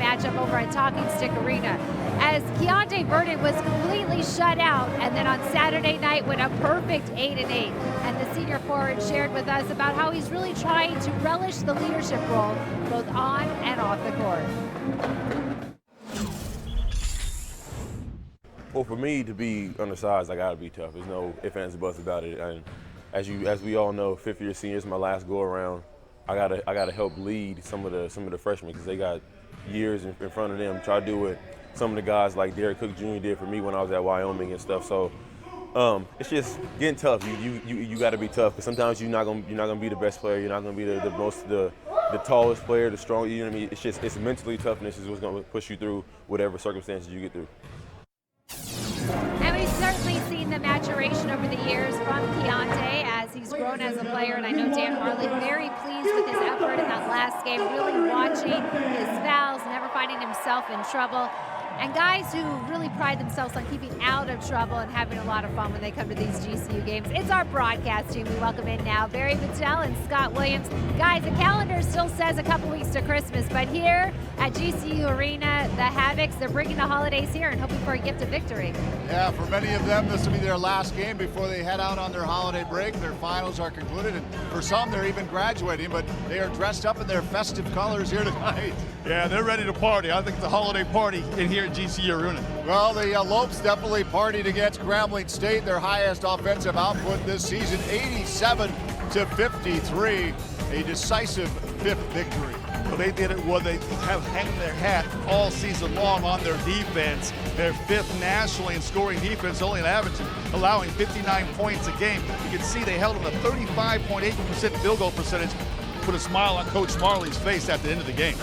matchup over at Talking Stick Arena, as Keontae Vernon was completely shut out, and then on Saturday night went a perfect 8-8. And the senior forward shared with us about how he's really trying to relish the leadership role both on and off the court. Well, for me to be undersized, I gotta be tough. There's no ifs, ands, or buts about it. And as we all know, fifth-year seniors, my last go around. I gotta help lead some of the freshmen because they got years in front of them. Try to do what some of the guys like Derek Cook Jr. did for me when I was at Wyoming and stuff. So it's just getting tough. You got to be tough because sometimes you're not gonna be the best player. You're not gonna be the tallest player, the strongest. You know what I mean? It's mentally toughness is what's gonna push you through whatever circumstances you get through. And we've certainly seen the maturation over the years from Keontae as he's grown as a player, and I know Dan Harley very pleased with his effort in that last game, really watching his fouls, never finding himself in trouble. And guys who really pride themselves on keeping out of trouble and having a lot of fun when they come to these GCU games. It's our broadcast team. We welcome in now Barry Patel and Scott Williams. Guys, the calendar still says a couple weeks to Christmas, but here at GCU Arena, the Havocs, they're bringing the holidays here and hoping for a gift of victory. Yeah, for many of them, this will be their last game before they head out on their holiday break. Their finals are concluded, and for some, they're even graduating, but they are dressed up in their festive colors here tonight. Yeah, they're ready to party. I think it's a holiday party in here at GCU Arena. Well, the Lopes definitely partied against Grambling State, their highest offensive output this season, 87-53, a decisive fifth victory. Well, they did it well. They have hanging their hat all season long on their defense. They're fifth nationally in scoring defense, only an average allowing 59 points a game. You can see they held them to 35.8% field goal percentage. Put a smile on Coach Marley's face at the end of the game.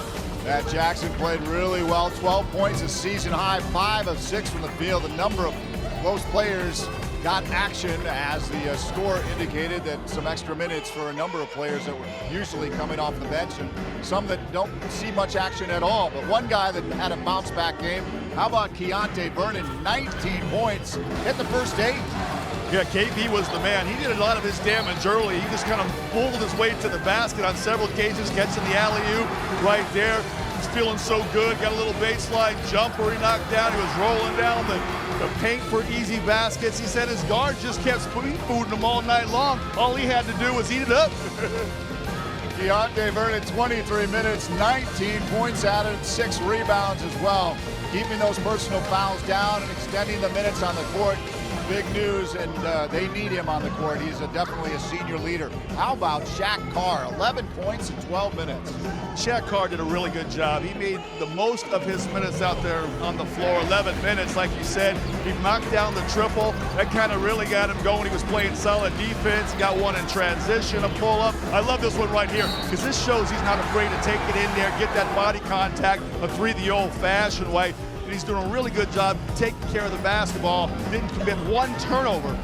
Matt Jackson played really well, 12 points, a season high, 5 of 6 from the field. A number of those players got action, as the score indicated, that some extra minutes for a number of players that were usually coming off the bench, and some that don't see much action at all. But one guy that had a bounce back game, how about Keontae Vernon, 19 points, hit the first 8. Yeah, KB was the man. He did a lot of his damage early. He just kind of pulled his way to the basket on several occasions, catching the alley-oop right there. He's feeling so good. Got a little baseline jumper he knocked down. He was rolling down the paint for easy baskets. He said his guard just kept spoon-feeding him all night long. All he had to do was eat it up. Keontae Vernon, 23 minutes, 19 points added, 6 rebounds as well. Keeping those personal fouls down and extending the minutes on the court. Big news, and they need him on the court. He's definitely a senior leader. How about Shaq Carr, 11 points in 12 minutes? Shaq Carr did a really good job. He made the most of his minutes out there on the floor. 11 minutes, like you said. He knocked down the triple. That kind of really got him going. He was playing solid defense. He got one in transition, a pull-up. I love this one right here because this shows he's not afraid to take it in there, get that body contact, a three the old-fashioned way. He's doing a really good job taking care of the basketball. Didn't commit one turnover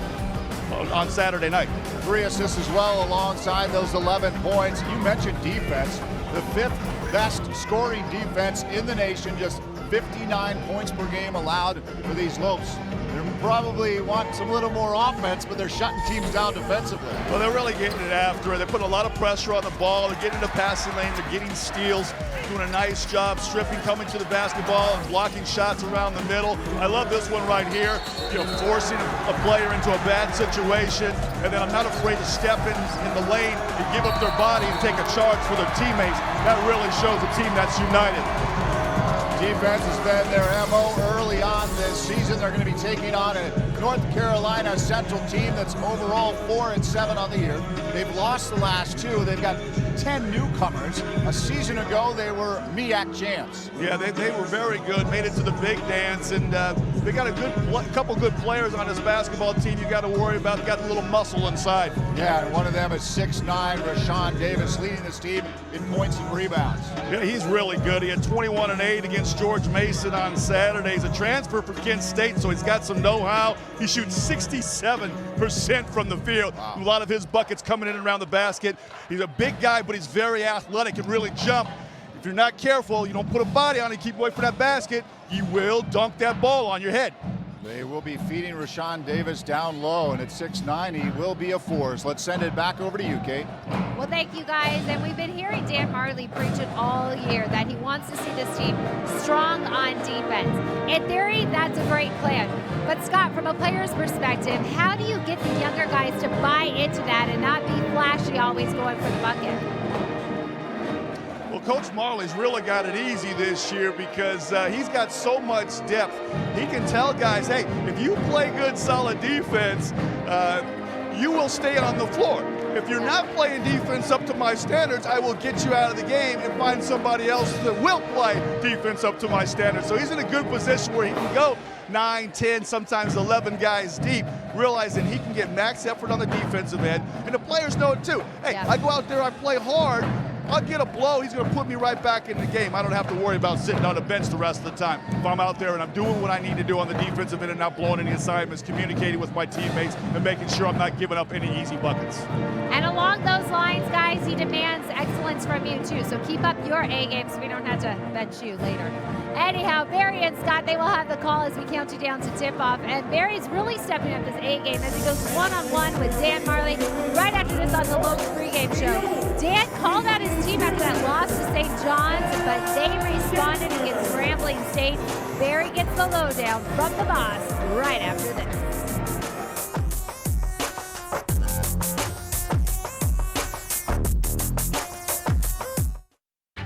on Saturday night. 3 assists as well alongside those 11 points. You mentioned defense. The 5th best scoring defense in the nation, just 59 points per game allowed for these Lopes. They probably want some little more offense, but they're shutting teams down defensively. Well, they're really getting it after it. They're putting a lot of pressure on the ball. They're getting the passing lane. They're getting steals. Doing a nice job stripping, coming to the basketball and blocking shots around the middle. I love this one right here. You know, forcing a player into a bad situation, and then I'm not afraid to step in the lane and give up their body and take a charge for their teammates. That really shows a team that's united. Defense has been their MO early on this season. They're going to be taking on a North Carolina Central team that's overall 4-7 on the year. They've lost the last 2. They've got 10 newcomers. A season ago, they were MEAC champs. Yeah, they were very good, made it to the big dance, and they got a couple good players on this basketball team you got to worry about. They got a little muscle inside. Yeah, and one of them is 6'9", Rashawn Davis, leading this team in points and rebounds. Yeah, he's really good. He had 21 and 8 against George Mason on Saturday. He's a transfer for Kent State, so he's got some know-how. He shoots 67% from the field. Wow. A lot of his buckets coming in and around the basket. He's a big guy, but he's very athletic and really jump. If you're not careful, you don't put a body on it, keep away from that basket, he will dunk that ball on your head. They will be feeding Rashawn Davis down low, and at 6'9", he will be a force. Let's send it back over to you, Kate. Well, thank you guys. And we've been hearing Dan Marley preach it all year that he wants to see this team strong on defense. In theory, that's a great plan. But Scott, from a player's perspective, how do you get the younger guys to buy into that and not be flashy, always going for the bucket? Well, Coach Marley's really got it easy this year because he's got so much depth. He can tell guys, hey, if you play good, solid defense, you will stay on the floor. If you're not playing defense up to my standards, I will get you out of the game and find somebody else that will play defense up to my standards. So he's in a good position where he can go 9, 10, sometimes 11 guys deep, realizing he can get max effort on the defensive end. And the players know it too. Hey, yeah. I go out there, I play hard, I'll get a blow, he's going to put me right back in the game. I don't have to worry about sitting on the bench the rest of the time. If I'm out there and I'm doing what I need to do on the defensive end and not blowing any assignments, communicating with my teammates, and making sure I'm not giving up any easy buckets. And along those lines, guys, he demands excellence from you too. So keep up your A game so we don't have to bench you later. Anyhow, Barry and Scott, they will have the call as we count you down to tip-off. And Barry's really stepping up his A game as he goes one-on-one with Dan Marley right after this on the Lopes pregame show. Dan called out his team after that loss to St. John's, but they responded against Grambling State. Barry gets the lowdown from the boss right after this.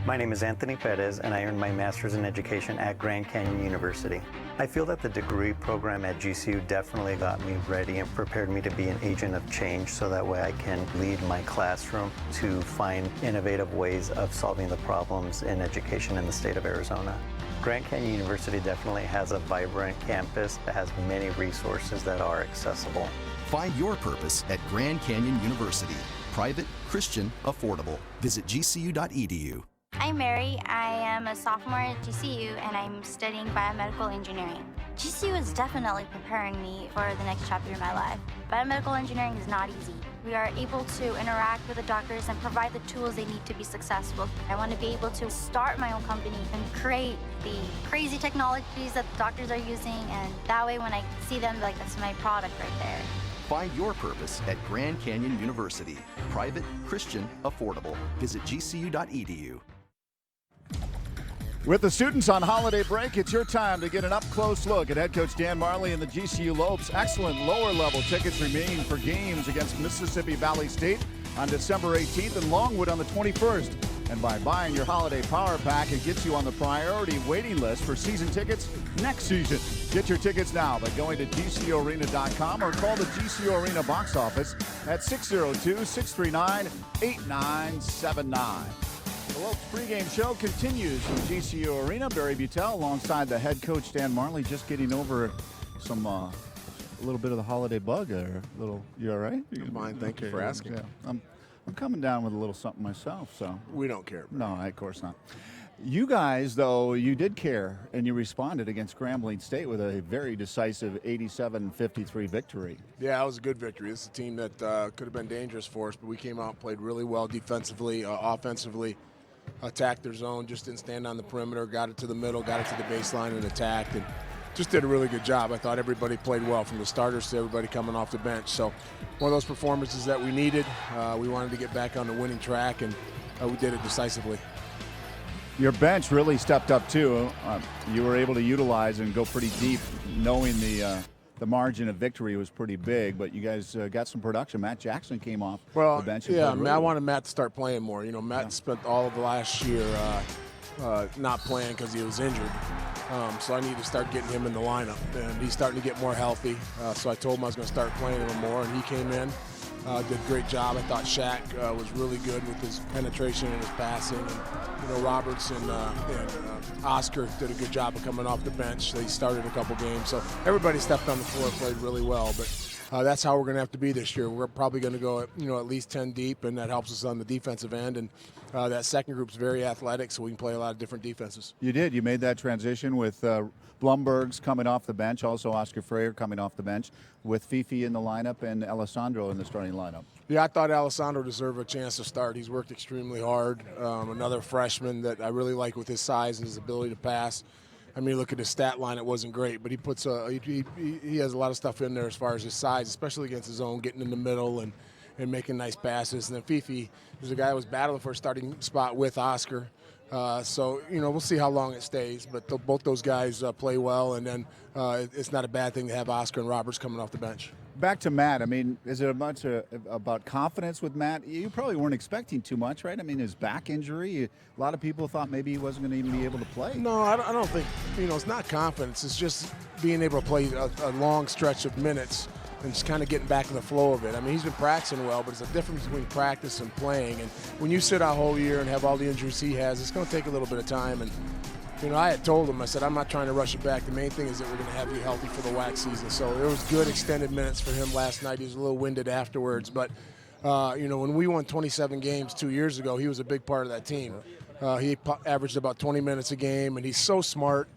My name is Anthony Perez, and I earned my master's in education at Grand Canyon University. I feel that the degree program at GCU definitely got me ready and prepared me to be an agent of change so that way I can lead my classroom to find innovative ways of solving the problems in education in the state of Arizona. Grand Canyon University definitely has a vibrant campus that has many resources that are accessible. Find your purpose at Grand Canyon University. Private, Christian, affordable. Visit gcu.edu. I'm Mary. I am a sophomore at GCU and I'm studying biomedical engineering. GCU is definitely preparing me for the next chapter in my life. Biomedical engineering is not easy. We are able to interact with the doctors and provide the tools they need to be successful. I want to be able to start my own company and create the crazy technologies that the doctors are using, and that way when I see them, like, that's my product right there. Find your purpose at Grand Canyon University. Private, Christian, affordable. Visit gcu.edu. With the students on holiday break, it's your time to get an up-close look at head coach Dan Marley and the GCU Lopes. Excellent lower-level tickets remaining for games against Mississippi Valley State on December 18th and Longwood on the 21st. And by buying your holiday power pack, it gets you on the priority waiting list for season tickets next season. Get your tickets now by going to GCUarena.com or call the GCU Arena box office at 602-639-8979. The Lopes pregame show continues from GCU Arena. Barry Butel alongside the head coach Dan Marley, just getting over some a little bit of the holiday bug. You all right? I'm fine. Thank you for asking. Yeah. I'm coming down with a little something myself, so. We don't care. No, of course not. You guys, though, you did care, and you responded against Grambling State with a very decisive 87-53 victory. Yeah, it was a good victory. This is a team that could have been dangerous for us, but we came out and played really well defensively, offensively, attacked their zone, just didn't stand on the perimeter, got it to the middle, got it to the baseline, and attacked, and just did a really good job. I thought everybody played well, from the starters to everybody coming off the bench. So one of those performances that we needed. We wanted to get back on the winning track, and we did it decisively. Your bench really stepped up, too. You were able to utilize and go pretty deep, knowing the margin of victory was pretty big, but you guys got some production. Matt Jackson came off the bench. Yeah, I wanted Matt to start playing more. You know, Matt spent all of the last year not playing because he was injured. So I need to start getting him in the lineup, and he's starting to get more healthy. So I told him I was going to start playing him more, and he came in, did a great job. I thought Shaq was really good with his penetration and his passing. And, you know, Roberts and Oscar did a good job of coming off the bench. They started a couple games, so everybody stepped on the floor, played really well. But that's how we're going to have to be this year. We're probably going to go at least 10 deep, and that helps us on the defensive end. And that second group's very athletic, so we can play a lot of different defenses. You did. You made that transition with Blumberg's coming off the bench, also Oscar Freire coming off the bench, with Fifi in the lineup and Alessandro in the starting lineup. Yeah, I thought Alessandro deserved a chance to start. He's worked extremely hard. Another freshman that I really like with his size and his ability to pass. I mean, look at his stat line; it wasn't great, but he puts he has a lot of stuff in there as far as his size, especially against his own, getting in the middle and and making nice passes. And then Fifi is a guy who was battling for a starting spot with Oscar. So, we'll see how long it stays. But both those guys play well, and then it's not a bad thing to have Oscar and Roberts coming off the bench. Back to Matt. I mean, is it much about confidence with Matt? You probably weren't expecting too much, right? I mean, his back injury, a lot of people thought maybe he wasn't going to even be able to play. No, I don't think, it's not confidence. It's just being able to play a long stretch of minutes and just kind of getting back in the flow of it. I mean, he's been practicing well, but it's a difference between practice and playing. And when you sit out a whole year and have all the injuries he has, it's going to take a little bit of time. And I had told him, I said, I'm not trying to rush it back. The main thing is that we're going to have you healthy for the WAC season. So there was good extended minutes for him last night. He was a little winded afterwards. But, when we won 27 games 2 years ago, he was a big part of that team. He averaged about 20 minutes a game, and he's so smart,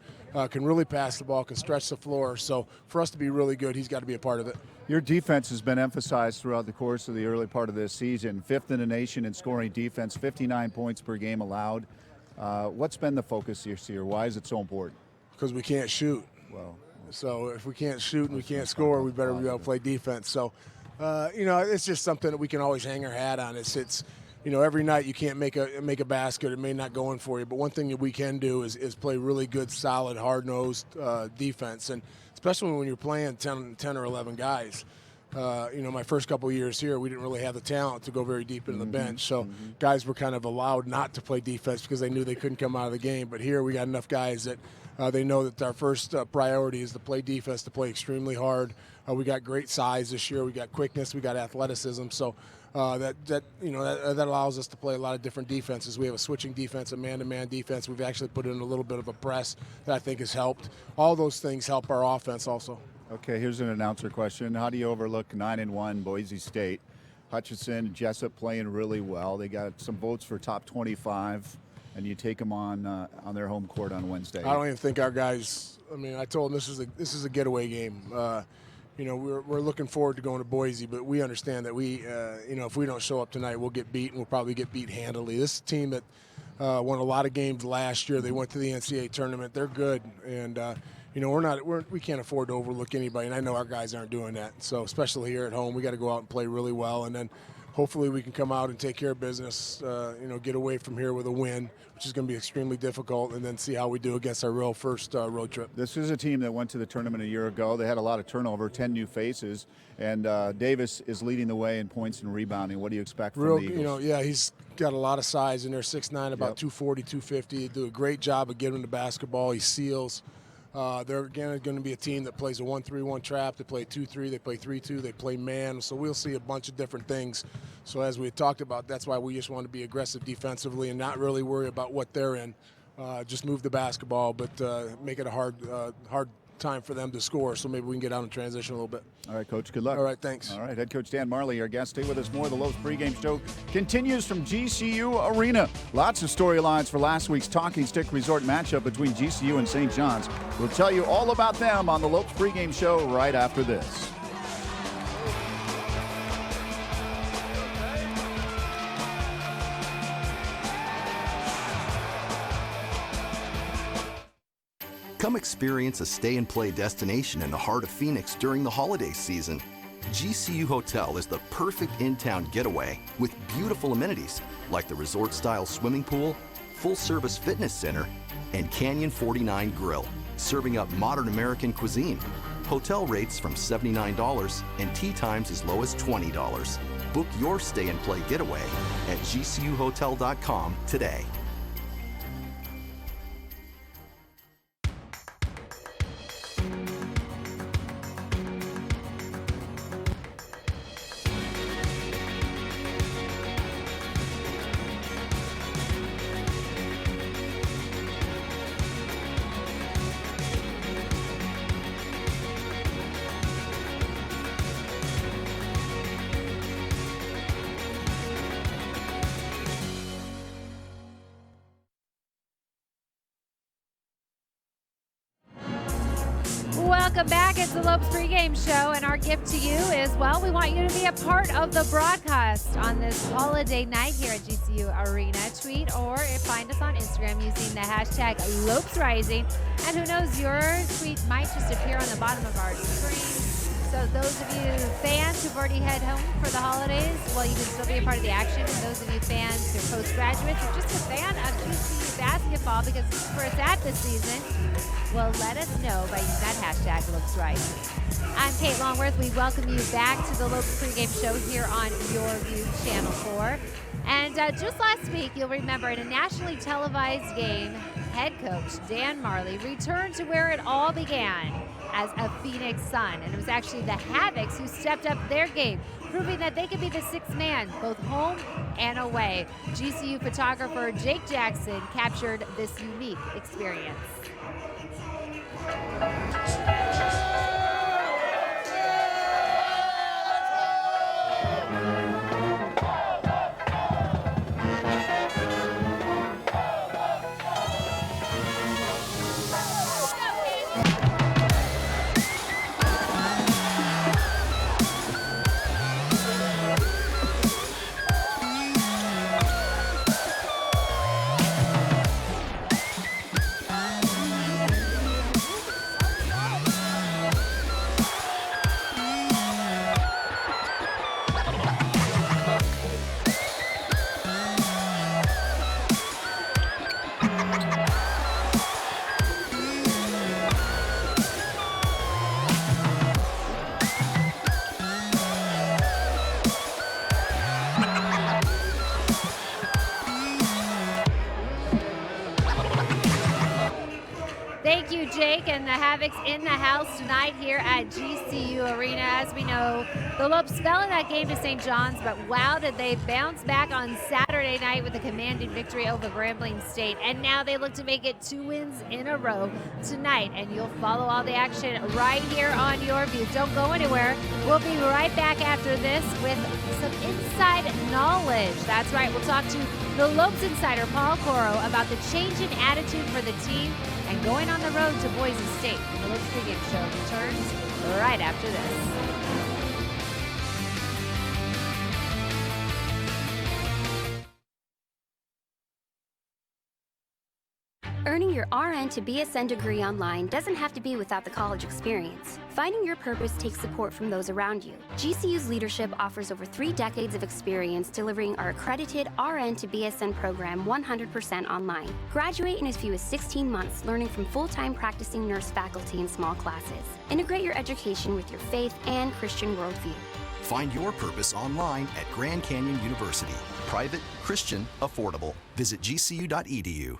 can really pass the ball, can stretch the floor. So for us to be really good, he's got to be a part of it. Your defense has been emphasized throughout the course of the early part of this season. 5th in the nation in scoring defense, 59 points per game allowed. What's been the focus this year? Why is it so important? Because we can't shoot. Well, so if we can't shoot and we can't score, we better be able to play defense. So, it's just something that we can always hang our hat on. It's every night you can't make a basket. It may not go in for you. But one thing that we can do is play really good, solid, hard-nosed defense. And especially when you're playing 10 or 11 guys. My first couple of years here, we didn't really have the talent to go very deep into the bench. So guys were kind of allowed not to play defense because they knew they couldn't come out of the game. But here we got enough guys that they know that our first priority is to play defense, to play extremely hard. We got great size this year. We got quickness. We got athleticism. So that allows us to play a lot of different defenses. We have a switching defense, a man-to-man defense. We've actually put in a little bit of a press that I think has helped. All those things help our offense also. Okay, here's an announcer question. How do you overlook 9-1 Boise State? Hutchinson, Jessup playing really well. They got some votes for top 25, and you take them on their home court on Wednesday. I don't even think our guys. I mean, I told them this is a getaway game. We're looking forward to going to Boise, but we understand that if we don't show up tonight, we'll get beat, and we'll probably get beat handily. This team that won a lot of games last year. They went to the NCAA tournament. They're good, and we can't afford to overlook anybody, and I know our guys aren't doing that. So especially here at home, we got to go out and play really well, and then hopefully we can come out and take care of business, get away from here with a win, which is going to be extremely difficult, and then see how we do against our real first road trip. This is a team that went to the tournament a year ago. They had a lot of turnover, 10 new faces, and Davis is leading the way in points and rebounding. What do you expect from the Eagles? He's got a lot of size in there, 6'9", about 240, 250. They do a great job of getting him the basketball. He seals. They're again going to be a team that plays a 1-3-1 trap. They play 2-3. They play 3-2. They play man. So we'll see a bunch of different things. So as we talked about, that's why we just want to be aggressive defensively and not really worry about what they're in. Just move the basketball, but make it a hard time for them to score. So maybe we can get out in transition a little bit. All right, Coach. Good luck. All right, thanks. All right, Head Coach Dan Marley, our guest. Stay with us more. The Lopes pregame show continues from GCU Arena. Lots of storylines for last week's Talking Stick Resort matchup between GCU and St. John's. We'll tell you all about them on the Lopes pregame show right after this. Come experience a stay-and-play destination in the heart of Phoenix during the holiday season. GCU Hotel is the perfect in-town getaway with beautiful amenities like the resort-style swimming pool, full-service fitness center, and Canyon 49 Grill, serving up modern American cuisine. Hotel rates from $79 and tea times as low as $20. Book your stay-and-play getaway at gcuhotel.com today. Welcome back. It's the Lopes pregame show, and our gift to you is, well, we want you to be a part of the broadcast on this holiday night here at GCU Arena. Tweet or find us on Instagram using the hashtag LopesRising, and who knows, your tweet might just appear on the bottom of our screen. So those of you fans who've already head home for the holidays, well, you can still be a part of the action. And those of you fans who are postgraduates or just a fan of GCU basketball, because this is where it's at this season, well, let us know by using that hashtag Lopes Right. I'm Kate Longworth. We welcome you back to the Lopes pregame show here on Your View Channel 4. And just last week, you'll remember, in a nationally televised game, head coach Dan Marley returned to where it all began as a Phoenix Sun. And it was actually the Havocs who stepped up their game, proving that they could be the sixth man, both home and away. GCU photographer Jake Jackson captured this unique experience. Thank you, Jake, and the Havocs in the house tonight here at GCU Arena. As we know, the Lopes fell in that game to St. John's, but wow, did they bounce back on Saturday night with a commanding victory over Grambling State. And now they look to make it 2 wins in a row tonight. And you'll follow all the action right here on Your View. Don't go anywhere. We'll be right back after this with some inside knowledge. That's right, we'll talk to the Lopes insider, Paul Coro, about the change in attitude for the team and going on the road to Boise State. The Lopes pregame show returns right after this. Earning your RN to BSN degree online doesn't have to be without the college experience. Finding your purpose takes support from those around you. GCU's leadership offers over 3 decades of experience delivering our accredited RN to BSN program 100% online. Graduate in as few as 16 months, learning from full-time practicing nurse faculty in small classes. Integrate your education with your faith and Christian worldview. Find your purpose online at Grand Canyon University. Private, Christian, affordable. Visit gcu.edu.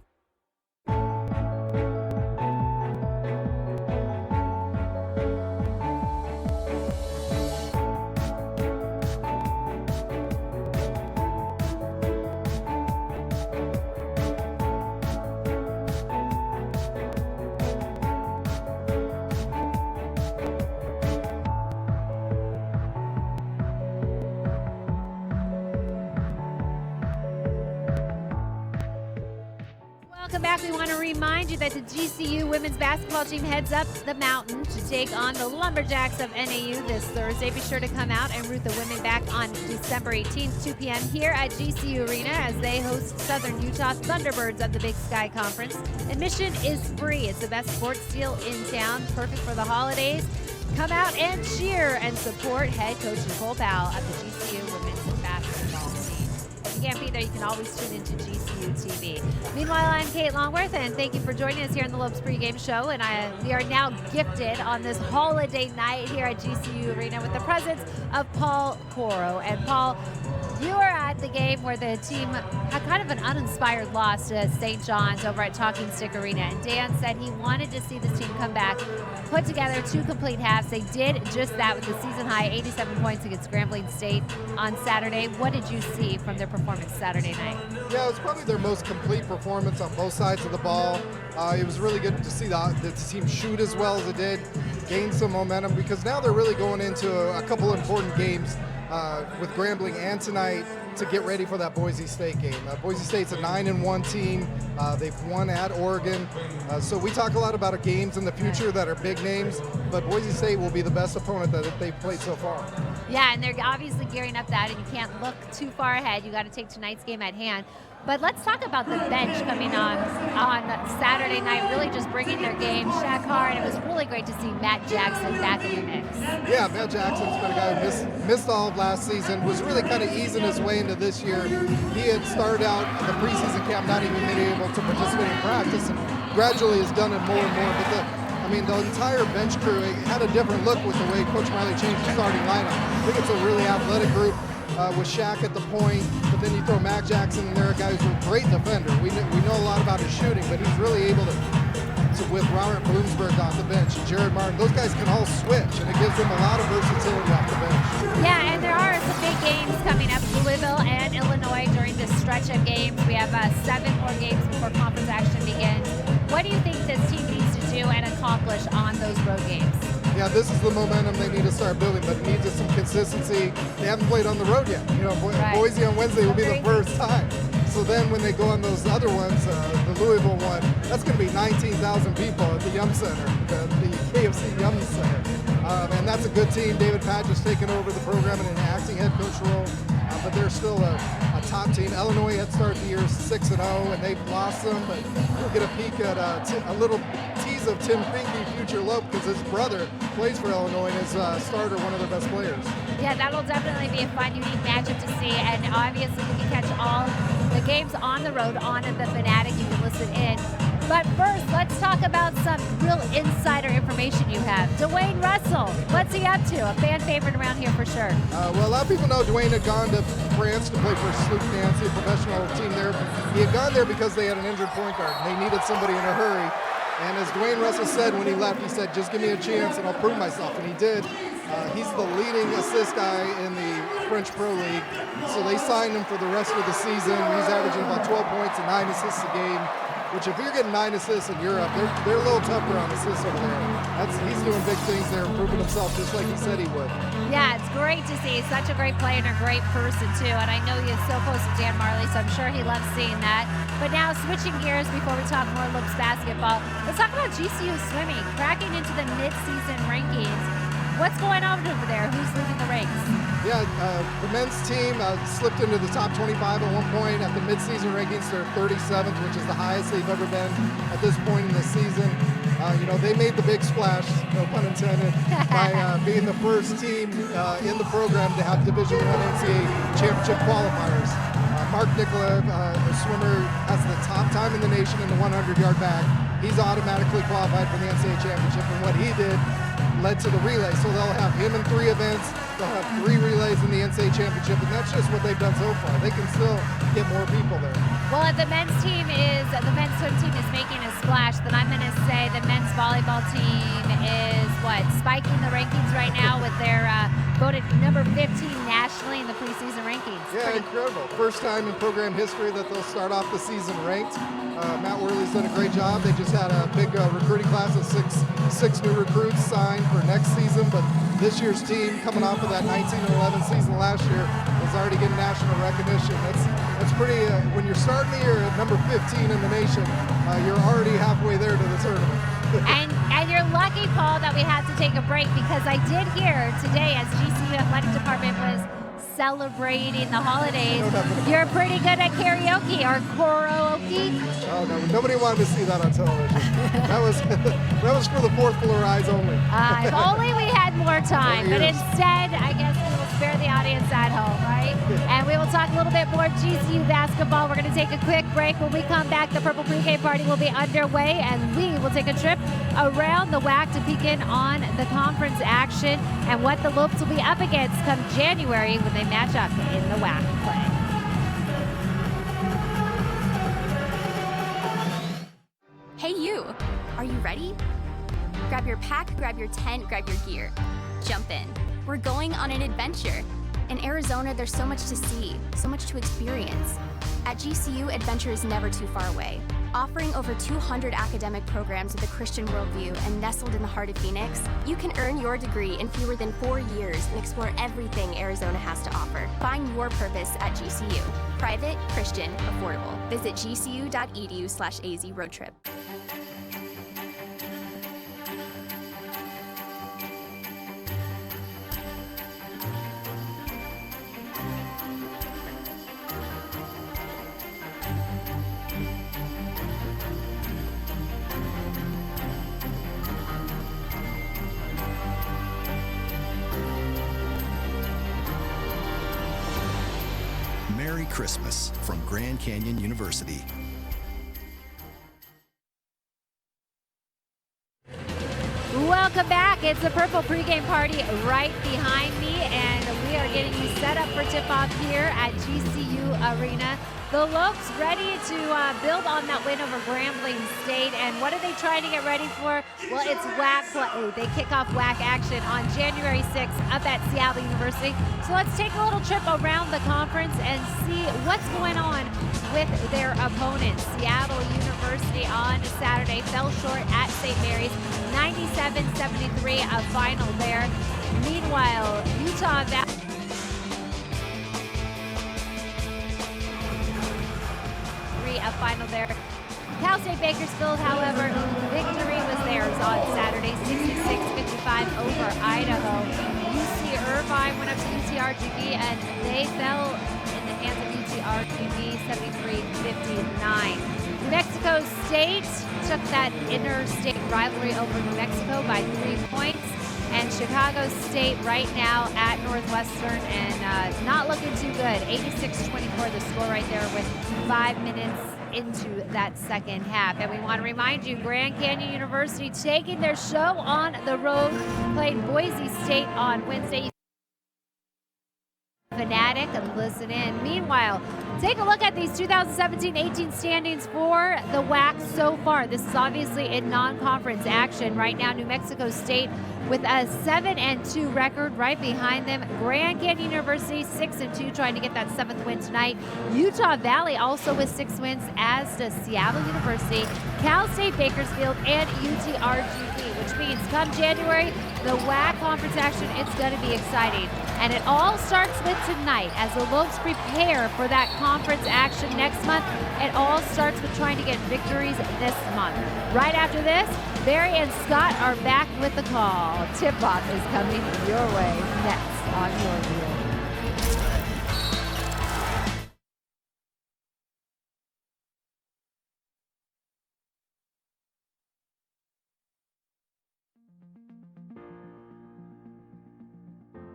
Welcome back. We want to remind you that the GCU women's basketball team heads up the mountain to take on the Lumberjacks of NAU this Thursday. Be sure to come out and root the women back on December 18th, 2 p.m. here at GCU Arena as they host Southern Utah Thunderbirds of the Big Sky Conference. Admission is free. It's the best sports deal in town, perfect for the holidays. Come out and cheer and support head coach Nicole Powell of the GCU women's basketball team. If you can't be there, you can always tune into GCU TV. Meanwhile, I'm Kate Longworth, and thank you for joining us here on the Lopes pregame show. And we are now gifted on this holiday night here at GCU Arena with the presence of Paul Coro. And Paul, you are at the game where the team had kind of an uninspired loss to St. John's over at Talking Stick Arena. And Dan said he wanted to see this team come back, put together 2 complete halves. They did just that with the season high 87 points against Grambling State on Saturday. What did you see from their performance Saturday night? Yeah, it was probably their most complete performance on both sides of the ball. It was really good to see the team shoot as well as it did, gain some momentum, because now they're really going into a couple important games with Grambling and tonight to get ready for that Boise State game. Boise State's a 9-1 team. They've won at Oregon. So we talk a lot about games in the future that are big names, but Boise State will be the best opponent that they've played so far. Yeah, and they're obviously gearing up that, and you can't look too far ahead. You got to take tonight's game at hand. But let's talk about the bench coming on Saturday night, really just bringing their game. Shaq Hart, it was really great to see Matt Jackson back in the mix. Yeah, Matt Jackson's been a guy who missed all of last season, was really kind of easing his way into this year. He had started out the preseason camp not even being able to participate in practice, and gradually has done it more and more. But the entire bench crew had a different look with the way Coach Riley changed the starting lineup. I think it's a really athletic group. With Shaq at the point, but then you throw Mac Jackson in there, a guy who's a great defender. We know a lot about his shooting, but he's really able to with Robert Bloomsburg off the bench, Jared Martin, those guys can all switch, and it gives them a lot of versatility off the bench. Yeah, and there are some big games coming up, Louisville and Illinois during this stretch of games. We have 7 more games before conference action begins. What do you think this team needs to do and accomplish on those road games? Yeah, this is the momentum they need to start building, but it needs some consistency. They haven't played on the road yet. Right. Boise on Wednesday will be the first time. So then when they go on those other ones, the Louisville one, that's going to be 19,000 people at the Yum Center, the KFC Yum Center. And that's a good team. David Patch has taken over the program in an acting head coach role, but they're still a top team. Illinois had started the year 6-0, and they've blossomed, but we'll get a peek at a little tease of Tim Finke, future Lope, because his brother plays for Illinois and is starter, one of their best players. Yeah, that'll definitely be a fun, unique matchup to see, and obviously you can catch all the games on the road on The Fanatic. You can listen in. But first, let's talk about some real insider information you have. Dwayne Russell, what's he up to? A fan favorite around here for sure. Well, a lot of people know Dwayne had gone to France to play for Sloop Nancy, a professional team there. He had gone there because they had an injured point guard. They needed somebody in a hurry. And as Dwayne Russell said when he left, he said, just give me a chance and I'll prove myself. And he did. He's the leading assist guy in the French Pro League. So they signed him for the rest of the season. He's averaging about 12 points and 9 assists a game, which if you're getting 9 assists in Europe, they're a little tougher on assists over there. He's doing big things there, proving himself just like he said he would. Yeah, it's great to see. He's such a great player and a great person, too. And I know he's so close to Dan Marley, so I'm sure he loves seeing that. But now, switching gears before we talk more Lopes basketball, let's talk about GCU swimming, cracking into the mid-season rankings. What's going on over there? Who's leading the ranks? Yeah, the men's team slipped into the top 25 at one point. At the mid-season rankings, they're 37th, which is the highest they've ever been at this point in the season. They made the big splash, no pun intended, by being the first team in the program to have Division I NCAA championship qualifiers. Mark Nicola, a swimmer, has the top time in the nation in the 100-yard bag. He's automatically qualified for the NCAA championship, and what he did led to the relay. So they'll have him in 3 events. They'll have 3 relays in the NCAA championship, and that's just what they've done so far. They can still get more people there. Well, the men's swim team is making a splash, then I'm going to say the men's volleyball team is spiking the rankings right now with their voted number 15 nationally in the preseason rankings. Yeah, incredible. First time in program history that they'll start off the season ranked. Matt Worley's done a great job. They just had a big recruiting class of six new recruits signed for next season, but this year's team, coming off of that 19-11 season last year, is already getting national recognition. That's pretty, when you're starting the year at number 15 in the nation, you're already halfway there to the tournament. And you're lucky, Paul, that we had to take a break, because I did hear today, as GCU Athletic Department was celebrating the holidays, you're pretty good at karaoke or karaoke. Oh no, nobody wanted to see that on television. that was for the 4th floor eyes only. If only we had more time, but instead, I guess we will spare the audience at home, right? And we will talk a little bit more GCU basketball. We're going to take a quick break. When we come back, the Purple Pregame Party will be underway, and we will take a trip around the WAC to begin on the conference action and what the Lopes will be up against come January when they match up in the WAC play. Hey you, are you ready? Grab your pack, grab your tent, grab your gear. Jump in. We're going on an adventure. In Arizona, there's so much to see, so much to experience. At GCU, adventure is never too far away. Offering over 200 academic programs with a Christian worldview and nestled in the heart of Phoenix, you can earn your degree in fewer than 4 years and explore everything Arizona has to offer. Find your purpose at GCU. Private, Christian, affordable. Visit gcu.edu/AZ roadtrip. Merry Christmas from Grand Canyon University. Welcome back. It's the Purple pregame party right behind me, and we are getting you set up for tip-off here at GCU Arena. The Lopes ready to build on that win over Grambling State, and what are they trying to get ready for? Well, it's WAC play. They kick off WAC action on January 6th up at Seattle University. So let's take a little trip around the conference and see what's going on with their opponents. Seattle University on Saturday fell short at St. Mary's, 97-73, a final there. Meanwhile, Utah Valley a final there. Cal State Bakersfield, however, victory was theirs on Saturday, 66-55 over Idaho. UC Irvine went up to UTRGV, and they fell in the hands of UTRGV, 73-59. New Mexico State took that interstate rivalry over New Mexico by 3 points. And Chicago State right now at Northwestern, and not looking too good. 86-24 the score right there with 5 minutes into that second half. And we want to remind you, Grand Canyon University taking their show on the road, playing Boise State on Wednesday. Fanatic and listen in. Meanwhile, take a look at these 2017-18 standings for the WAC so far. This is obviously in non-conference action. Right now, New Mexico State with a 7-2 record. Right behind them, Grand Canyon University 6-2, trying to get that 7th win tonight. Utah Valley also with 6 wins, as does Seattle University, Cal State Bakersfield, and UTRGV, which means come January, the WAC conference action, it's going to be exciting. And it all starts with tonight as the Lopes prepare for that conference action next month. It all starts with trying to get victories this month. Right after this, Barry and Scott are back with the call. Tip-off is coming your way next on Your Wheel.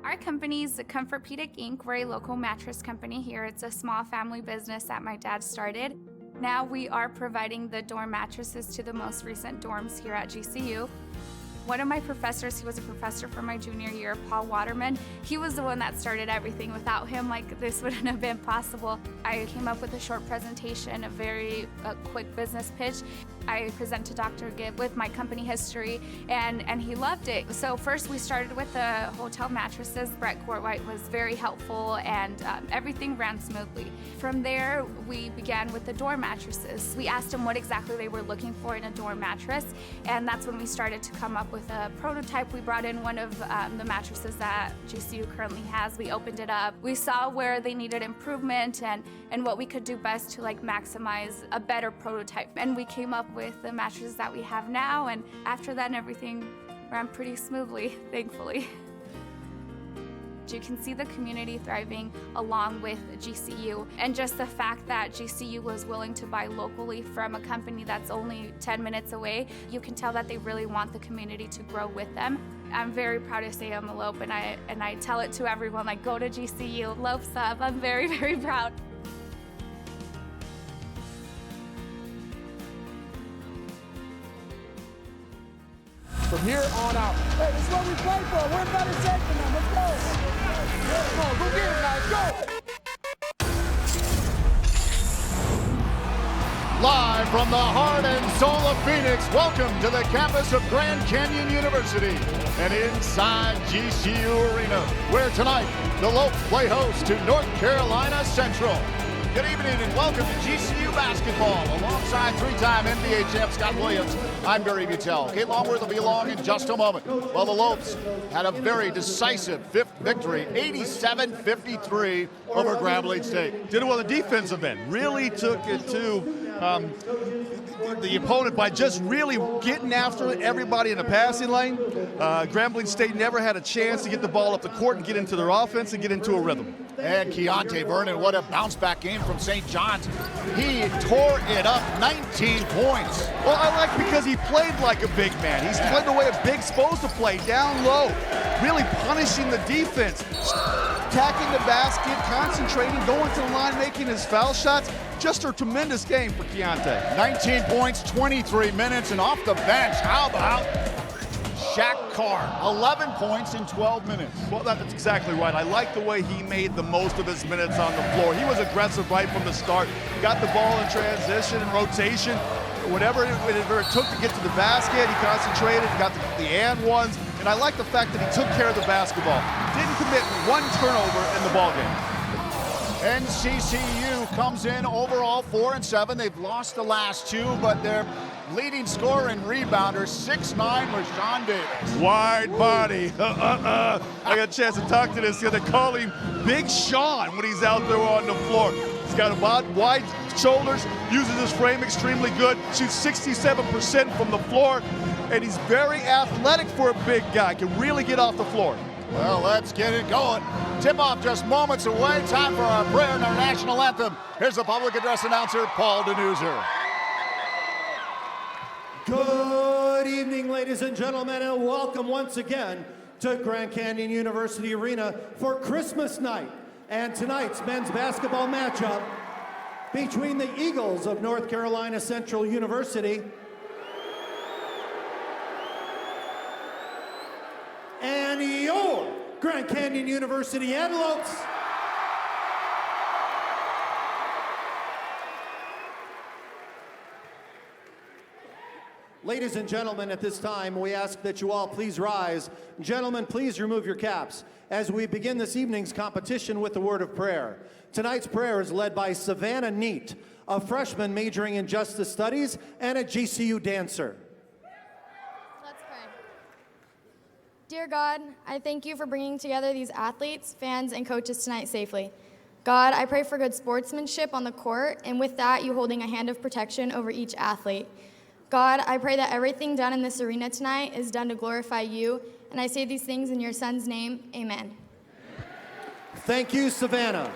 Our company is Comfortpedic Inc. We're a local mattress company here. It's a small family business that my dad started. Now we are providing the dorm mattresses to the most recent dorms here at GCU. One of my professors, he was a professor for my junior year, Paul Waterman. He was the one that started everything. Without him, this wouldn't have been possible. I came up with a short presentation, a very quick business pitch. I presented Dr. Gibb with my company history, and he loved it. So first we started with the hotel mattresses. Brett Courtwhite was very helpful, and everything ran smoothly. From there, we began with the dorm mattresses. We asked them what exactly they were looking for in a dorm mattress, and that's when we started to come up with a prototype. We brought in one of the mattresses that GCU currently has. We opened it up. We saw where they needed improvement and what we could do best to maximize a better prototype. And we came up with the mattresses that we have now, and after that everything ran pretty smoothly, thankfully. You can see the community thriving along with GCU, and just the fact that GCU was willing to buy locally from a company that's only 10 minutes away, you can tell that they really want the community to grow with them. I'm very proud to say I'm a Lope, and I tell it to everyone, go to GCU, Lopes up. I'm very, very proud. From here on out. Hey, this is what we play for. We're better safe than them. Let's go. Come on, go get it, guys. Go. Live from the heart and soul of Phoenix, welcome to the campus of Grand Canyon University and inside GCU Arena, where tonight the Lopes play host to North Carolina Central. Good evening and welcome to GCU Basketball. Alongside three-time NBA champ Scott Williams, I'm Barry Butel. Kate Longworth will be along in just a moment. Well, the Lopes had a very decisive fifth victory, 87-53 over Grambling State. Did it well on the defensive end. Really took it to the opponent by just really getting after everybody in the passing lane. Grambling State never had a chance to get the ball up the court and get into their offense and get into a rhythm. And Keontae Vernon, what a bounce back game from St. John's. He tore it up, 19 points. Well, I like because he played like a big man. He's played the way a big's supposed to play, down low, really punishing the defense, attacking the basket, concentrating, going to the line, making his foul shots. Just a tremendous game for Keontae. 19 points, 23 minutes, and off the bench, how about Shaq Carr, 11 points in 12 minutes. Well, that's exactly right. I like the way he made the most of his minutes on the floor. He was aggressive right from the start. Got the ball in transition and rotation. Whatever it took to get to the basket, he concentrated, got the and ones. And I like the fact that he took care of the basketball. Didn't commit one turnover in the ballgame. NCCU comes in overall 4-7. They've lost the last two, but their leading scorer and rebounder, 6'9", Rashawn Davis. Wide body. I got a chance to talk to this. They call him Big Sean when he's out there on the floor. He's got about wide shoulders, uses his frame extremely good, shoots 67% from the floor, and he's very athletic for a big guy, can really get off the floor. Well, let's get it going. Tip-off just moments away. Time for our prayer and our national anthem. Here's the public address announcer, Paul DeNuser. Good evening, ladies and gentlemen, and welcome once again to Grand Canyon University Arena for Christmas night and tonight's men's basketball matchup between the Eagles of North Carolina Central University and your Grand Canyon University Antelopes. Ladies and gentlemen, at this time, we ask that you all please rise. Gentlemen, please remove your caps as we begin this evening's competition with the word of prayer. Tonight's prayer is led by Savannah Neat, a freshman majoring in justice studies and a GCU dancer. Let's pray. Dear God, I thank you for bringing together these athletes, fans, and coaches tonight safely. God, I pray for good sportsmanship on the court, and with that, you holding a hand of protection over each athlete. God, I pray that everything done in this arena tonight is done to glorify you, and I say these things in your son's name, amen. Thank you, Savannah.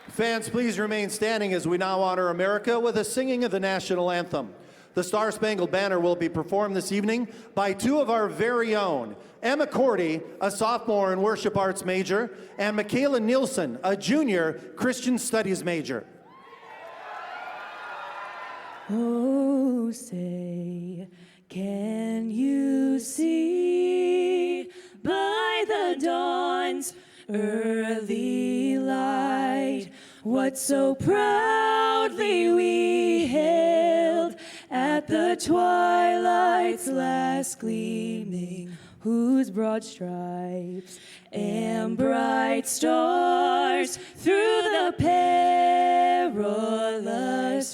Fans, please remain standing as we now honor America with a singing of the national anthem. The Star-Spangled Banner will be performed this evening by two of our very own, Emma Cordy, a sophomore and worship arts major, and Michaela Nielsen, a junior Christian studies major. Oh, say, can you see by the dawn's early light what so proudly we hailed at the twilight's last gleaming, whose broad stripes and bright stars through the perilous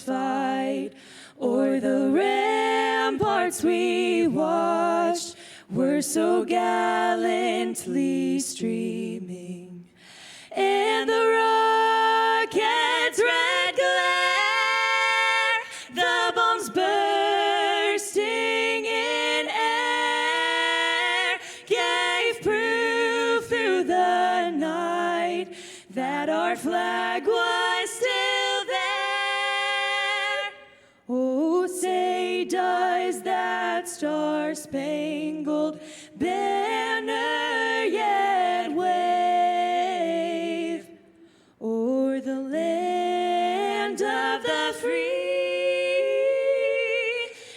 fight o'er the ramparts we watched were so gallantly streaming, and the rocket's red glare, the bombs bursting in air, gave proof through the night that our flag was still there. Oh, say, does that star-spangled banner yet wave o'er the land of the free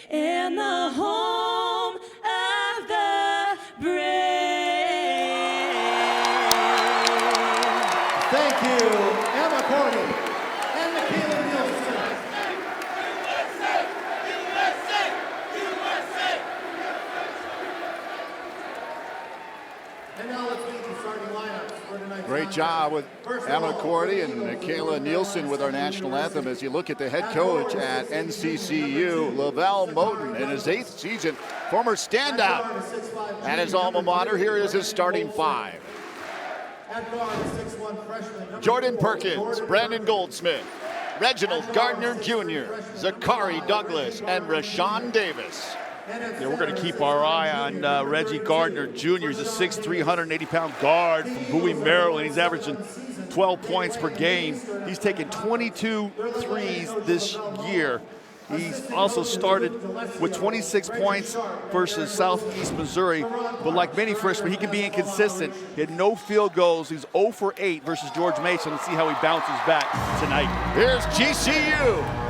and the home of the brave? Thank you, Emma Cordy and Michaela Nielsen. And now let's meet the starting lineups for tonight's Great job with Emma Cordy and Michaela Nielsen with our national anthem. As you look at the head coach at NCCU, Lavelle Moten, in his 8th season, former standout at his alma mater. Here is his starting five. Jordan Perkins, Brandon Goldsmith, Reginald Gardner Jr., Zachary Douglas, and Rashawn Davis. Yeah, we're going to keep our eye on Reggie Gardner Jr. He's a 6'3", 180-pound guard from Bowie, Maryland. He's averaging 12 points per game. He's taken 22 threes this year. He's also started with 26 points versus Southeast Missouri, but like many freshmen, he can be inconsistent. He had no field goals. He's 0 for 8 versus George Mason. Let's see how he bounces back tonight. Here's GCU.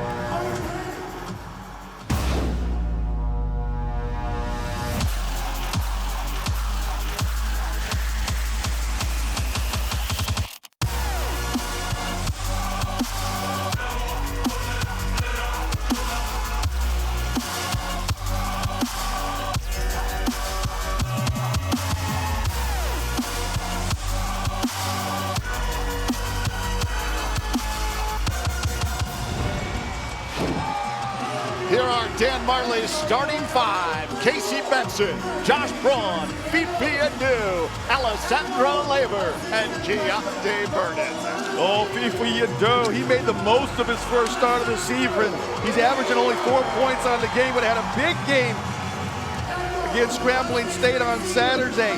Here are Dan Marley's starting five. Casey Benson, Josh Braun, Fifi Adu, Alessandro Lever, and Giante Vernon. Oh, Fifi Adu, he made the most of his first start of the season. He's averaging only 4 points on the game, but had a big game against Grambling State on Saturday.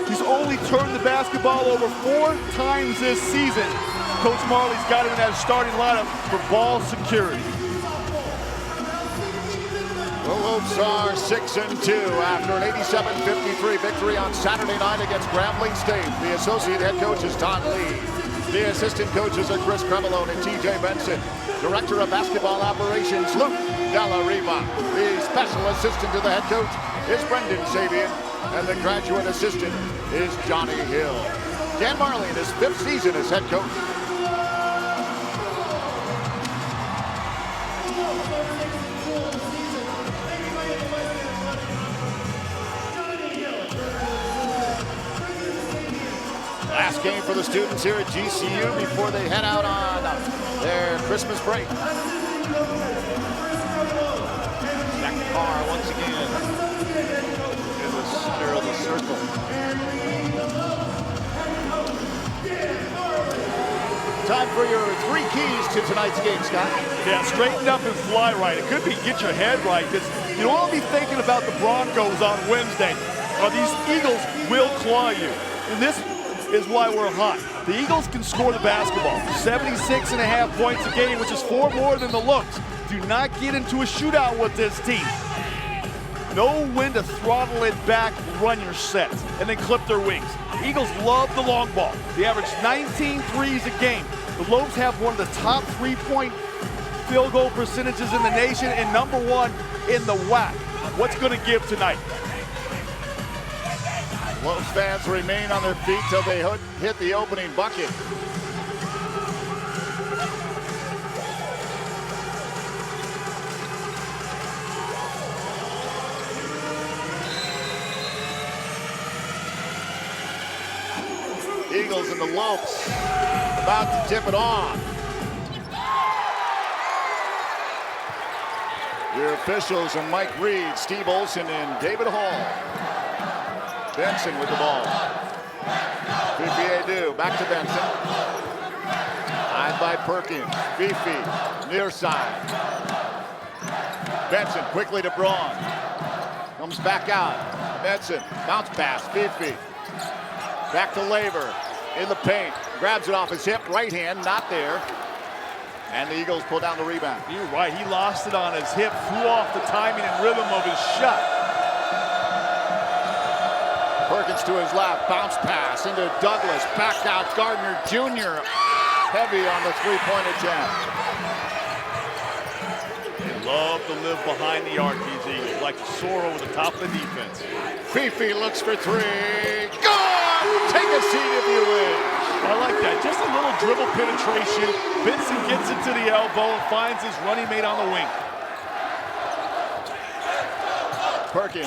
He's only turned the basketball over 4 times this season. Coach Marley's got him in that starting lineup for ball security. The Lopes are 6-2 after an 87-53 victory on Saturday night against Grambling State. The associate head coach is Todd Lee. The assistant coaches are Chris Cremolone and TJ Benson. Director of basketball operations, Luke Della Riva. The special assistant to the head coach is Brendan Sabian. And the graduate assistant is Johnny Hill. Dan Marley in his 5th season as head coach. Last game for the students here at GCU before they head out on their Christmas break. Back to Carr once again in the center of the circle. Time for your 3 keys to tonight's game, Scott. Yeah, straighten up and fly right. It could be get your head right, because you don't want to be thinking about the Broncos on Wednesday. These Eagles will claw you. And this is why we're hot. The Eagles can score the basketball. 76.5 points a game, which is 4 more than the Looks. Do not get into a shootout with this team. Know when to throttle it back, run your sets, and then clip their wings. The Eagles love the long ball. They average 19 threes a game. The Lobes have one of the top 3-point field goal percentages in the nation and #1 in the WAC. What's going to give tonight? Lobes fans remain on their feet till they hit the opening bucket. Eagles and the Lopes about to tip it off. Your officials are Mike Reed, Steve Olson, and David Hall. Benson with the ball. Fifi back to Benson. Eyed by Perkins. Fifi, near side. Benson quickly to Braun. Comes back out. Benson, bounce pass, Fifi. Back to Lever, in the paint. Grabs it off his hip, right hand, not there. And the Eagles pull down the rebound. You're right, he lost it on his hip, threw off the timing and rhythm of his shot. Perkins to his left, bounce pass into Douglas, back out Gardner Jr. Heavy on the three-point attempt. They love to live behind the arc, these Eagles, like to soar over the top of the defense. Fifi looks for three. Good! Take a seat if you wish. I like that. Just a little dribble penetration. Benson gets it to the elbow and finds his running mate on the wing. Perkins,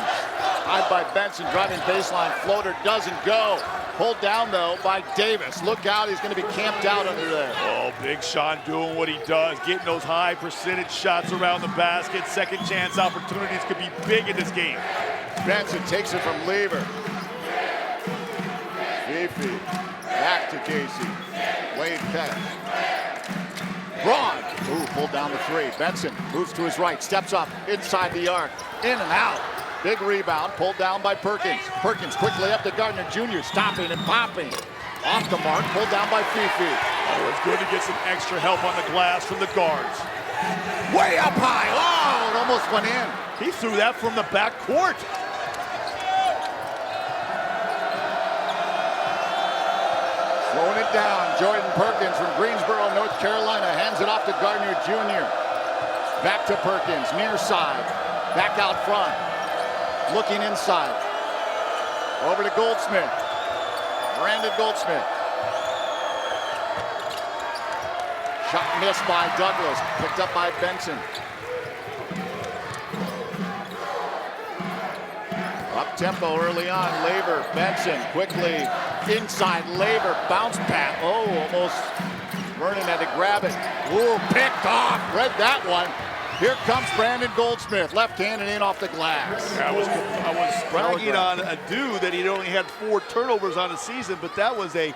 eyed by Benson, driving baseline. Floater doesn't go. Pulled down, though, by Davis. Look out, he's going to be camped out under there. Oh, Big Sean doing what he does, getting those high percentage shots around the basket. Second chance opportunities could be big in this game. Benson takes it from Lever. Fifi Back to Casey. Wade catch. Braun. Ooh, pulled down the three. Benson moves to his right, steps up inside the arc. In and out. Big rebound, pulled down by Perkins. Perkins quickly up to Gardner Jr., stopping and popping. Off the mark, pulled down by Fifi. Oh, it's good to get some extra help on the glass from the guards. Way up high. Oh, it almost went in. He threw that from the back court. Slowing it down. Jordan Perkins from Greensboro, North Carolina, hands it off to Gardner Jr. Back to Perkins, near side. Back out front. Looking inside. Over to Goldsmith. Brandon Goldsmith. Shot missed by Douglas. Picked up by Benson. Up tempo early on. Laver, Benson quickly inside. Laver, bounce pass. Oh, almost Vernon had to grab it. Ooh, picked off. Read that one. Here comes Brandon Goldsmith, left-handed in off the glass. Yeah, I was bragging on Adu that he'd only had 4 turnovers on the season, but that was a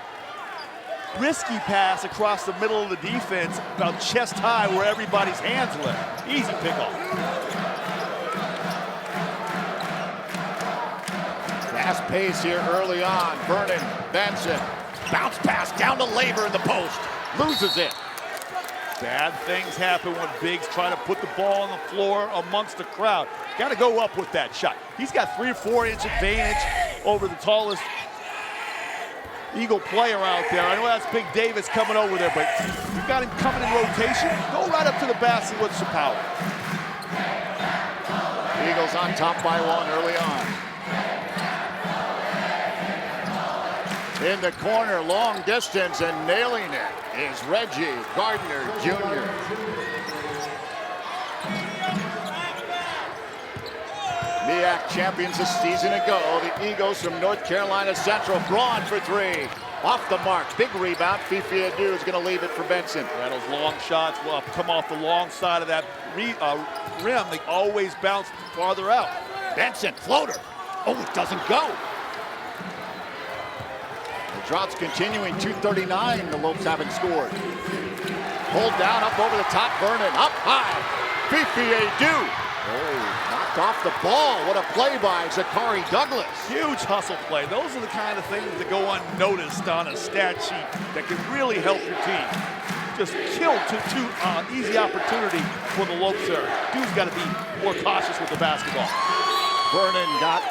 risky pass across the middle of the defense, about chest high where everybody's hands left. Easy pickoff. Fast pace here early on. Vernon, Benson, bounce pass down to Laver in the post. Loses it. Bad things happen when bigs try to put the ball on the floor amongst the crowd. Got to go up with that shot. He's got 3 or 4 inch advantage over the tallest Eagle player out there. I know that's Big Davis coming over there, but you got him coming in rotation. Go right up to the basket with some power. Eagles on top by 1 early on. In the corner, long distance, and nailing it is Reggie Gardner Jr. MEAC champions a season ago. The Eagles from North Carolina Central. Braun for 3. Off the mark. Big rebound. Fifi Adu is going to leave it for Benson. Yeah, those long shots will come off the long side of that rim. They always bounce farther out. Benson, floater. Oh, it doesn't go. Droughts continuing, 2:39. The Lopes haven't scored. Pulled down, up over the top. Vernon, up high. Fifi Adu. Oh, knocked off the ball. What a play by Zachary Douglas. Huge hustle play. Those are the kind of things that go unnoticed on a stat sheet that can really help your team. Just killed two easy opportunity for the Lopes there. Dude's got to be more cautious with the basketball. Vernon got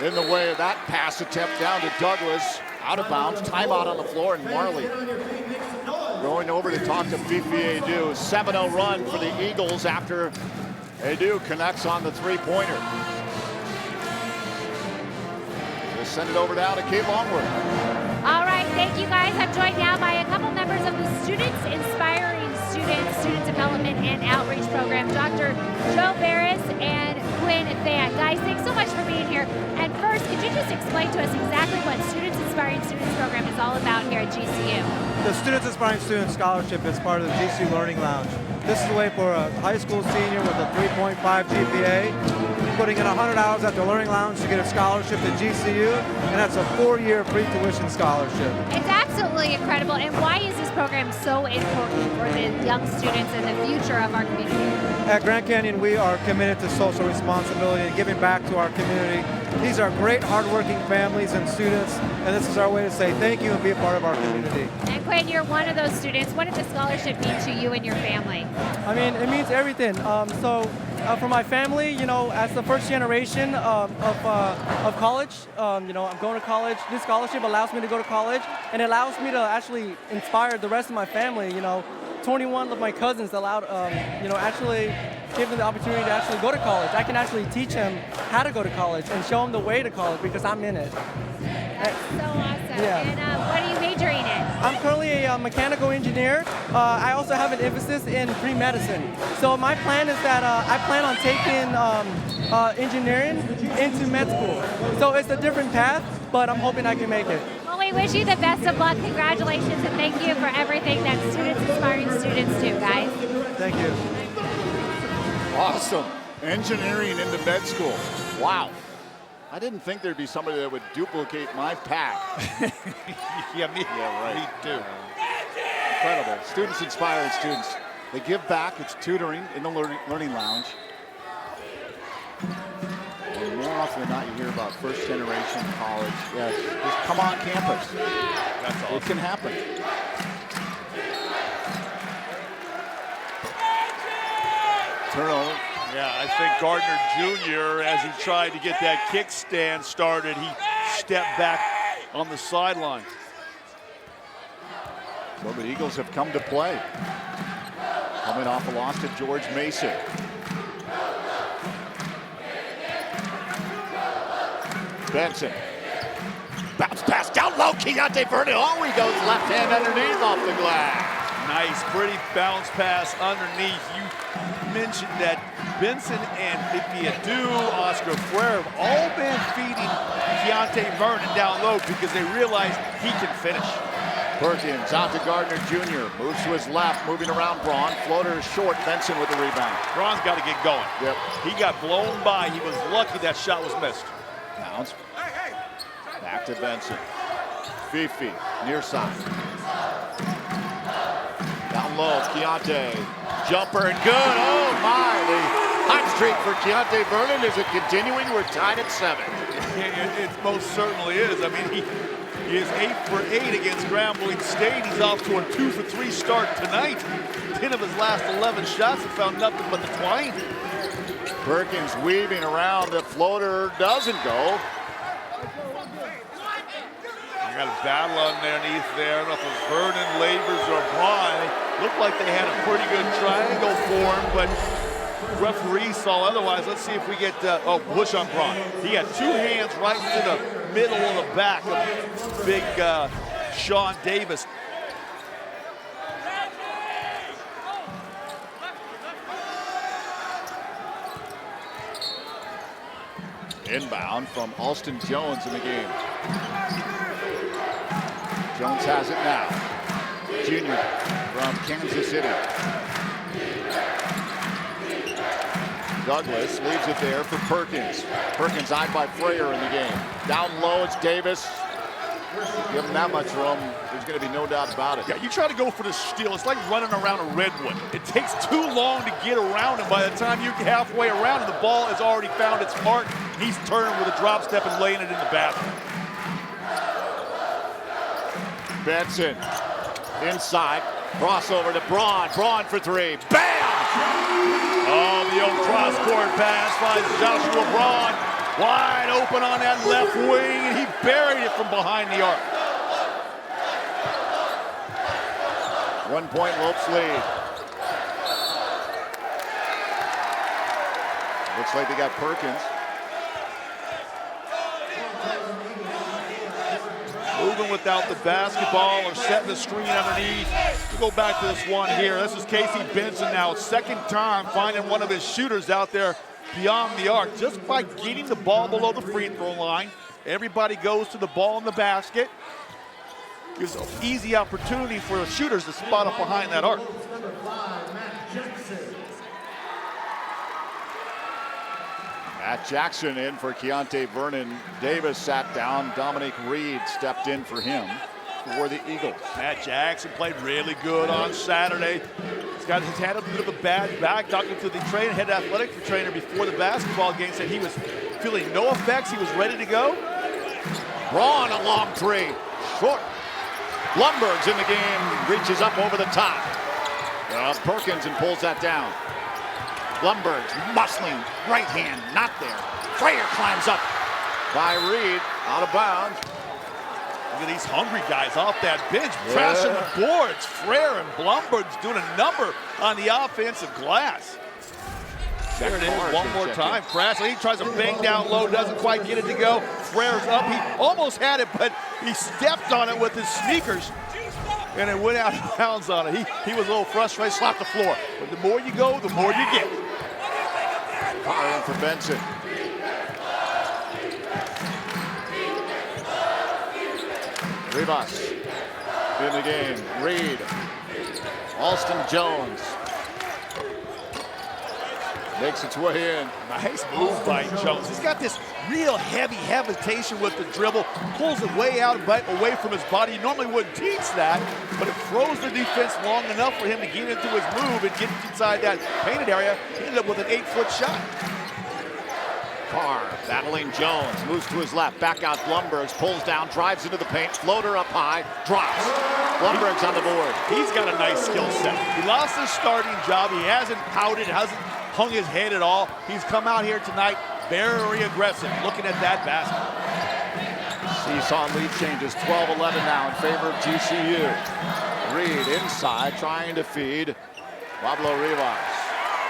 in the way of that pass attempt down to Douglas. Out of bounds, timeout on the floor, and Marley going over to talk to Fifi Adu. 7-0 run for the Eagles after Adu connects on the three-pointer. We'll send it over now to Kate Longworth. All right, thank you guys. I'm joined now by a couple members of the Students Inspiring Students, Student Development and Outreach Program, Dr. Joe Barris and Quinn Van. Guys, thanks so much for being here. And first, could you just explain to us exactly what Students Inspiring Students program is all about here at GCU? The Students Inspiring Students Scholarship is part of the GCU Learning Lounge. This is a way for a high school senior with a 3.5 GPA, putting in 100 hours at the Learning Lounge to get a scholarship to GCU, and that's a 4-year free tuition scholarship. It's absolutely incredible. And why is this program so important for the young students and the future of our community? At Grand Canyon, we are committed to social responsibility and giving back to our community. These are great, hardworking families and students, and this is our way to say thank you and be a part of our community. And Quinn, you're one of those students. What did the scholarship mean to you and your family? I mean, it means everything. For my family, you know, as the first generation of college, you know, I'm going to college. This scholarship allows me to go to college, and it allows me to actually inspire the rest of my family. You know, 21 of my cousins allowed, you know, actually give them the opportunity to actually go to college. I can actually teach them how to go to college and show them the way to college because I'm in it. That's so awesome. Yeah. And what are you majoring in? I'm currently a mechanical engineer. I also have an emphasis in pre-medicine. So my plan is that I plan on taking engineering into med school. So it's a different path, but I'm hoping I can make it. Well, we wish you the best of luck. Congratulations, and thank you for everything that Students Inspiring Students do, guys. Thank you. Awesome. Engineering into med school. Wow. I didn't think there'd be somebody that would duplicate my pack. Yeah, me too. Incredible. Students inspiring students. They give back. It's tutoring in the learning lounge. And more often than not, you hear about first generation college. Yes, just come on campus. That's awesome. It can happen. Turnover. Yeah, I think Gardner Jr., as he tried to get that kickstand started, he stepped back on the sideline. So the Eagles have come to play. Coming off a loss to George Mason. Benson. Bounce pass down low. Keontae Vernon. Oh, he goes left hand underneath off the glass. Nice, pretty bounce pass underneath. You mentioned that Benson and Ipiadu, Oscar Freire have all been feeding Keontae Vernon down low because they realize he can finish. Perkins out to Gardner Jr. Moves to his left, moving around Braun. Floater is short. Benson with the rebound. Braun's got to get going. Yep. He got blown by. He was lucky that shot was missed. Bounce. Back to Benson. Fifi, near side. Down low, Keontae. Jumper and good. Oh my, the hot streak for Keontae Vernon is it continuing? We're tied at 7. It most certainly is. I mean, he is 8 for 8 against Grambling State. He's off to a 2 for 3 start tonight. 10 of his last 11 shots have found nothing but the twine. Perkins weaving around. The floater doesn't go. You got a battle underneath there. I don't know if it's Vernon, Labors, or Braun. Looked like they had a pretty good triangle for him, but referee saw otherwise. Let's see if we get, Bush on Braun. He had 2 hands right to the middle of the back of big Sean Davis. Inbound from Alston Jones in the game. Jones has it now. Junior from Kansas City. Douglas leaves it there for Perkins. Perkins eyed by Freire in the game. Down low, it's Davis. Give him that much room, there's going to be no doubt about it. Yeah, you try to go for the steal. It's like running around a redwood. It takes too long to get around him. By the time you get halfway around, the ball has already found its mark. He's turning with a drop step and laying it in the basket. Benson inside, crossover to Braun. Braun for 3. Bam! Oh, the old cross-court pass finds Joshua Braun wide open on that left wing, and he buried it from behind the arc. 1 point Lopes lead. Looks like they got Perkins. Moving without the basketball or setting the screen underneath. We'll go back to this one here. This is Casey Benson now, second time finding one of his shooters out there beyond the arc. Just by getting the ball below the free throw line, everybody goes to the ball in the basket. Gives an easy opportunity for the shooters to spot up behind that arc. Matt Jackson in for Keontae Vernon. Davis sat down. Dominic Reed stepped in for him for the Eagles. Matt Jackson played really good on Saturday. He's had a bit of a bad back. Talking to the head athletic trainer before the basketball game, said he was feeling no effects. He was ready to go. Braun a long 3. Short. Blumberg's in the game. Reaches up over the top. Perkins and pulls that down. Blumberg's muscling right hand, not there. Freire climbs up by Reed, out of bounds. Look at these hungry guys off that bench, crashing the boards. Freire and Blumberg's doing a number on the offensive glass. There it is, one more time. Crashing, he tries to bang down low, doesn't quite get it to go. Freire's up, he almost had it, but he stepped on it with his sneakers, and it went out of bounds on it. He was a little frustrated, slapped the floor. But the more you go, the more you get. Fire in for Benson. Rivas in the game. Reed. Alston Jones. Makes its way in. Nice move by Jones. He's got this real heavy hesitation with the dribble, pulls it way out, away from his body. He normally wouldn't teach that, but it throws the defense long enough for him to get into his move and get inside that painted area. He ended up with an 8-foot shot. Carr battling Jones, moves to his left, back out Blumbergs, pulls down, drives into the paint, floater up high, drops. Blumbergs on the board. He's got a nice skill set. He lost his starting job. He hasn't pouted, hasn't hung his head at all. He's come out here tonight very aggressive, looking at that basket. Seesaw lead changes 12-11 now in favor of GCU. Reed inside, trying to feed Pablo Rivas.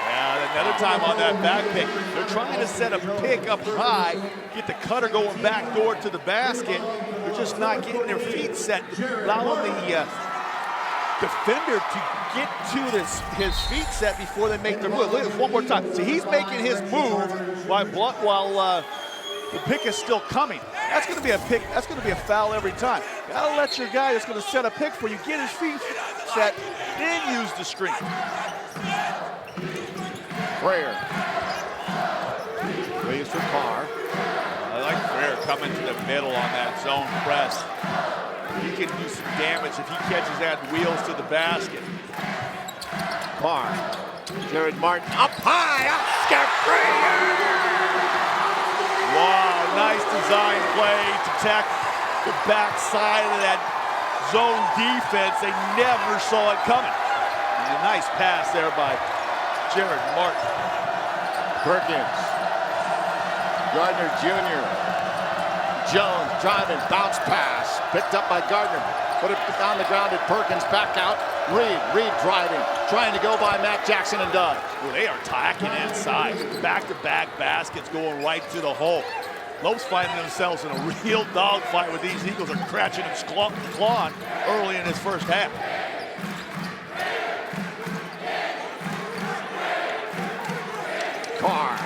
Yeah, another time on that back pick. They're trying to set a pick up high, get the cutter going back door to the basket. They're just not getting their feet set, allowing the defender to get to his feet set before they make their move. Look at this one more time. So he's making his move while the pick is still coming. That's going to be a pick. That's going to be a foul every time. Gotta let your guy that's going to set a pick for you get his feet set, then use the screen. Freyer. Waves for Carr. I like Freyer coming to the middle on that zone press. He can do some damage if he catches that wheels to the basket. Carr. Jared Martin up high. Oscar Freyer! Wow, nice design play to attack the backside of that zone defense. They never saw it coming. And a nice pass there by Jared Martin. Perkins. Gardner Jr. Jones driving, bounce pass. Picked up by Gardner. Put it on the ground at Perkins, back out. Reed driving, trying to go by Matt Jackson and does. Well, they are attacking inside. Back-to-back baskets going right to the hole. Lopes finding themselves in a real dogfight with these Eagles are scratching and clawing early in his first half. Carr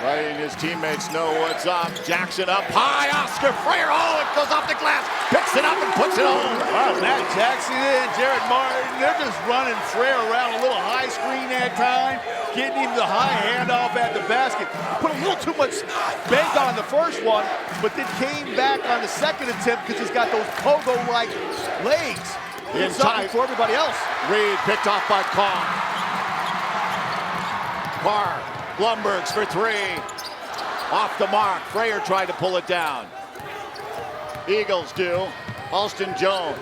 letting his teammates know what's up. Jackson up high, Oscar Freyer, oh, it goes off the glass, picks it up and puts it home. Wow, Matt Jackson and Jared Martin, they're just running Freyer around a little high screen that time, getting him the high handoff at the basket. Put a little too much bend on the first one, but then came back on the second attempt because he's got those pogo-like legs. Inside for everybody else. Reed picked off by Carr. Carr, Blumbergs for three. Off the mark. Freyer tried to pull it down. Eagles do. Alston Jones.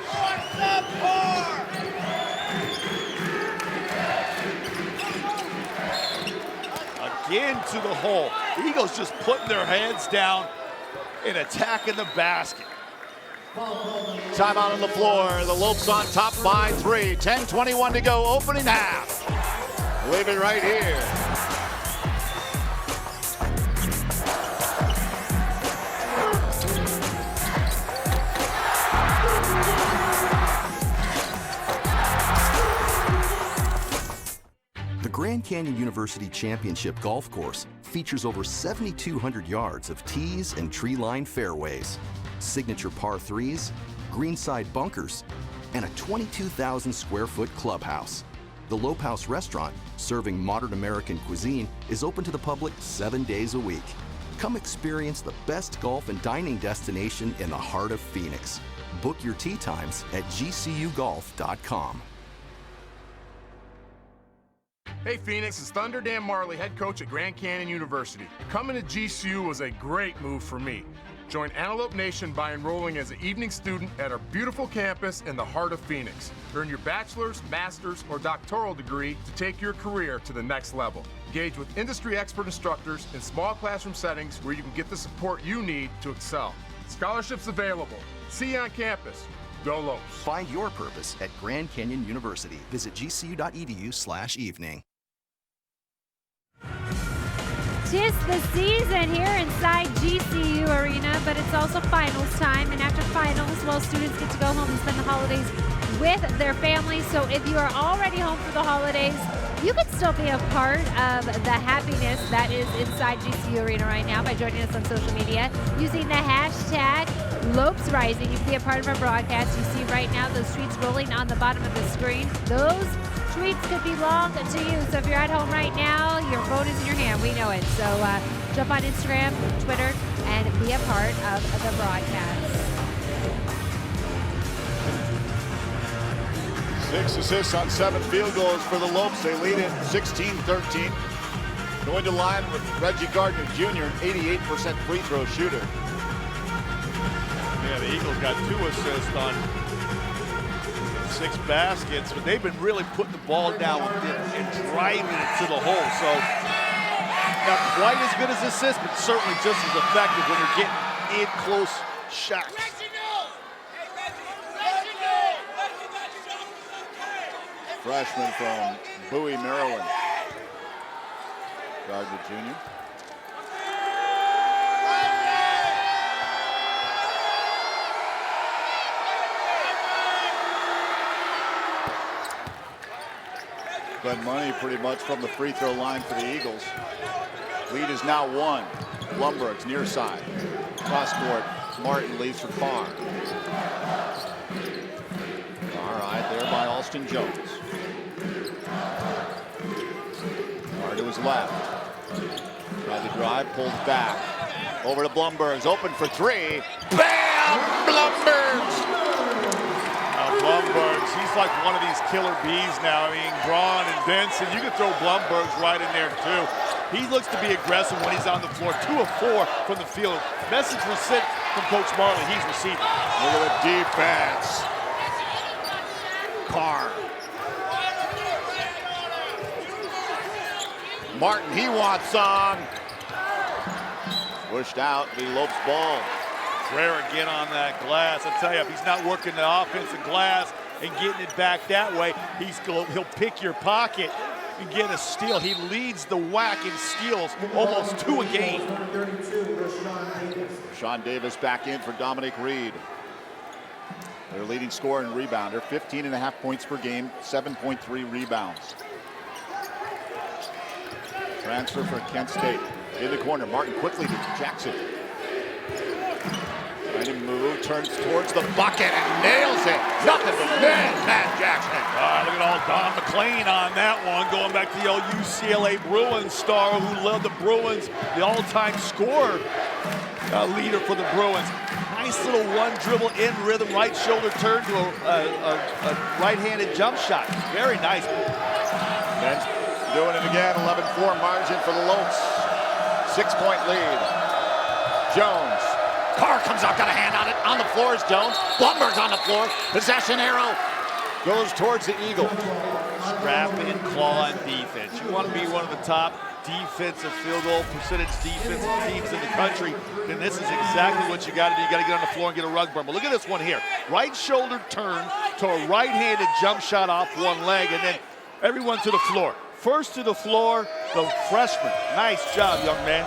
Again to the hole. Eagles just putting their heads down and attacking the basket. Timeout on the floor. The Lopes on top by three. 10:21 to go. Opening half. Leave it right here. The Grand Canyon University Championship Golf Course features over 7,200 yards of tees and tree-lined fairways, signature par 3s, greenside bunkers, and a 22,000 square foot clubhouse. The Lope House restaurant, serving modern American cuisine, is open to the public 7 days a week. Come experience the best golf and dining destination in the heart of Phoenix. Book your tee times at gcugolf.com. Hey Phoenix, it's Thunder Dan Marley, head coach at Grand Canyon University. Coming to GCU was a great move for me. Join Antelope Nation by enrolling as an evening student at our beautiful campus in the heart of Phoenix. Earn your bachelor's, master's, or doctoral degree to take your career to the next level. Engage with industry expert instructors in small classroom settings where you can get the support you need to excel. Scholarships available. See you on campus. Go Lopes. Find your purpose at Grand Canyon University. Visit gcu.edu/evening. 'Tis the season here inside GCU Arena, but it's also finals time, and after finals, well, students get to go home and spend the holidays with their families. So if you are already home for the holidays, you can still be a part of the happiness that is inside GCU Arena right now by joining us on social media using the hashtag #LopesRising. You can be a part of our broadcast. You see right now those tweets rolling on the bottom of the screen. Those tweets could belong to you. So if you're at home right now, your phone is in your hand. We know it. So jump on Instagram, Twitter, and be a part of the broadcast. 6 assists on 7 field goals for the Lopes. They lead it 16-13. Going to line with Reggie Gardner Jr., an 88% free throw shooter. Yeah, the Eagles got 2 assists on 6 baskets, but they've been really putting the ball down and driving it to the hole. So not quite as good as assists, but certainly just as effective when you're getting in close shots. Freshman from Bowie, Maryland. Gardner Jr. Spend money pretty much from the free throw line for the Eagles. Lead is now 1. Blumberg's near side. Cross court, Martin leaves for Carr. All right, there by Alston Jones. Carr to his left. Tried to drive, pulled back. Over to Blumberg's, open for 3. Bam! Blumberg's! Blumberg's, he's like one of these killer bees now. I mean, Braun and Benson, you can throw Blumberg's right in there too. He looks to be aggressive when he's on the floor. 2 of 4 from the field. Message was sent from Coach Marley. He's receiving. Look at the defense. Carr. Martin, he wants some. Pushed out, the Lopes ball. Frere again on that glass. I tell you, if he's not working the offensive glass and getting it back that way, he'll pick your pocket and get a steal. He leads the WAC in steals, almost 2 a game. Sean Davis back in for Dominic Reed. Their leading scorer and rebounder, 15.5 points per game, 7.3 rebounds. Transfer for Kent State. In the corner, Martin quickly to Jackson. Trying to move, turns towards the bucket and nails it. Nothing but net, Matt Jackson. Look at all Don McLean on that one, going back to the old UCLA Bruins star who led the Bruins, the all-time scorer leader for the Bruins. Nice little one dribble in rhythm, right shoulder turn to a right-handed jump shot. Very nice. Ben's doing it again, 11-4 margin for the Lopes. 6-point lead. Jones. Carr comes out, got a hand on it. On the floor is Jones. Blumberg's on the floor. Possession arrow goes towards the Eagles. Strap in, claw, and defense. You want to be one of the top defensive field goal percentage defensive teams in the country, then this is exactly what you got to do. You got to get on the floor and get a rug burn. But look at this one here. Right shoulder turn to a right-handed jump shot off one leg, and then everyone to the floor. First to the floor, the freshman. Nice job, young man.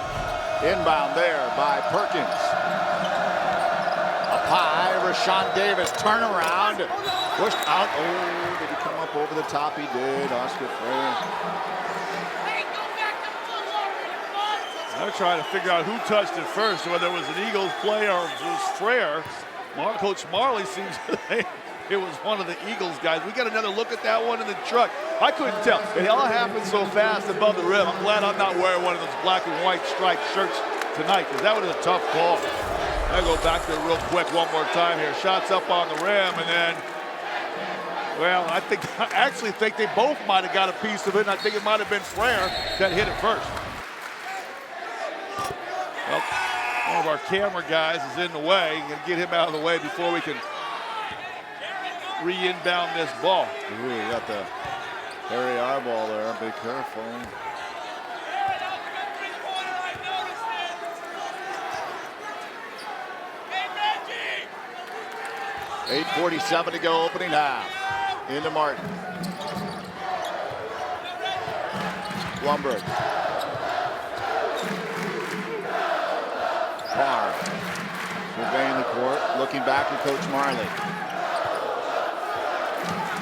Inbound there by Perkins. Up high, Rashawn Davis, turnaround. Pushed out. Oh, did he come up over the top? He did. Oscar Frere. They're trying to figure out who touched it first, whether it was an Eagles play or it was Frere. Coach Marley seems it was one of the Eagles guys. We got another look at that one in the truck. I couldn't tell. It all happened so fast above the rim. I'm glad I'm not wearing one of those black and white striped shirts tonight, because that was a tough call. I go back to it real quick one more time here. Shots up on the rim, and then, well, I actually think they both might have got a piece of it, and I think it might have been Frere that hit it first. Well, one of our camera guys is in the way. Going to get him out of the way before we can re-inbound this ball. Ooh, you got the Harry eyeball there. Be careful. .8:47 to go, opening half. Into Martin. Blumberg. Carr surveying the court, looking back at Coach Marley.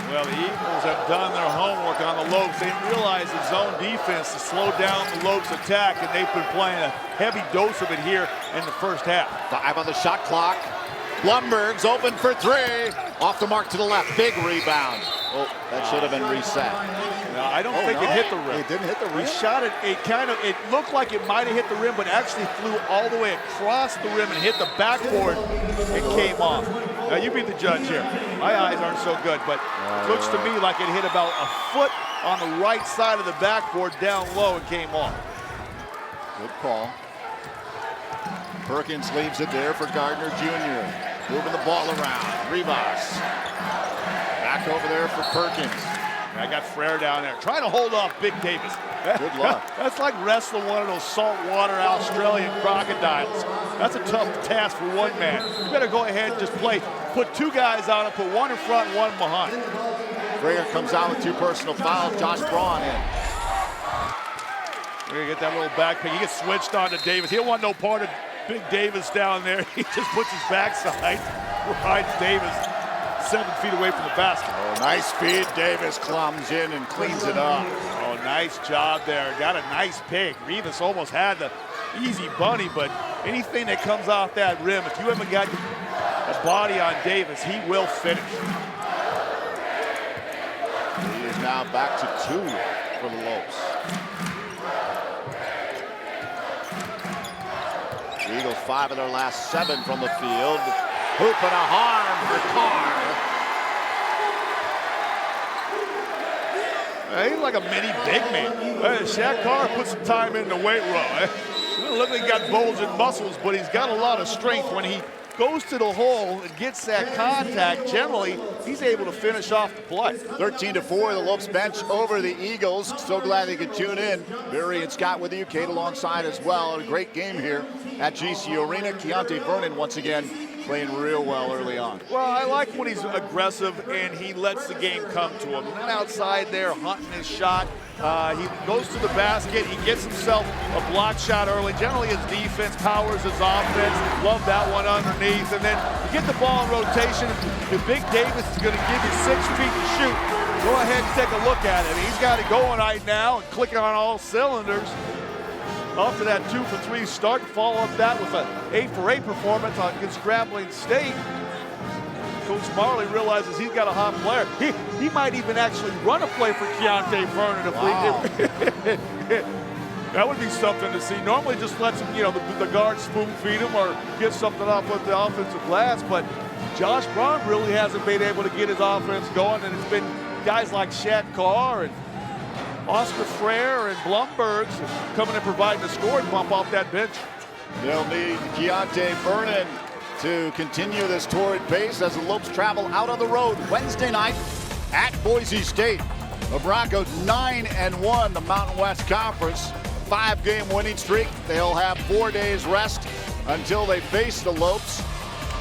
Well, the Eagles have done their homework on the Lopes. They realize the zone defense to slow down the Lopes attack, and they've been playing a heavy dose of it here in the first half. 5 on the shot clock. Blumberg's open for 3. Off the mark to the left. Big rebound. Oh, that should have been reset. No, I don't think it hit the rim. It didn't hit the rim? He shot it, it looked like it might have hit the rim, but actually flew all the way across the rim and hit the backboard and came off. Now, you be the judge here. My eyes aren't so good, but it looks to me like it hit about a foot on the right side of the backboard down low and came off. Good call. Perkins leaves it there for Gardner Jr. Moving the ball around. Rivas. Back over there for Perkins. I got Frere down there trying to hold off Big Davis. Good luck. That's like wrestling one of those saltwater Australian crocodiles. That's a tough task for one man. You better go ahead and just play. Put two guys on him, put one in front and one behind. Frere comes out with 2 personal fouls. Josh Braun in. We're gonna get that little back pick. He gets switched on to Davis. He don't want no part of Big Davis down there. He just puts his backside, rides Davis 7 feet away from the basket. Oh, nice feed. Davis climbs in and cleans it up. Oh, nice job there. Got a nice pick. Rivas almost had the easy bunny, but anything that comes off that rim, if you haven't got a body on Davis, he will finish. He is now back to 2 for the Lopes. The Eagles 5 of their last 7 from the field. Hoop and a harm for Carr. He's like a mini big man. Shaq Carr put some time in the weight room. Doesn't look like he got bulging muscles, but he's got a lot of strength. When he goes to the hole and gets that contact, generally, he's able to finish off the play. 13-4, the Lopes bench over the Eagles. So glad they could tune in. Barry and Scott with you, Kate alongside as well. A great game here at GCU Arena. Keontae Vernon once again playing real well early on. Well, I like when he's aggressive and he lets the game come to him. Not outside there hunting his shot. He goes to the basket. He gets himself a block shot early. Generally, his defense powers his offense. Love that one underneath. And then you get the ball in rotation. If Big Davis is going to give you 6 feet to shoot, go ahead and take a look at it. He's got it going right now and clicking on all cylinders. After that 2 for 3 start, follow up that with an 8 for 8 performance against Grambling State. Coach Marley realizes he's got a hot player. He might even actually run a play for Keontae Vernon if that would be something to see. Normally just lets him, the guard spoon feed him or get something off with the offensive glass, but Josh Braun really hasn't been able to get his offense going, and it's been guys like Shaq Carr and Oscar Frere and Blumberg coming and providing the score and bump off that bench. They'll need Keontae Vernon to continue this torrid pace as the Lopes travel out on the road Wednesday night at Boise State. The Broncos 9-1, the Mountain West Conference, 5-game winning streak. They'll have 4 days rest until they face the Lopes.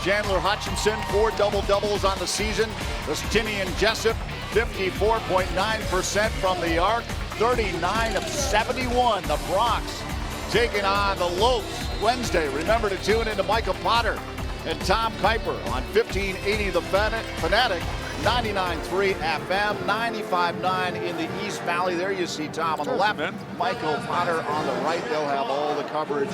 Chandler Hutchinson, 4 double-doubles on the season. Justinian Jessup, 54.9% from the arc, 39 of 71. The Bronx taking on the Lopes Wednesday. Remember to tune into Michael Potter and Tom Kuiper on 1580 The Fanatic, 99.3 FM, 95.9 in the East Valley. There you see Tom on the left, Michael Potter on the right. They'll have all the coverage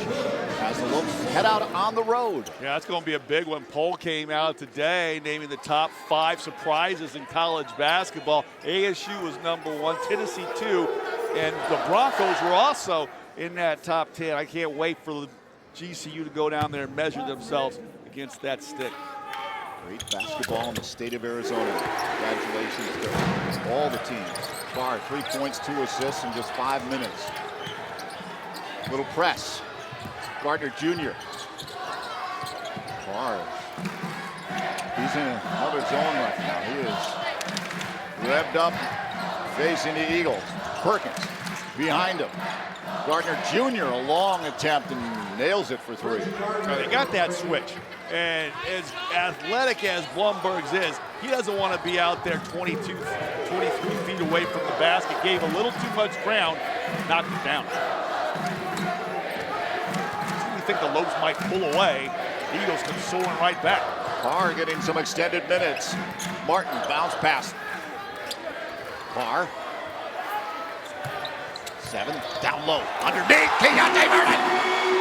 as the Lopes head out on the road. Yeah, that's going to be a big one. Poll came out today naming the top 5 surprises in college basketball. ASU was #1, Tennessee 2, and the Broncos were also in that top 10. I can't wait for the GCU to go down there and measure themselves against that stick. Great basketball in the state of Arizona. Congratulations to all the teams. Carr, 3 points, 2 assists in just 5 minutes. Little press. Gardner Jr. Carr. He's in another zone right now. He is revved up, facing the Eagles. Perkins behind him. Gardner Jr. a long attempt and nails it for 3. They got that switch. And as athletic as Blumberg's is, he doesn't want to be out there 23 feet away from the basket. Gave a little too much ground, knocked it down. We think the Lopes might pull away. The Eagles come soaring right back. Carr getting some extended minutes. Martin bounce pass. Carr. 7, down low, underneath, Keontae Vernon.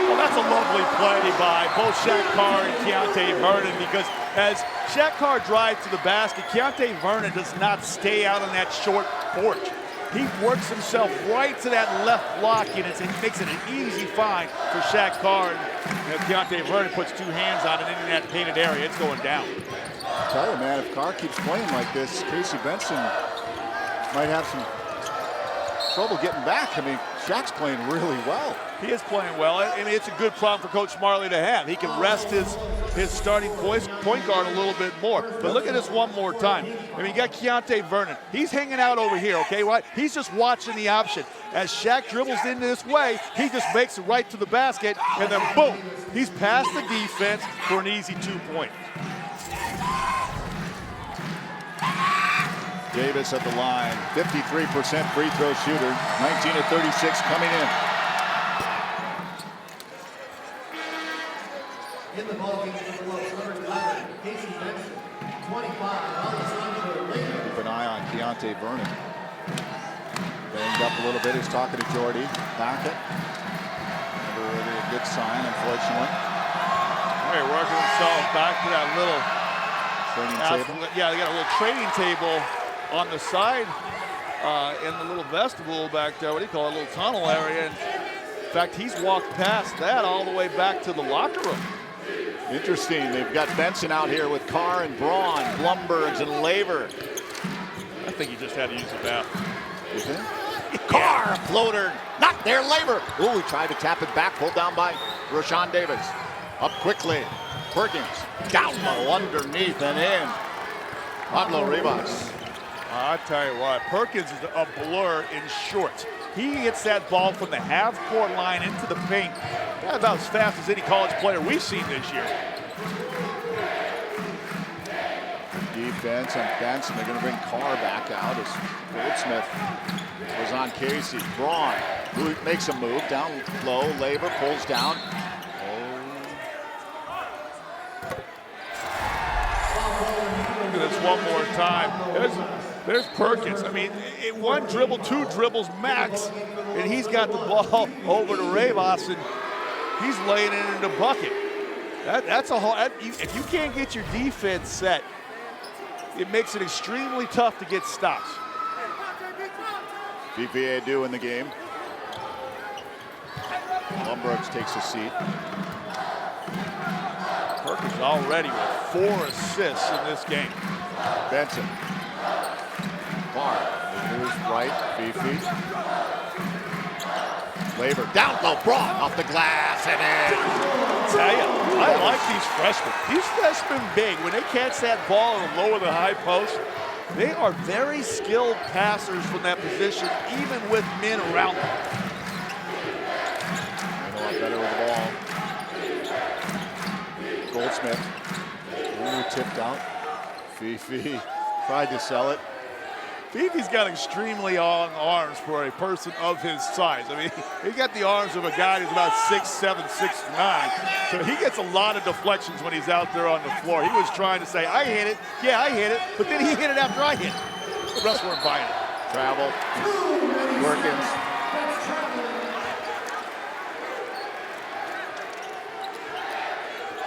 Well, that's a lovely play by both Shaq Carr and Keontae Vernon because As Shaq Carr drives to the basket, Keontae Vernon does not stay out on that short porch. He works himself right to that left block, and it makes it an easy find for Shaq Carr. And Keontae Vernon puts 2 hands on it in that painted area. It's going down. I tell you, man, if Carr keeps playing like this, Casey Benson might have some trouble getting back. I mean, Shaq's playing really well. He is playing well. I mean, it's a good problem for Coach Marley to have. He can rest his starting point guard a little bit more. But look at this one more time. I mean, you got Keontae Vernon. He's hanging out over here, okay? Right? He's just watching the option. As Shaq dribbles in this way, he just makes it right to the basket, and then boom, he's past the defense for an easy 2-point. Davis at the line, 53% free throw shooter, 19 of 36 coming in. In the ball game for the Wolves, number 11, Casey Benson, 25, Keep an eye on Keontae Vernon. Banged up a little bit. He's talking to Jordy. Backett. Never really a good sign, unfortunately. Hey, working himself back to that little training table. Yeah, they got a little training table on the side in the little vestibule back there. What do you call it? A little tunnel area. And in fact, he's walked past that all the way back to the locker room. Interesting. They've got Benson out here with Carr and Braun, Blumbergs and Laver. I think he just had to use the bathroom. You think? Carr, floater, not there, Laver. Ooh, he tried to tap it back, pulled down by Rashawn Davis. Up quickly, Perkins, down low, underneath and in. Pablo Rivas. I tell you what, Perkins is a blur in shorts. He hits that ball from the half-court line into the paint. That's about as fast as any college player we've seen this year. Defense on Benson. They're going to bring Carr back out as Goldsmith was on Casey. Braun makes a move down low. Laver pulls down. Look at this one more time. There's Perkins. I mean, one dribble, 2 dribbles max, and he's got the ball over to Rivas, and he's laying it in the bucket. That's a whole. If you can't get your defense set, it makes it extremely tough to get stops. BPA do in the game. Blumbergs takes a seat. Perkins already with 4 assists in this game. Benson. Carr moves right, Fifi. Laver down low, Braun off the glass and in. Tell you, I like these freshmen. These freshmen big. When they catch that ball in the low of the high post, they are very skilled passers from that position, even with men around them. A lot better with the ball. Goldsmith. Ooh, tipped out. Fifi tried to sell it. Fifi's got extremely long arms for a person of his size. I mean, he's got the arms of a guy who's about 6'7", 6'9". So he gets a lot of deflections when he's out there on the floor. He was trying to say, I hit it. Yeah, I hit it. But then he hit it after I hit it. The rest weren't buying it. Travel. Perkins.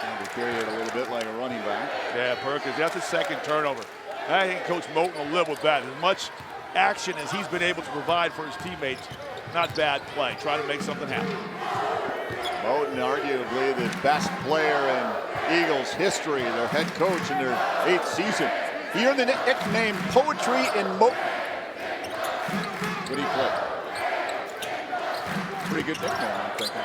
And he carried it a little bit like a running back. Yeah, Perkins, that's a second turnover. I think Coach Moten will live with that. As much action as he's been able to provide for his teammates, not bad play. Try to make something happen. Moten, arguably the best player in Eagles history, their head coach in their 8th season. He earned the nickname Poetry in Moten. What do you play? Pretty good nickname, I'm thinking.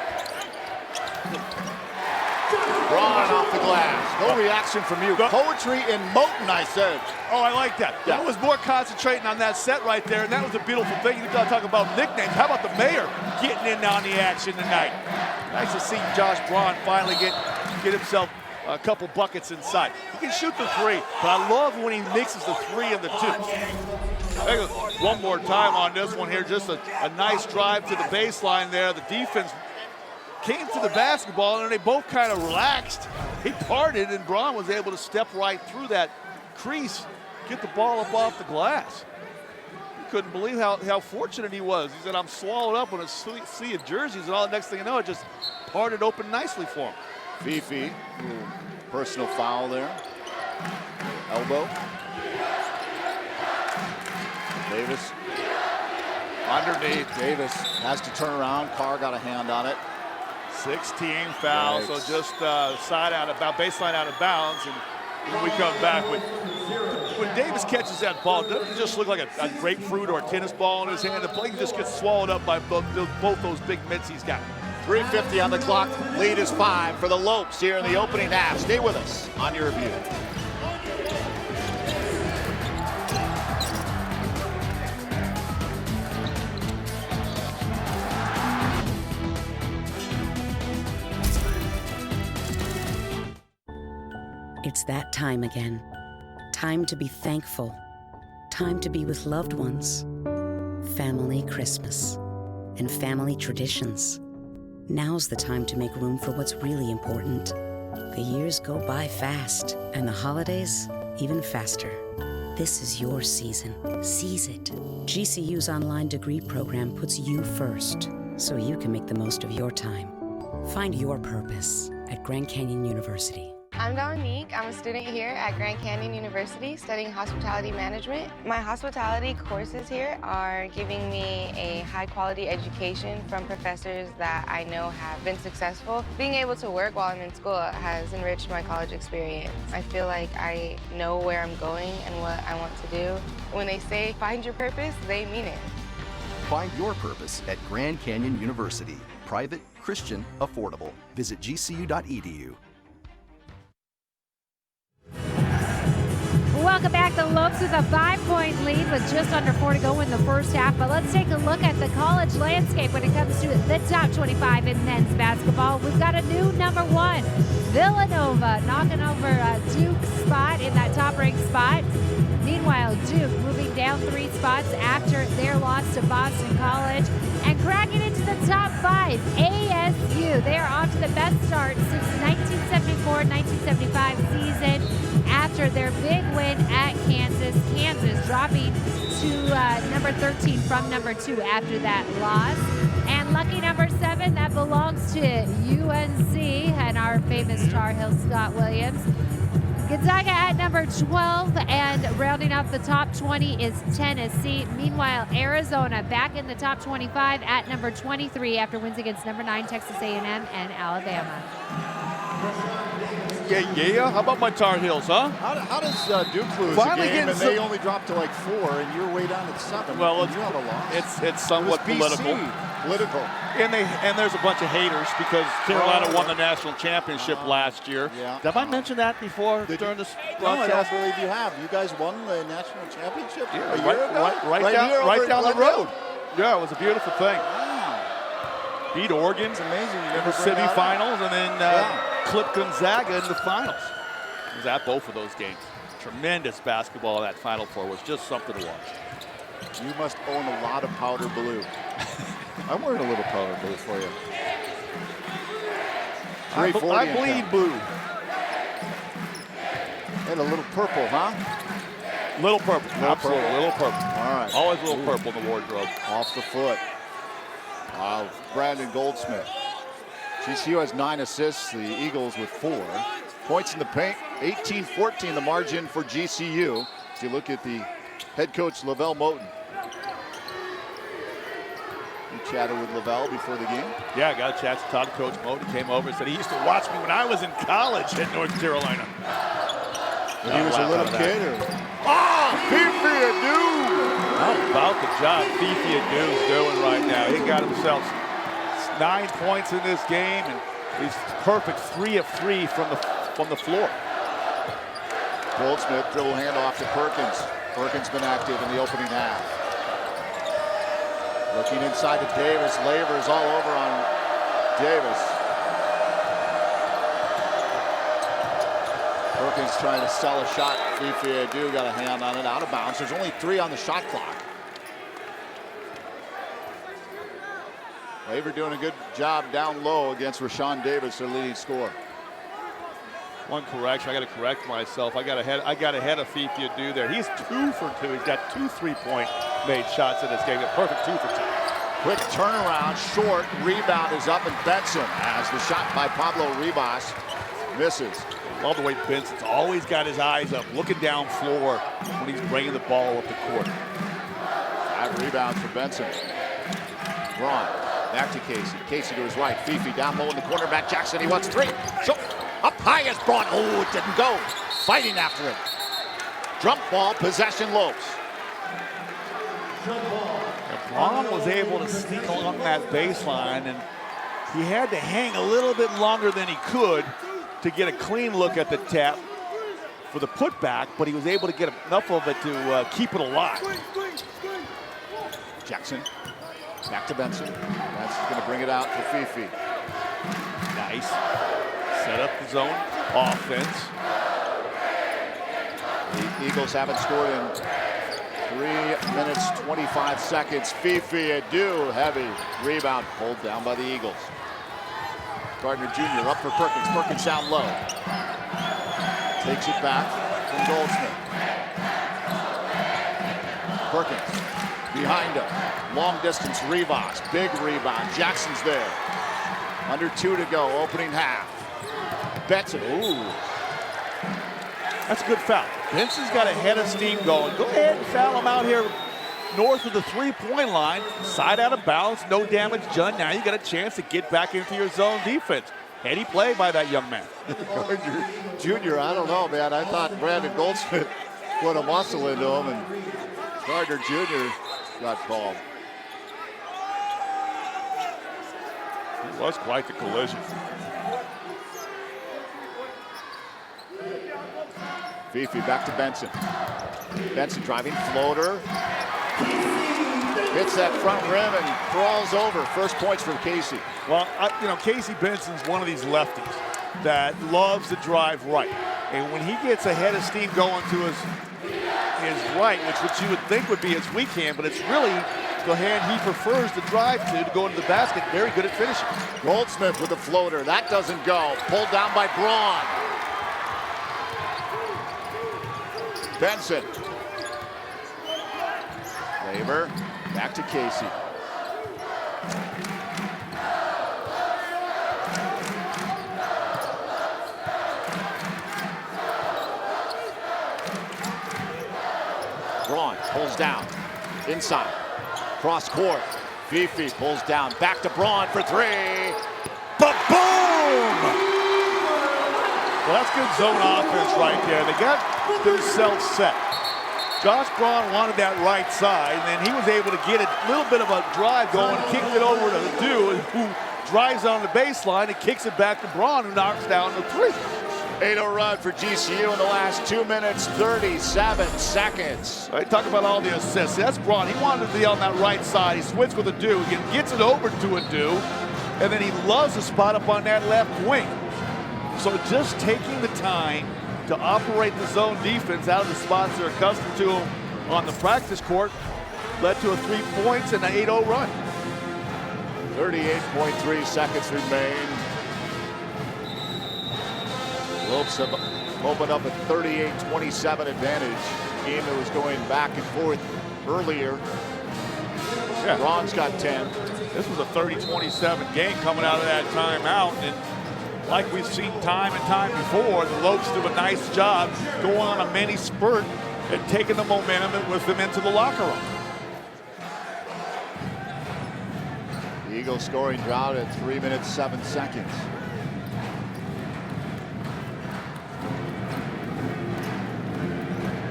Braun off the glass. No reaction from you. Poetry in Moten, I said. Oh, I like that. Yeah. I was more concentrating on that set right there, and that was a beautiful thing. You got to talk about nicknames. How about the mayor getting in on the action tonight? Nice to see Josh Braun finally get himself a couple buckets inside. He can shoot the 3, but I love when he mixes the 3 and the 2. One more time on this one here. Just a nice drive to the baseline there. The defense came to the basketball, and they both kind of relaxed. They parted, and Braun was able to step right through that crease, get the ball up off the glass. He couldn't believe how fortunate he was. He said, I'm swallowed up in a sea of jerseys, and all the next thing you know, it just parted open nicely for him. Fifi, personal foul there. Elbow. Davis underneath. Davis has to turn around. Carr got a hand on it. 16 fouls, so just baseline out of bounds, and when we come back when Davis catches that ball, doesn't it just look like a grapefruit or a tennis ball in his hand? The play just gets swallowed up by both those big mitts he's got. 3:50 on the clock. Lead is 5 for the Lopes here in the opening half. Stay with us on your review. It's that time again. Time to be thankful. Time to be with loved ones. Family Christmas. And family traditions. Now's the time to make room for what's really important. The years go by fast, and the holidays even faster. This is your season. Seize it. GCU's online degree program puts you first, so you can make the most of your time. Find your purpose at Grand Canyon University. I'm Dominique. I'm a student here at Grand Canyon University studying hospitality management. My hospitality courses here are giving me a high-quality education from professors that I know have been successful. Being able to work while I'm in school has enriched my college experience. I feel like I know where I'm going and what I want to do. When they say, find your purpose, they mean it. Find your purpose at Grand Canyon University. Private, Christian, affordable. Visit gcu.edu. Welcome back. The Lopes with a 5-point lead with just under 4 to go in the first half. But let's take a look at the college landscape when it comes to the top 25 in men's basketball. We've got a new number 1, Villanova, knocking over Duke's spot in that top-ranked spot. Meanwhile, Duke moving down 3 spots after their loss to Boston College and cracking into the top 5. ASU, they are off to the best start since 1974-1975 season after their big win at Kansas. Kansas dropping to number 13 from number 2 after that loss. And lucky number 7, that belongs to UNC and our famous Tar Heel Scott Williams. Gonzaga at number 12, and rounding up the top 20 is Tennessee. Meanwhile, Arizona back in the top 25 at number 23 after wins against number 9 Texas A&M and Alabama. Yeah. How about my Tar Heels, huh? How does Duke lose Finally a game and getting they only dropped to like 4 and you're way down at 7? Well, you have a loss. It's somewhat It was political. Political. And there's a bunch of haters because Carolina won the national championship last year. Yeah. Have I mentioned that before during this No, I don't broadcast? believe you have. You guys won the national championship Yeah, a year ago? right down the Glendale? road. Yeah, it was a beautiful thing. Wow. Beat Oregon. It's amazing. You in never the bring that up. semifinals and then clipped Gonzaga in the finals. I was at both of those games. Tremendous basketball in that Final Four. Was just something to watch. You must own a lot of powder blue. I'm wearing a little powder blue for you. I bleed blue. And a little purple, huh? Little purple. Absolutely. Little purple. All right. Always a little purple in the wardrobe. Off the foot. Brandon Goldsmith. GCU has 9 assists. The Eagles with 4. Points in the paint. 18-14 the margin for GCU. If you look at the head coach, Lavelle Moten. You chatted with Lavelle before the game? Yeah, I got a chance to talk to Coach Moten. He came over and said he used to watch me when I was in college at North Carolina. When he was a little kid? Fifi Adu! How about the job Fifi Adu's doing right now? He got himself 9 points in this game, and he's perfect 3 of 3 from the floor. Goldsmith dribble handoff to Perkins. Perkins been active in the opening half. Looking inside to Davis. Lavers all over on Davis. Perkins trying to sell a shot. Fifi Adu got a hand on it, out of bounds. There's only 3 on the shot clock. Laver doing a good job down low against Rashawn Davis, their leading scorer. One correction, I got to correct myself. I got ahead of Fifi Adu there. He's 2 for 2. He's got 2 3-point made shots in this game. A perfect 2 for 2. Quick turnaround, short, rebound is up, and Benson as the shot by Pablo Ribas Misses. Love the way Benson's always got his eyes up, looking down floor when he's bringing the ball up the court. 5 rebounds for Benson. Braun, back to Casey. Casey to his right. Fifi down low in the corner. Back Jackson, he wants 3. So up high is Braun. Oh, it didn't go. Fighting after it. Jump ball, possession Lopes. Braun was able to sneak along that baseline, and he had to hang a little bit longer than he could to get a clean look at the tap for the putback, but he was able to get enough of it to keep it alive. Jackson, back to Benson. That's going to bring it out to Fifi. Nice. Set up the zone offense. The Eagles haven't scored in 3 minutes, 25 seconds. Fifi adieu, heavy rebound pulled down by the Eagles. Gardner Jr. up for Perkins. Perkins down low. Takes it back from Goldsmith. Perkins behind him. Long distance Rivas. Big rebound. Jackson's there. Under 2 to go. Opening half. Benson. Ooh. That's a good foul. Benson's got a head of steam going. Go ahead and foul him out here north of the 3-point line. Side out of bounds. No damage done. Now you got a chance to get back into your zone defense. Heady play by that young man. Gardner Jr., I don't know, man. I thought Brandon Goldsmith put a muscle into him, and Gardner Jr. got called. It was quite the collision. Fifi back to Benson. Benson driving floater. Hits that front rim and crawls over. First points for Casey. Well, you know, Casey Benson's one of these lefties that loves to drive right. And when he gets a head of steam going to his right, which you would think would be his weak hand, but it's really the hand he prefers to drive to go into the basket. Very good at finishing. Goldsmith with the floater. That doesn't go. Pulled down by Braun. Benson. Labor. Back to Casey. Braun pulls down. Inside. Cross court. Fifi pulls down. Back to Braun for 3. Ba-boom! Well, that's good zone offense right there. They got themselves set. Josh Braun wanted that right side, and then he was able to get a little bit of a drive going, kicked it over to the dude who drives on the baseline and kicks it back to Braun, who knocks down the 3. 8-0 run for GCU in the last 2 minutes, 37 seconds. I talk about all the assists. That's Braun. He wanted to be on that right side. He switched with a dude, he gets it over to a dude, and then he loves the spot up on that left wing. So just taking the time to operate the zone defense out of the spots they're accustomed to on the practice court led to a 3 points and an 8-0 run. 38.3 seconds remain. Lopes have opened up a 38-27 advantage. Game that was going back and forth earlier. Yeah. Braun's got 10. This was a 30-27 game coming out of that timeout, and like we've seen time and time before, the Lopes do a nice job going on a mini spurt and taking the momentum with them into the locker room. The Eagles scoring drought at 3 minutes, 7 seconds.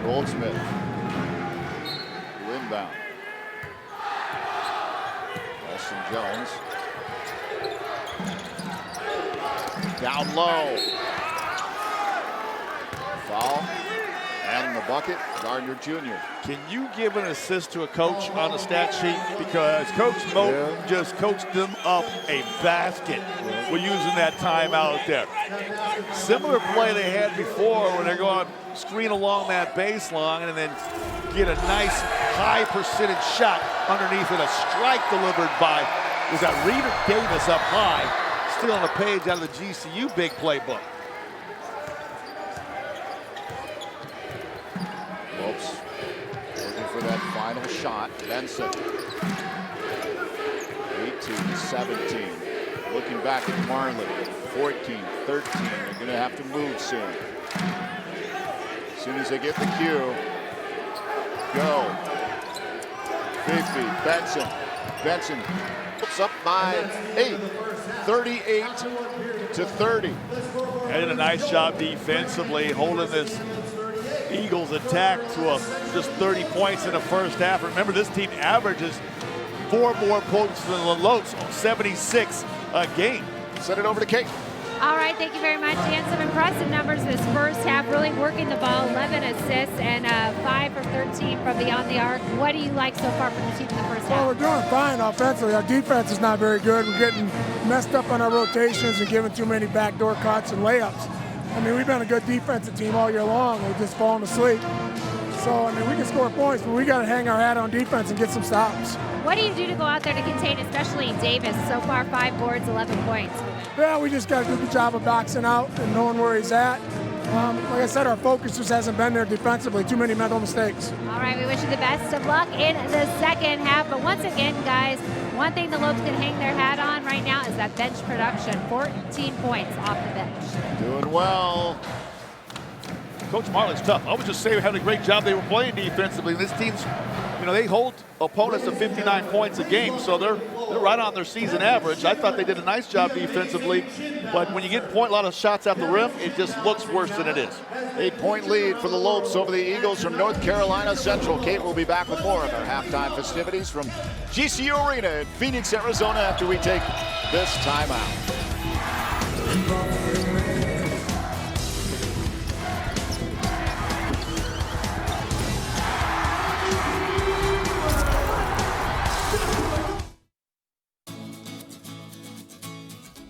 Goldsmith. Inbound. Weston Jones. Down low. Foul. And the bucket, Gardner Jr. Can you give an assist to a coach on the stat sheet? Because Coach Moten just coached them up a basket with using that timeout there. Similar play they had before when they're going screen along that baseline and then get a nice high percentage shot underneath it. A strike delivered by, was that Reader Davis up high, still on the page out of the GCU big playbook. Lopes looking for that final shot. Benson. 18-17. Looking back at Marley. 14, 13. They're going to have to move soon. As soon as they get the cue. Go. Fifi, Benson. Benson puts up by 8. 38 to 30. They did a nice job defensively holding this Eagles attack to just 30 points in the first half. Remember, this team averages 4 more points than the Lopes, 76 a game. Send it over to Kate. All right, thank you very much, Dan. Some impressive numbers this first half, really working the ball, 11 assists and 5 for 13 from beyond the arc. What do you like so far from the team in the first half? Well, we're doing fine offensively. Our defense is not very good. We're getting messed up on our rotations and giving too many backdoor cuts and layups. I mean, we've been a good defensive team all year long. We're just falling asleep. So, I mean, we can score points, but we got to hang our hat on defense and get some stops. What do you do to go out there to contain, especially Davis? So far, 5 boards, 11 points. Yeah, we just got to do a good job of boxing out and knowing where he's at. Like I said, our focus just hasn't been there defensively. Too many mental mistakes. All right, we wish you the best of luck in the second half. But once again, guys, one thing the Lopes can hang their hat on right now is that bench production. 14 points off the bench. Doing well. Coach Marley's tough. I would just say we had a great job. They were playing defensively. This team's, you know, they hold opponents to 59 points a game, so they're right on their season average. I thought they did a nice job defensively, but when you get a lot of shots at the rim, it just looks worse than it is. 8-point lead for the Lopes over the Eagles from North Carolina Central. Kate will be back with more of our halftime festivities from GCU Arena in Phoenix, Arizona after we take this timeout.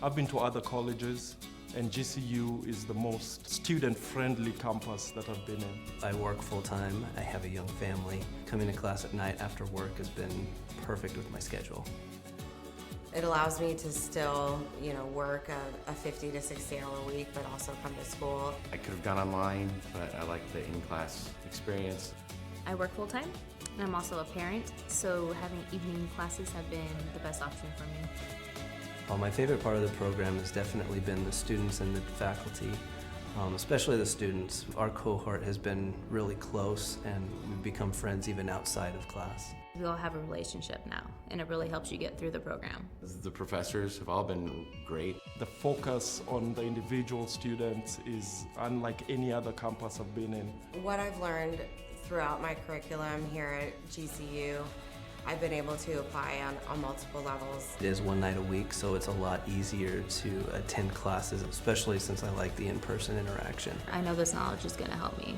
I've been to other colleges, and GCU is the most student-friendly campus that I've been in. I work full-time, I have a young family. Coming to class at night after work has been perfect with my schedule. It allows me to still, work a 50 to 60 hour week, but also come to school. I could have gone online, but I like the in-class experience. I work full-time, and I'm also a parent, so having evening classes have been the best option for me. Well, my favorite part of the program has definitely been the students and the faculty, especially the students. Our cohort has been really close, and we've become friends even outside of class. We all have a relationship now, and it really helps you get through the program. The professors have all been great. The focus on the individual students is unlike any other campus I've been in. What I've learned throughout my curriculum here at GCU, I've been able to apply on multiple levels. It is one night a week, so it's a lot easier to attend classes, especially since I like the in-person interaction. I know this knowledge is going to help me.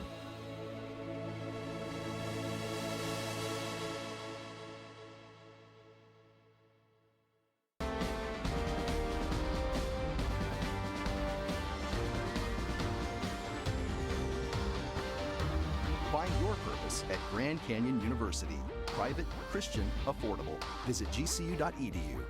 Find your purpose at Grand Canyon University. Private, Christian, affordable. Visit gcu.edu.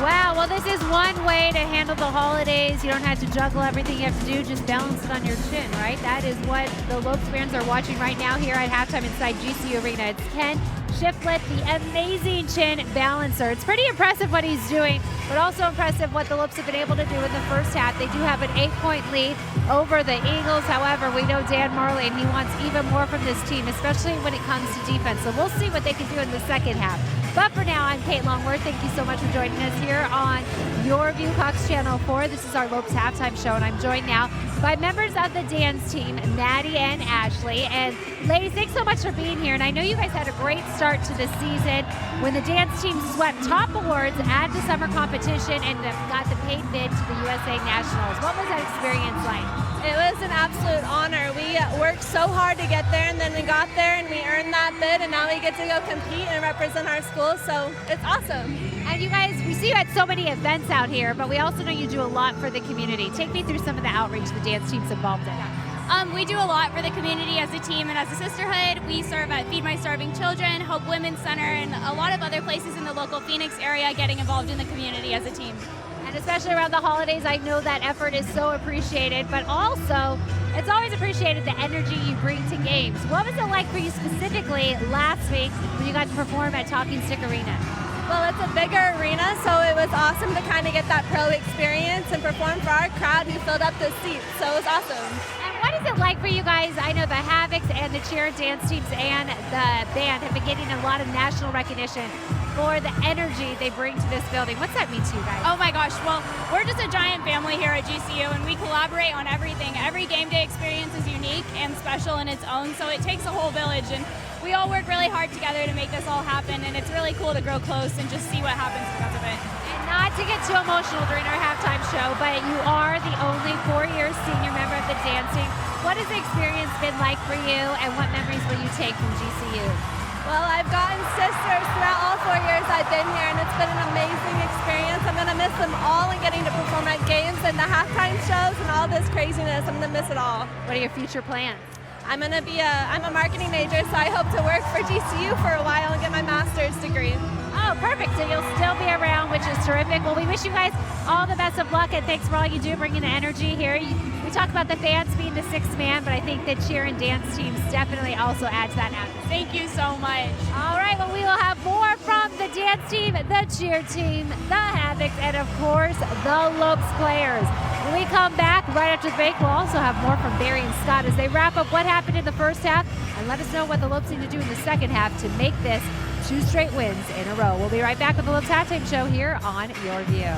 Wow, well, this is one way to handle the holidays. You don't have to juggle everything you have to do, just balance it on your chin, right? That is what the Lopes fans are watching right now here at halftime inside GCU Arena. It's Ken Shiflett, the amazing chin balancer. It's pretty impressive what he's doing, but also impressive what the Lopes have been able to do in the first half. They do have an 8-point lead over the Eagles. However, we know Dan Marley, and he wants even more from this team, especially when it comes to defense. So we'll see what they can do in the second half. But for now, I'm Kate Longworth. Thank you so much for joining us here on Your View Cox Channel 4. This is our Lopes halftime show, and I'm joined now by members of the dance team, Maddie and Ashley. And ladies, thanks so much for being here. And I know you guys had a great start to the season when the dance team swept top awards at the summer competition and got the paid bid to the USA Nationals. What was that experience like? It was an absolute honor. We worked so hard to get there, and then we got there and we earned that bid, and now we get to go compete and represent our school, so it's awesome. And you guys, we see you at so many events out here, but we also know you do a lot for the community. Take me through some of the outreach the dance team's involved in. We do a lot for the community as a team and as a sisterhood. We serve at Feed My Starving Children, Hope Women's Center, and a lot of other places in the local Phoenix area, getting involved in the community as a team. And especially around the holidays, I know that effort is so appreciated, but also it's always appreciated the energy you bring to games. What was it like for you specifically last week when you got to perform at Talking Stick Arena? Well, it's a bigger arena, so it was awesome to kind of get that pro experience and perform for our crowd who filled up the seats, so it was awesome. And what is it like for you guys? I know the Havocs and the cheer and dance teams and the band have been getting a lot of national recognition for the energy they bring to this building. What's that mean to you guys? Oh my gosh, well, we're just a giant family here at GCU, and we collaborate on everything. Every game day experience is unique and special in its own, so it takes a whole village, and we all work really hard together to make this all happen, and it's really cool to grow close and just see what happens because of it. And not to get too emotional during our halftime show, but you are the only 4-year senior member of the dance team. What has the experience been like for you, and what memories will you take from GCU? Well, I've gotten sisters throughout all 4 years I've been here, and it's been an amazing experience. I'm going to miss them all and getting to perform at games and the halftime shows and all this craziness. I'm going to miss it all. What are your future plans? I'm a marketing major, so I hope to work for GCU for a while and get my master's degree. Oh, perfect. So you'll still be around, which is terrific. Well, we wish you guys all the best of luck, and thanks for all you do, bringing the energy here. We talk about the fans being the sixth man, but I think the cheer and dance teams definitely also add to that atmosphere. Thank you so much. All right, well, we will have more from the dance team, the cheer team, the Havocs, and of course, the Lopes players. When we come back right after the break, we'll also have more from Barry and Scott as they wrap up what happened in the first half and let us know what the Lopes need to do in the second half to make this 2 straight wins in a row. We'll be right back with the Lopes Halftime Show here on Your View.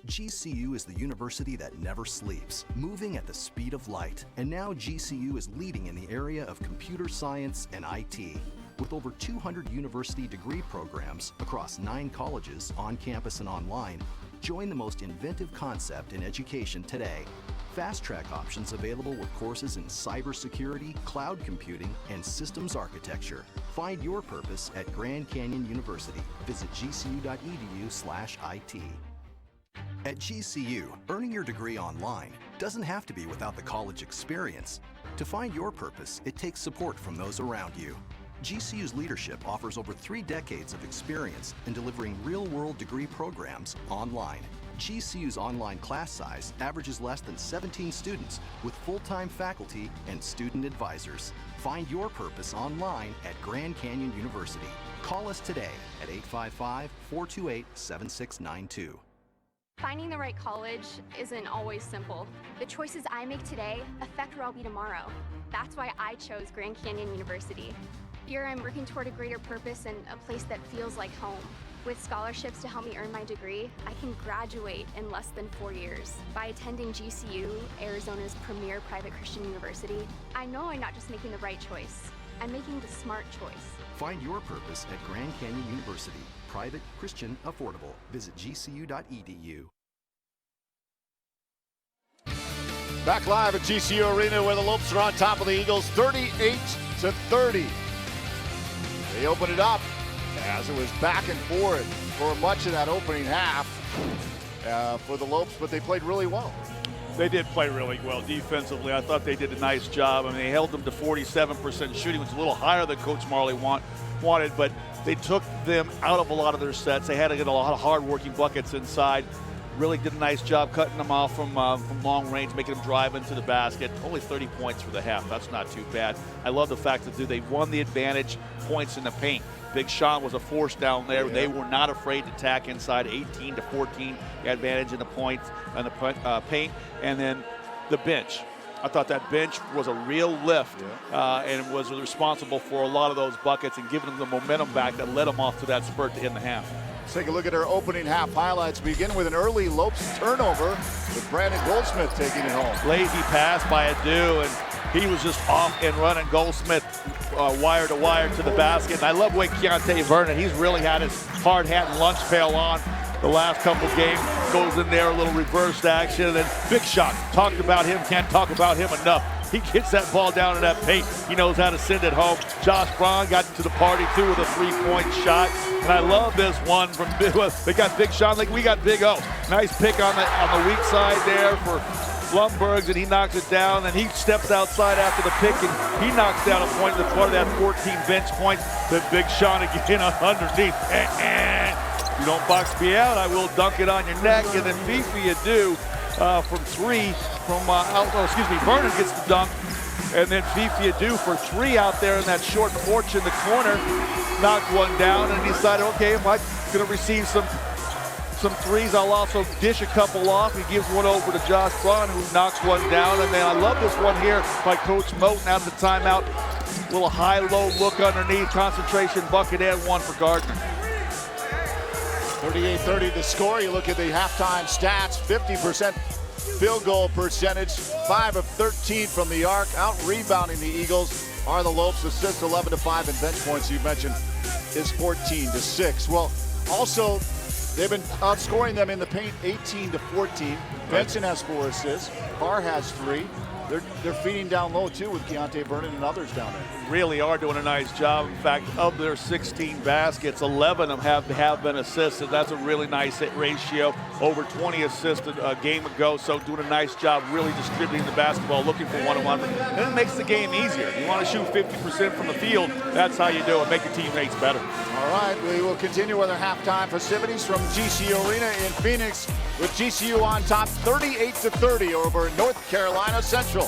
GCU is the university that never sleeps, moving at the speed of light. And now GCU is leading in the area of computer science and IT. With over 200 university degree programs across 9 colleges on campus and online, join the most inventive concept in education today. Fast track options available with courses in cybersecurity, cloud computing, and systems architecture. Find your purpose at Grand Canyon University. Visit gcu.edu/IT. At GCU, earning your degree online doesn't have to be without the college experience. To find your purpose, it takes support from those around you. GCU's leadership offers over 3 decades of experience in delivering real-world degree programs online. GCU's online class size averages less than 17 students with full-time faculty and student advisors. Find your purpose online at Grand Canyon University. Call us today at 855-428-7692. Finding the right college isn't always simple. The choices I make today affect where I'll be tomorrow. That's why I chose Grand Canyon University. Here I'm working toward a greater purpose and a place that feels like home. With scholarships to help me earn my degree, I can graduate in less than 4 years. By attending GCU, Arizona's premier private Christian university, I know I'm not just making the right choice, I'm making the smart choice. Find your purpose at Grand Canyon University. Private, Christian, affordable. Visit gcu.edu. Back live at GCU Arena where the Lopes are on top of the Eagles 38-30. They open it up as it was back and forth for much of that opening half for the Lopes, but they played really well. They did play really well defensively. I thought they did a nice job. I mean, they held them to 47% shooting, which was a little higher than Coach Marley wanted, but they took them out of a lot of their sets. They had to get a lot of hard-working buckets inside. Really did a nice job cutting them off from long range, making them drive into the basket. Only 30 points for the half. That's not too bad. I love the fact that they won the advantage points in the paint. Big Sean was a force down there. Yeah. They were not afraid to tack inside 18-14. Advantage in the points and the paint. And then the bench. I thought that bench was a real lift and was responsible for a lot of those buckets and giving them the momentum back that led them off to that spurt to end the half. Let's take a look at our opening half highlights. Begin with an early Lopes turnover with Brandon Goldsmith taking it home. Lazy pass by Adu, and he was just off and running. Goldsmith wire to wire to the basket. And I love the way Keontae Vernon, he's really had his hard hat and lunch pail on the last couple games. Goes in there, a little reversed action. And then Big Shot, talked about him, can't talk about him enough. He gets that ball down in that paint. He knows how to send it home. Josh Braun got to the party too with a 3-point shot. And I love this one from they got Big Sean, like we got Big O. Nice pick on the weak side there for Blumberg's, and he knocks it down, and he steps outside after the pick, and he knocks down a point that's part of that 14 bench points. Then Big Sean again on underneath. You don't box me out, I will dunk it on your neck. And then Fifi Adu from three from Vernon gets the dunk. And then Fifi Adu for three out there in that short porch in the corner. Knocked one down and decided, okay, if I'm going to receive some threes, I'll also dish a couple off. He gives one over to Josh Braun, who knocks one down. And then I love this one here by Coach Moten out of the timeout. Little high-low look underneath, concentration bucket and one for Gardner. 38-30 the score. You look at the halftime stats, 50% field goal percentage, 5 of 13 from the arc, out rebounding the Eagles are the Lopes. Assists 11-5, and bench points you mentioned is 14-6. Well, also they've been outscoring them in the paint 18-14. Benson has 4 assists. Carr has 3. They're feeding down low too with Keontae Vernon and others down there. Really are doing a nice job. In fact, of their 16 baskets, 11 of them have been assisted. That's a really nice hit ratio. Over 20 assisted a game ago, so doing a nice job really distributing the basketball, looking for one-on-one. And it makes the game easier. You want to shoot 50% from the field, that's how you do it. Make your teammates better. All right, we will continue with our halftime festivities from GCU Arena in Phoenix with GCU on top 38-30 over North Carolina Central.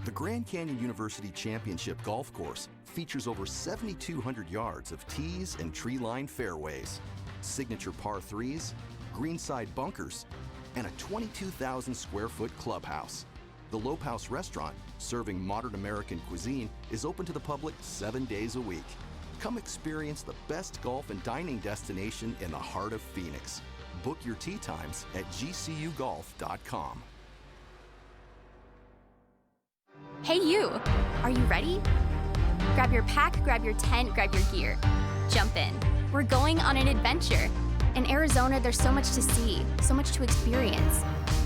The Grand Canyon University Championship Golf Course features over 7,200 yards of tees and tree-lined fairways, signature par 3s, greenside bunkers, and a 22,000 square foot clubhouse. The Lope House Restaurant, serving modern American cuisine, is open to the public 7 days a week. Come experience the best golf and dining destination in the heart of Phoenix. Book your tee times at gcugolf.com. Hey you, are you ready? Grab your pack, grab your tent, grab your gear. Jump in. We're going on an adventure. In Arizona, there's so much to see, so much to experience.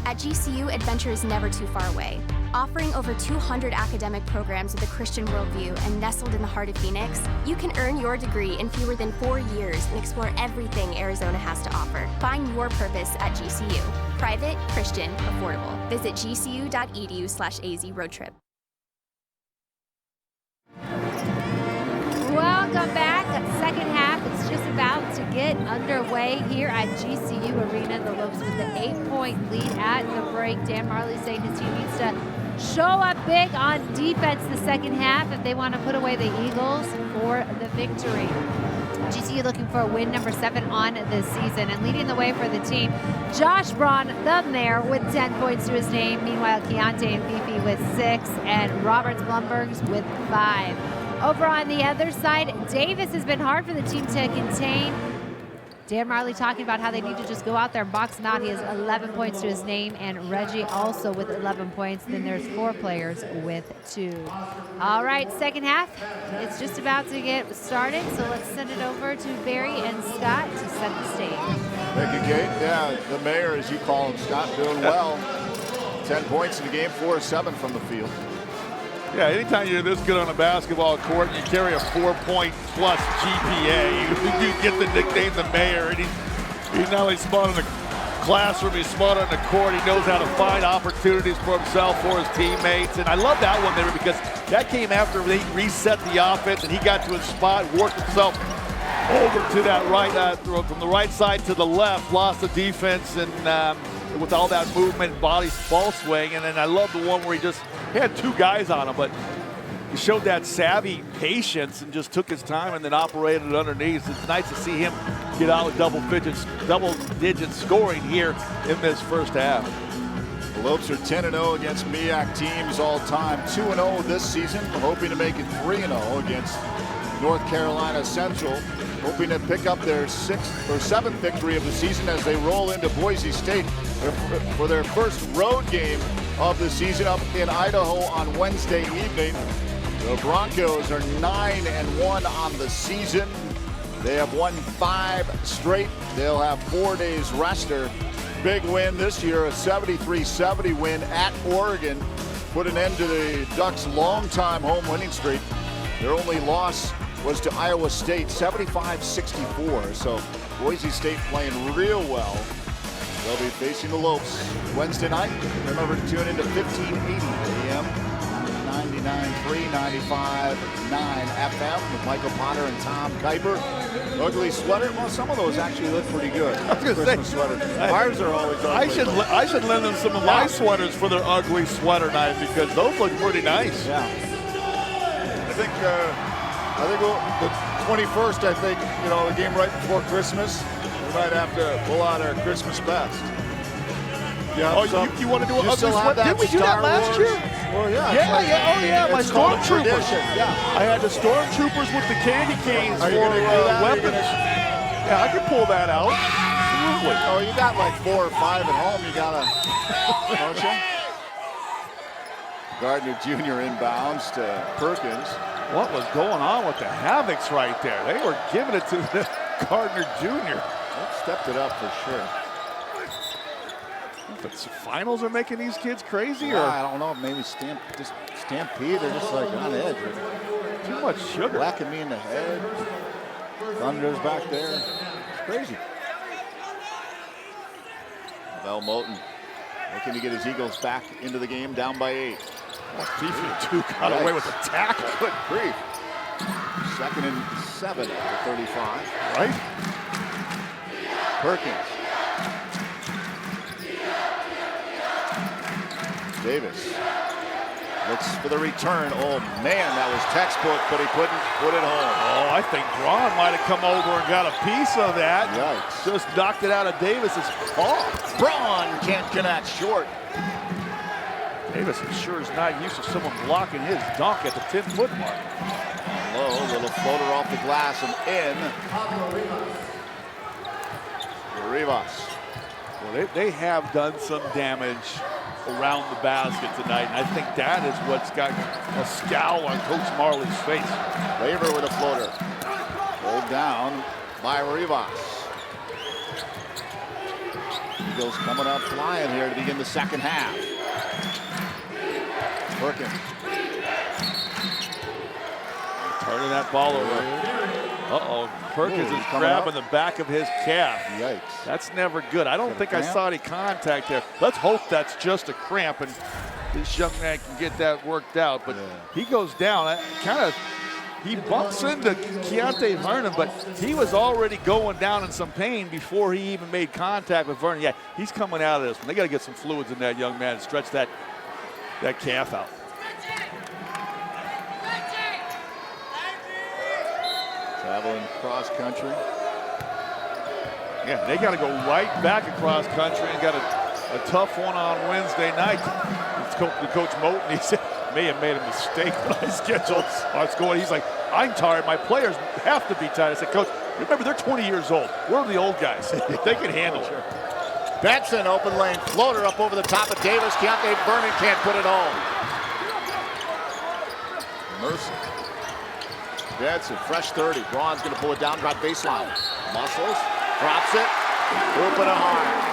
At GCU, adventure is never too far away. Offering over 200 academic programs with a Christian worldview and nestled in the heart of Phoenix, you can earn your degree in fewer than 4 years and explore everything Arizona has to offer. Find your purpose at GCU. Private, Christian, affordable. Visit gcu.edu/AZ roadtrip. Welcome back. Second half, it's just about to get underway here at GCU Arena. The Lopes with the 8-point lead at the break. Dan Marley saying his team needs to show up big on defense the second half if they want to put away the Eagles for the victory. GCU looking for a win number 7 on this season, and leading the way for the team, Josh Braun, the mayor, with 10 points to his name. Meanwhile, Keontae and Fifi with 6, and Roberts Blumbergs with 5. Over on the other side, Davis has been hard for the team to contain. Dan Marley talking about how they need to just go out there and box him out. He has 11 points to his name, and Reggie also with 11 points. Then there's 4 players with 2. All right, second half, it's just about to get started, so let's send it over to Barry and Scott to set the stage. Thank you, Kate. Yeah, the mayor, as you call him, Scott, doing well. 10 points in the game, 4 of 7 from the field. Yeah, anytime you're this good on a basketball court and you carry a 4-point-plus GPA, you get the nickname the mayor. And he's not only smart in the classroom, he's smart on the court. He knows how to find opportunities for himself, for his teammates. And I love that one there because that came after they reset the offense and he got to his spot, worked himself over to that right, from the right side to the left, lost the defense, and with all that movement, ball swing. And then I love the one where he had 2 guys on him, but he showed that savvy patience and just took his time and then operated it underneath. It's nice to see him get out with double-digit scoring here in this first half. The Lopes are 10-0 against MEAC teams all time, 2-0 this season, hoping to make it 3-0 against North Carolina Central, hoping to pick up their 6th or 7th victory of the season as they roll into Boise State for their first road game of the season up in Idaho on Wednesday evening. The Broncos are 9-1 on the season. They have won 5 straight. They'll have 4 days rest. Their big win this year, a 73-70 win at Oregon, put an end to the Ducks' longtime home winning streak. Their only loss was to Iowa State, 75-64. So Boise State playing real well. They'll be facing the Lopes Wednesday night. Remember to tune into 1580 AM, 99.3, 95.9 FM with Michael Potter and Tom Kuiper. Ugly sweater. Well, some of those actually look pretty good. I was gonna Christmas say, sweaters. Ours are always ugly. I should lend them some of my sweaters for their ugly sweater night because those look pretty nice. Yeah. I think the 21st, I think, you know, the game right before Christmas, we might have to pull out our Christmas best. Yeah. Oh, you want to do an ugly sweater? Didn't we do Star that last Wars? year? Well, yeah. Yeah. My It's called a stormtroopers. tradition. Yeah. I had the stormtroopers with the candy canes Are you for gonna do that? Are you weapons. Yeah, I can pull that out. Absolutely. Oh, you got like 4 or 5 at home. You gotta, don't you? Gardner Jr. inbounds to Perkins. What was going on with the Havocs right there? They were giving it to the Gardner Jr. They stepped it up for sure. But finals are making these kids crazy, or I don't know. Maybe Stampede. They're just like on edge. too much sugar. Whacking me in the head. Thunder's back there. It's crazy. Val Moulton looking to get his Eagles back into the game, down by 8. Two got away with a tackle. Good grief. 2nd and 7 at the 35. Right? Perkins. Davis looks for the return. Oh man, that was textbook, but he couldn't put it home. Oh, I think Braun might have come over and got a piece of that. Yikes. Just knocked it out of Davis's paw. Braun can't connect, short. Davis sure is not used to someone blocking his dunk at the 10-foot mark. Low, little floater off the glass and in. Rivas. Well, they have done some damage around the basket tonight, and I think that is what's got a scowl on Coach Marley's face. Labor with a floater. Pulled down by Rivas. Eagles coming up flying here to begin the second half. Perkins. Turning that ball over. Uh-oh, Perkins is grabbing the back of his calf. Yikes. That's never good. I don't think I saw any contact there. Let's hope that's just a cramp and this young man can get that worked out. But he goes down. He bumps into Keontae Vernon, but he was already going down in some pain before he even made contact with Vernon. Yeah, he's coming out of this one. They got to get some fluids in that young man and stretch that calf out. Traveling cross country. Yeah, they got to go right back across country and got a tough one on Wednesday night. Coach Moulton, he said, may have made a mistake when I scheduled our score. He's like, I'm tired. My players have to be tired. I said, Coach, remember, they're 20 years old. We're the old guys. They can handle it. Benson, open lane, floater up over the top of Davis. Keontae Vernon can't put it home. Mercer. Benson, fresh 30. Braun's going to pull it down, drop baseline. Muscles, drops it, hoop it hard.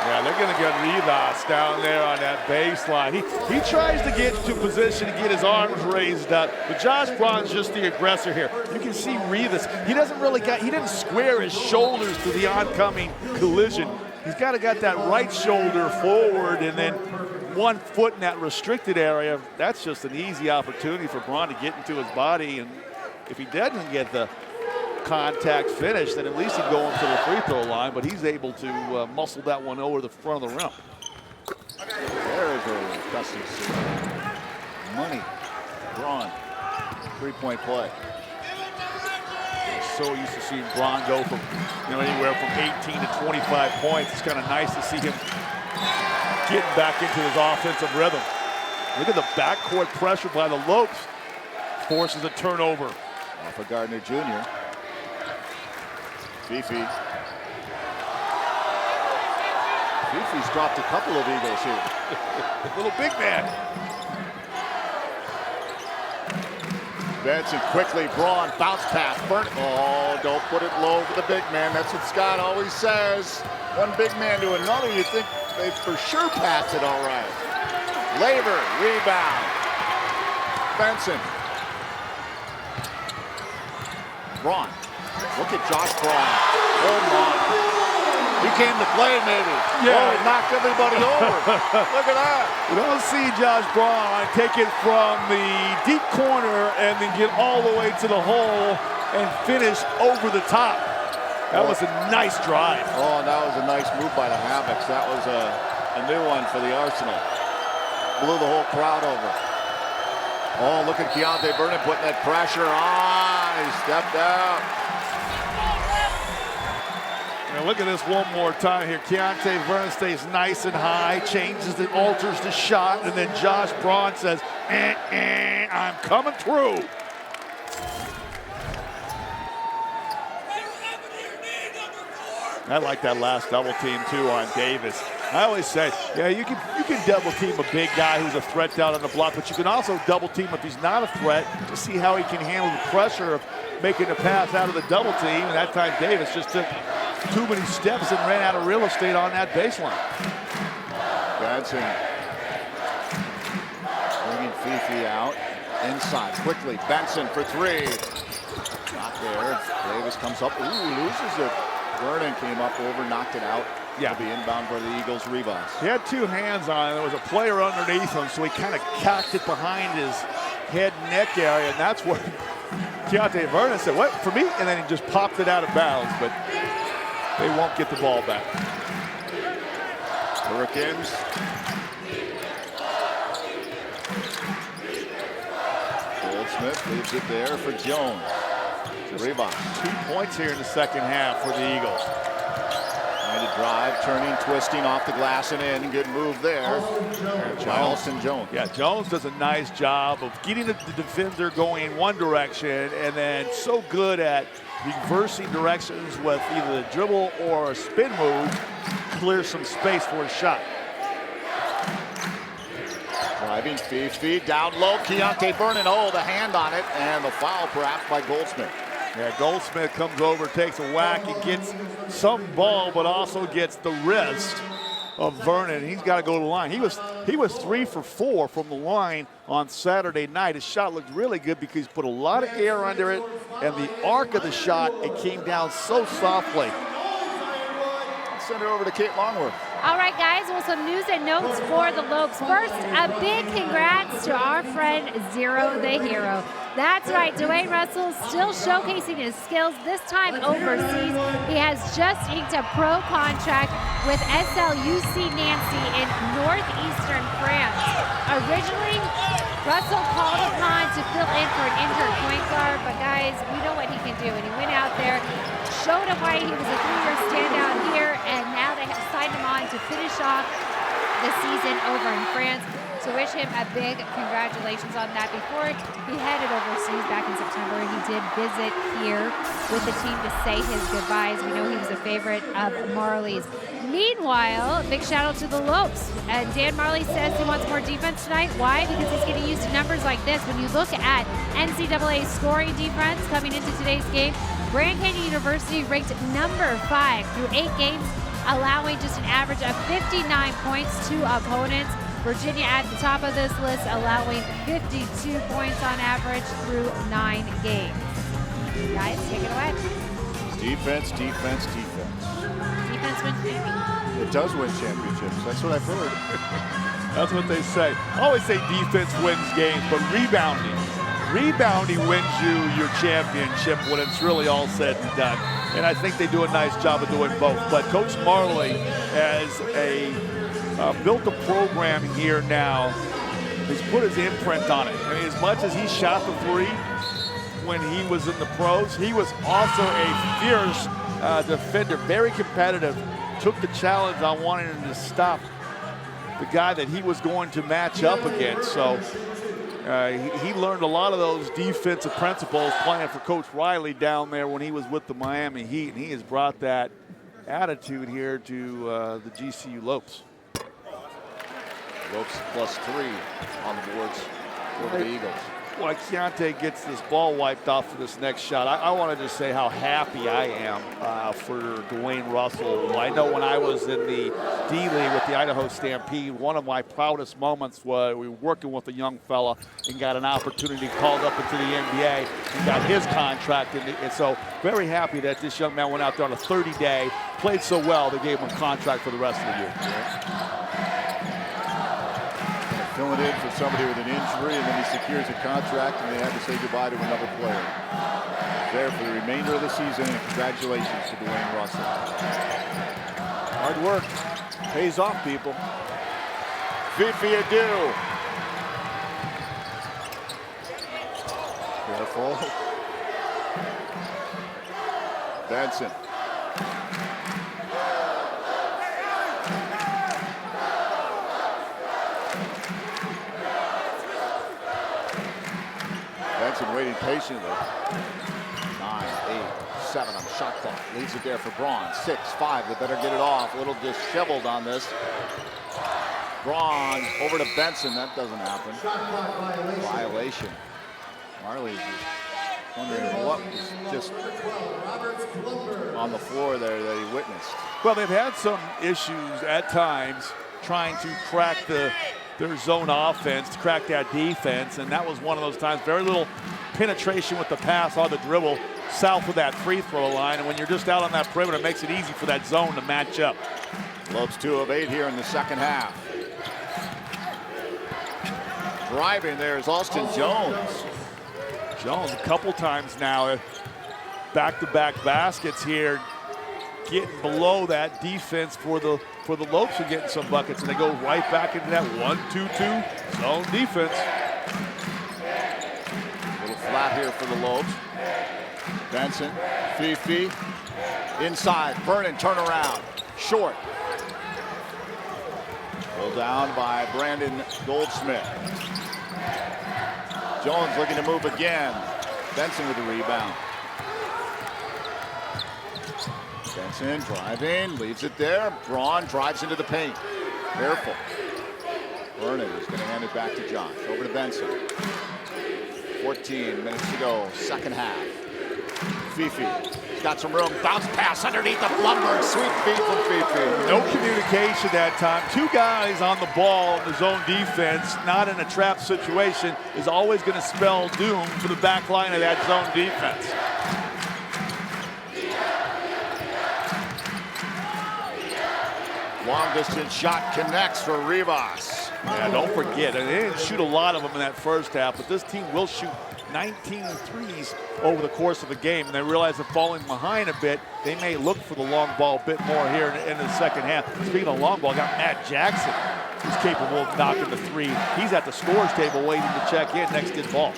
Yeah, they're going to get Rivas down there on that baseline. He tries to get to position to get his arms raised up, but Josh Braun's just the aggressor here. You can see Rivas. He didn't square his shoulders to the oncoming collision. He's got that right shoulder forward and then 1 foot in that restricted area. That's just an easy opportunity for Braun to get into his body, and if he doesn't get the contact finish, then at least he'd go into the free throw line, but he's able to muscle that one over the front of the rim. There's a custom money. Braun, 3-point play. So used to seeing Braun go from anywhere from 18 to 25 points. It's kind of nice to see him getting back into his offensive rhythm. Look at the backcourt pressure by the Lopes. Forces a turnover. Off of Gardner Jr. Fifi. Fifi's dropped a couple of Eagles here. Little big man. Benson quickly, Braun, bounce pass, Burnt. Oh, don't put it low for the big man. That's what Scott always says. One big man to another, you think they for sure pass it all right. Laver, rebound. Benson. Braun. Look at Josh Braun. Oh my. He came to play, maybe. Yeah. Oh, he knocked everybody over. Look at that. You don't see Josh Braun take it from the deep corner and then get all the way to the hole and finish over the top. That was a nice drive. Oh, that was a nice move by the Havocs. That was a new one for the Arsenal. Blew the whole crowd over. Oh, look at Keontae Vernon putting that pressure on. He stepped out. And look at this one more time here. Keontae Vernon stays nice and high, changes and alters the shot, and then Josh Braun says, I'm coming through. I like that last double team too on Davis. I always say, yeah, you can double team a big guy who's a threat down on the block, but you can also double team if he's not a threat to see how he can handle the pressure of making a pass out of the double team. And that time Davis just took too many steps and ran out of real estate on that baseline. Benson bringing Fifi out inside quickly. Benson for three. Not there. Davis comes up. Ooh, loses it. Vernon came up over, knocked it out. Yeah, be inbound for the Eagles. Rivas. He had two hands on it. There was a player underneath him, so he kind of cocked it behind his head and neck area, and that's what Keontae Vernon said, what, for me? And then he just popped it out of bounds, but they won't get the ball back. Perkins. Goldsmith leaves it there for Jones. Rivas. 2 points here in the second half for the Eagles. Trying to drive, turning, twisting off the glass and in. Good move there. Charleston Jones. Yeah, Jones does a nice job of getting the defender going in one direction and then so good at reversing directions with either the dribble or a spin move, clear some space for a shot. Driving Fifi, down low, Keontae Vernon, oh, the hand on it, and the foul perhaps by Goldsmith. Yeah, Goldsmith comes over, takes a whack, and gets some ball, but also gets the wrist of Vernon. He's got to go to the line. He was 3 for 4 from the line on Saturday night. His shot looked really good because he put a lot of air under it, and the arc of the shot, it came down so softly. Let's send it over to Kate Longworth. All right, guys, well, some news and notes for the Lopes. First, a big congrats to our friend Zero the Hero. That's right, Dwayne Russell still showcasing his skills, this time overseas. He has just inked a pro contract with SLUC Nancy in northeastern France. Originally, Russell called upon to fill in for an injured point guard, but guys, we know what he can do. And he went out there, showed him why he was a 3-year standout here, and now they have signed him on to finish off the season over in France. So wish him a big congratulations on that. Before he headed overseas back in September, he did visit here with the team to say his goodbyes. We know he was a favorite of Marley's. Meanwhile, big shout out to the Lopes. And Dan Marley says he wants more defense tonight. Why? Because he's getting used to numbers like this. When you look at NCAA scoring defense coming into today's game, Grand Canyon University ranked number 5 through 8 games, allowing just an average of 59 points to opponents. Virginia at the top of this list, allowing 52 points on average through 9 games. Guys, take it away. Defense, defense, defense. Defense wins championships. It does win championships. That's what I've heard. That's what they say. I always say defense wins games, but rebounding wins you your championship when it's really all said and done. And I think they do a nice job of doing both. But Coach Marley has built a program here now. He's put his imprint on it. I mean, as much as he shot the 3 when he was in the pros, he was also a fierce defender, very competitive. Took the challenge on wanting him to stop the guy that he was going to match up against. So He learned a lot of those defensive principles playing for Coach Riley down there when he was with the Miami Heat, and he has brought that attitude here to the GCU Lopes. Lopes +3 on the boards for the Eagles. Well, Keontae gets this ball wiped off for this next shot. I want to just say how happy I am for Dwayne Russell. I know when I was in the D-League with the Idaho Stampede, one of my proudest moments was we were working with a young fella and got an opportunity called up into the NBA and got his contract. And so very happy that this young man went out there on a 30-day, played so well, they gave him a contract for the rest of the year. Filling in for somebody with an injury, and then he secures a contract, and they have to say goodbye to another player. There for the remainder of the season, and congratulations to Dwayne Russell. Hard work pays off, people. Fifi Adu. Careful. Benson. Benson waiting patiently. 9, 8, 7 on the shot clock. Leaves it there for Braun. 6, 5. They better get it off. A little disheveled on this. Braun over to Benson. That doesn't happen. Violation. Marley's just wondering what was just on the floor there that he witnessed. Well, they've had some issues at times trying to crack their zone offense, to crack that defense, and that was one of those times. Very little penetration with the pass on the dribble south of that free throw line, and when you're just out on that perimeter, it makes it easy for that zone to match up. Lopes 2 of 8 here in the second half. Driving there is Austin Jones. Jones a couple times now, back-to-back baskets here, getting below that defense for the Lopes are getting some buckets, and they go right back into that 1-2-2 zone defense. A little flat here for the Lopes. Benson, Fifi, inside, Vernon, turn around, short. Pulled down by Brandon Goldsmith. Jones looking to move again. Benson with the rebound. Benson driving, leaves it there. Braun drives into the paint. Careful. Vernon is going to hand it back to Josh. Over to Benson. 14 minutes to go, second half. Fifi, he's got some room. Bounce pass underneath the Blumberg. Sweet feet from Fifi. No communication that time. 2 guys on the ball in the zone defense, not in a trap situation, is always going to spell doom for the back line of that zone defense. Long distance shot connects for Rivas. Yeah, don't forget, they didn't shoot a lot of them in that first half, but this team will shoot 19 threes over the course of the game, and they realize they're falling behind a bit. They may look for the long ball a bit more here in the second half. Speaking of long ball, got Matt Jackson, who's capable of knocking the 3. He's at the scorer's table waiting to check in next to the ball.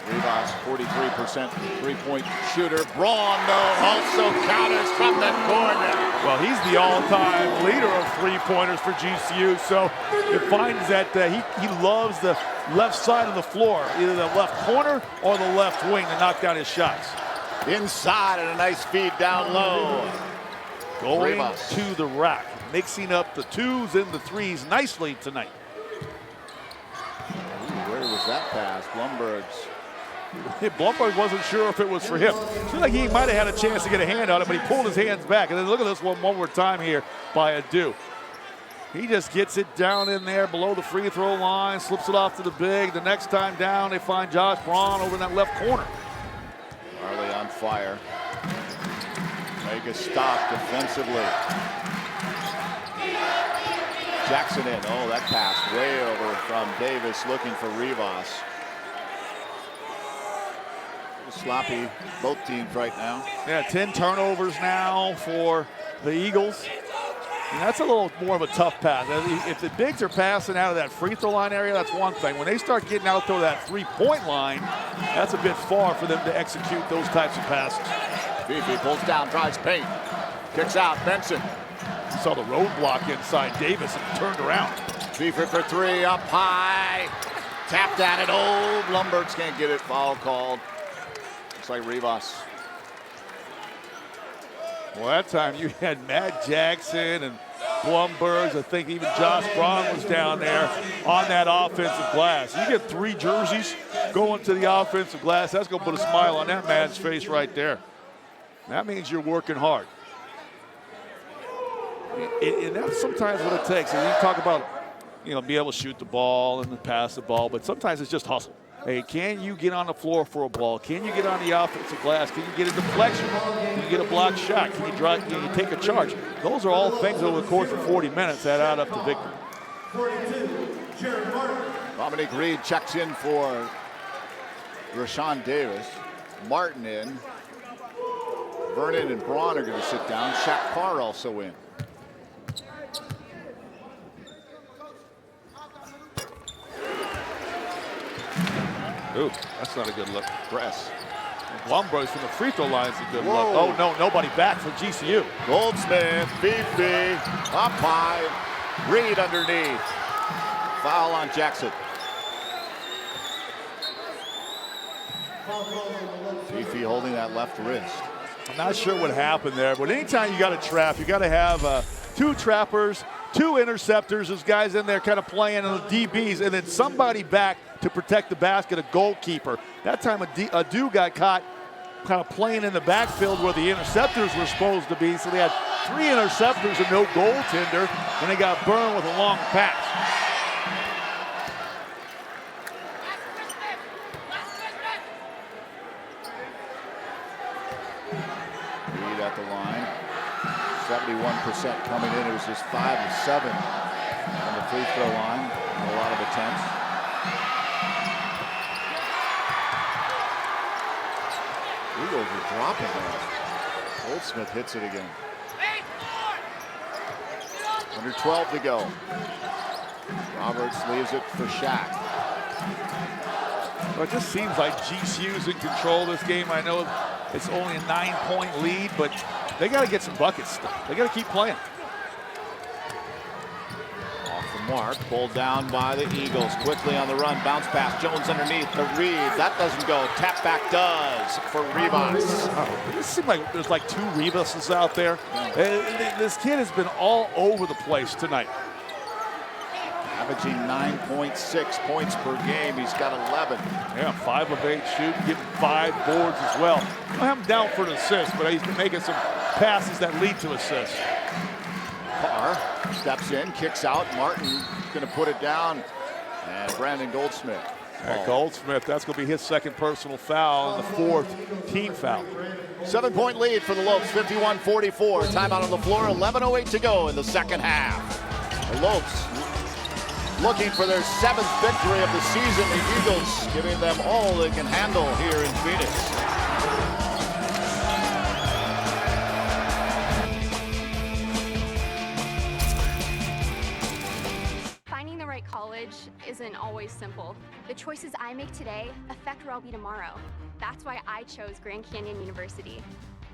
Rivas, 43% three-point shooter. Braun, though, also counters from the corner. Well, he's the all-time leader of three-pointers for GCU, so it finds that he loves the left side of the floor, either the left corner or the left wing, to knock down his shots. Inside and a nice feed down low. Going Rivas to the rack, mixing up the 2s and the 3s nicely tonight. Ooh, where was that pass? Blumberg's. Blumberg wasn't sure if it was for him. Seemed like he might have had a chance to get a hand on it, but he pulled his hands back. And then look at this one more time here by Adu. He just gets it down in there below the free throw line, slips it off to the big. The next time down, they find Josh Braun over in that left corner. Marley on fire. Make a stop defensively. Jackson in. Oh, that pass way over from Davis, looking for Rivas. Sloppy, both teams right now. Yeah, 10 turnovers now for the Eagles. And that's a little more of a tough pass. If the bigs are passing out of that free throw line area, that's one thing. When they start getting out to that three-point line, that's a bit far for them to execute those types of passes. Fifi pulls down, drives paint, kicks out, Benson. You saw the roadblock inside Davis and turned around. Fifi for 3, up high. Tapped at it. Oh, Blumbergs can't get it. Foul called. Looks like Rivas. Well, that time you had Matt Jackson and Blumbergs. I think even Josh Braun was down there on that offensive glass. You get 3 jerseys going to the offensive glass. That's going to put a smile on that man's face right there. That means you're working hard. And that's sometimes what it takes. And you talk about, be able to shoot the ball and pass the ball, but sometimes it's just hustle. Hey, can you get on the floor for a ball? Can you get on the offensive glass? Can you get a deflection? Can you get a blocked shot? Can you drive? Can you take a charge? Those are all things over the course of 40 minutes that add up to victory. Dominic Reed checks in for Rashawn Davis. Martin in. Vernon and Braun are going to sit down. Shaq Parr also in. Ooh, that's not a good look. Press. Blumbergs from the free throw line is a good look. Oh, no, nobody back for GCU. Goldsmith, Fifi, up high. Reed underneath. Foul on Jackson. Fifi holding that left wrist. I'm not sure what happened there, but anytime you got a trap, you got to have 2 trappers, 2 interceptors, those guys in there kind of playing on the DBs, and then somebody back to protect the basket, a goalkeeper. That time a dude got caught kind of playing in the backfield where the interceptors were supposed to be, so they had 3 interceptors and no goaltender, and they got burned with a long pass. Reed at the line. 71% coming in. It was just 5 of 7 on the free throw line. A lot of attempts. Eagles are dropping there. Goldsmith hits it again. Under 12 to go. Roberts leaves it for Shaq. Well, it just seems like GCU's in control of this game. I know it's only a 9-point lead, but they got to get some buckets. They got to keep playing. Off the mark, pulled down by the Eagles. Quickly on the run, bounce pass. Jones underneath the Reed. That doesn't go. Tap back does for Rivas. It seems like there's like 2 Rivases out there. This kid has been all over the place tonight. Averaging 9.6 points per game. He's got 11. Yeah, 5 of 8 shooting, getting 5 boards as well. I don't have him down for an assist, but he's been making some passes that lead to assists. Parr steps in, kicks out. Martin going to put it down. And Brandon Goldsmith. Goldsmith, that's going to be his 2nd personal foul and the 4th team foul. 7-point lead for the Lopes, 51-44. Timeout on the floor, 11:08 to go in the second half. The Lopes looking for their 7th victory of the season. The Eagles giving them all they can handle here in Phoenix. Finding the right college isn't always simple. The choices I make today affect where I'll be tomorrow. That's why I chose Grand Canyon University.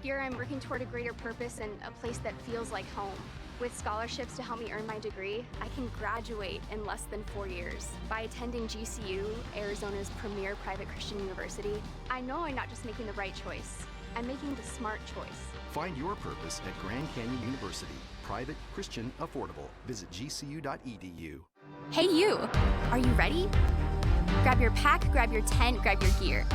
Here I'm working toward a greater purpose and a place that feels like home. With scholarships to help me earn my degree, I can graduate in less than 4 years. By attending GCU, Arizona's premier private Christian university, I know I'm not just making the right choice, I'm making the smart choice. Find your purpose at Grand Canyon University. Private, Christian, affordable. Visit gcu.edu. Hey you, are you ready? Grab your pack, grab your tent, grab your gear.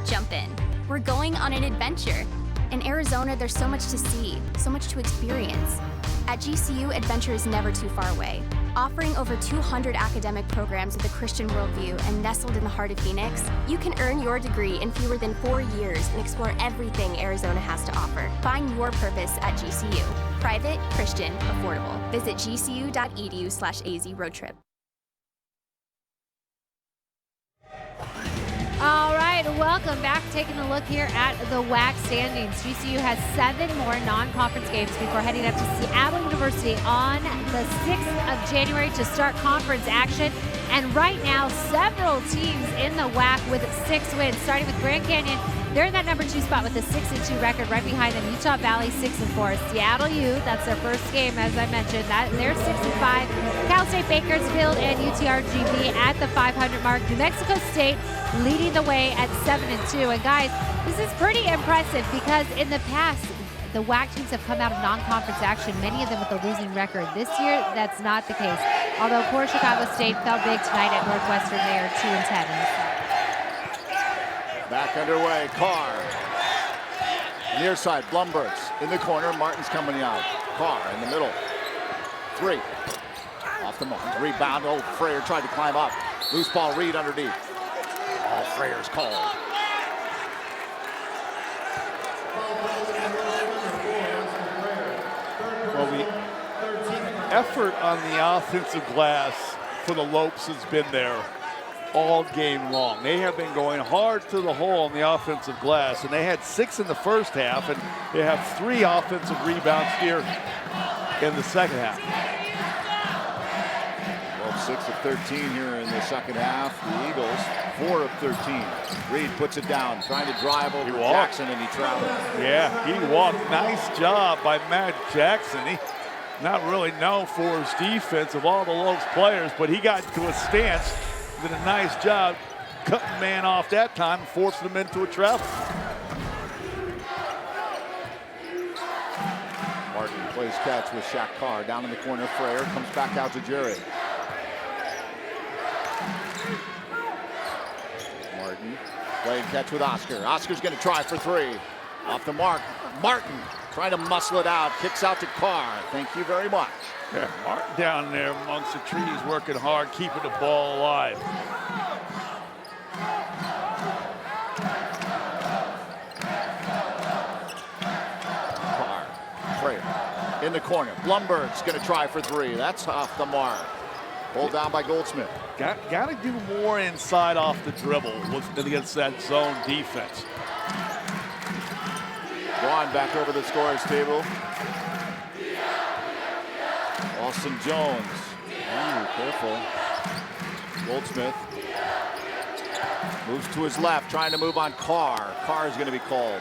Jump in. We're going on an adventure. In Arizona, there's so much to see, so much to experience. At GCU, adventure is never too far away. Offering over 200 academic programs with a Christian worldview and nestled in the heart of Phoenix, you can earn your degree in fewer than 4 years and explore everything Arizona has to offer. Find your purpose at GCU. Private, Christian, affordable. Visit gcu.edu/AZ roadtrip. All right, welcome back. Taking a look here at the WAC standings. GCU has 7 more non-conference games before heading up to Seattle University on the 6th of January to start conference action. And right now, several teams in the WAC with 6 wins, starting with Grand Canyon They're in that number 2 spot with a 6-2 record. Right behind them, Utah Valley 6-4. Seattle U, that's their first game, as I mentioned. They're 6-5. Cal State Bakersfield and UTRGV at the 500 mark. New Mexico State leading the way at 7-2. And guys, this is pretty impressive because in the past, the WAC teams have come out of non-conference action, many of them with a losing record. This year, that's not the case. Although poor Chicago State fell big tonight at Northwestern, they are 2-10. Back underway, Carr. Near side, Blumberts in the corner. Martin's coming out. Carr in the middle. 3. Off the mark. Rebound. Oh, Freyer tried to climb up. Loose ball, Reed underneath. Oh, Freyer's called. Well, the effort on the offensive glass for the Lopes has been there all game long. They have been going hard to the hole on the offensive glass, and they had 6 in the first half, and they have 3 offensive rebounds here in the second half. Well, 6 of 13 here in the second half. The Eagles, 4 of 13. Reed puts it down, trying to drive over Jackson, and he traveled. Yeah, he walked. Nice job by Matt Jackson. He not really known for his defense of all the Lopes players, but he got to a stance, did a nice job cutting man off that time and forcing him into a travel. Martin plays catch with Shaq Carr down in the corner. Freyer comes back out to Jared. Martin playing catch with Oscar. Oscar's going to try for 3. Off the mark. Martin trying to muscle it out. Kicks out to Carr. Thank you very much. Yeah, Martin down there amongst the trees working hard, keeping the ball alive. Carr, Freyer in the corner. Blumberg's going to try for 3. That's off the mark. Pulled down by Goldsmith. Got to do more inside off the dribble against that zone defense. Braun back over the scorer's table. Austin Jones. Ooh, careful. Goldsmith moves to his left, trying to move on Carr. Carr is going to be called.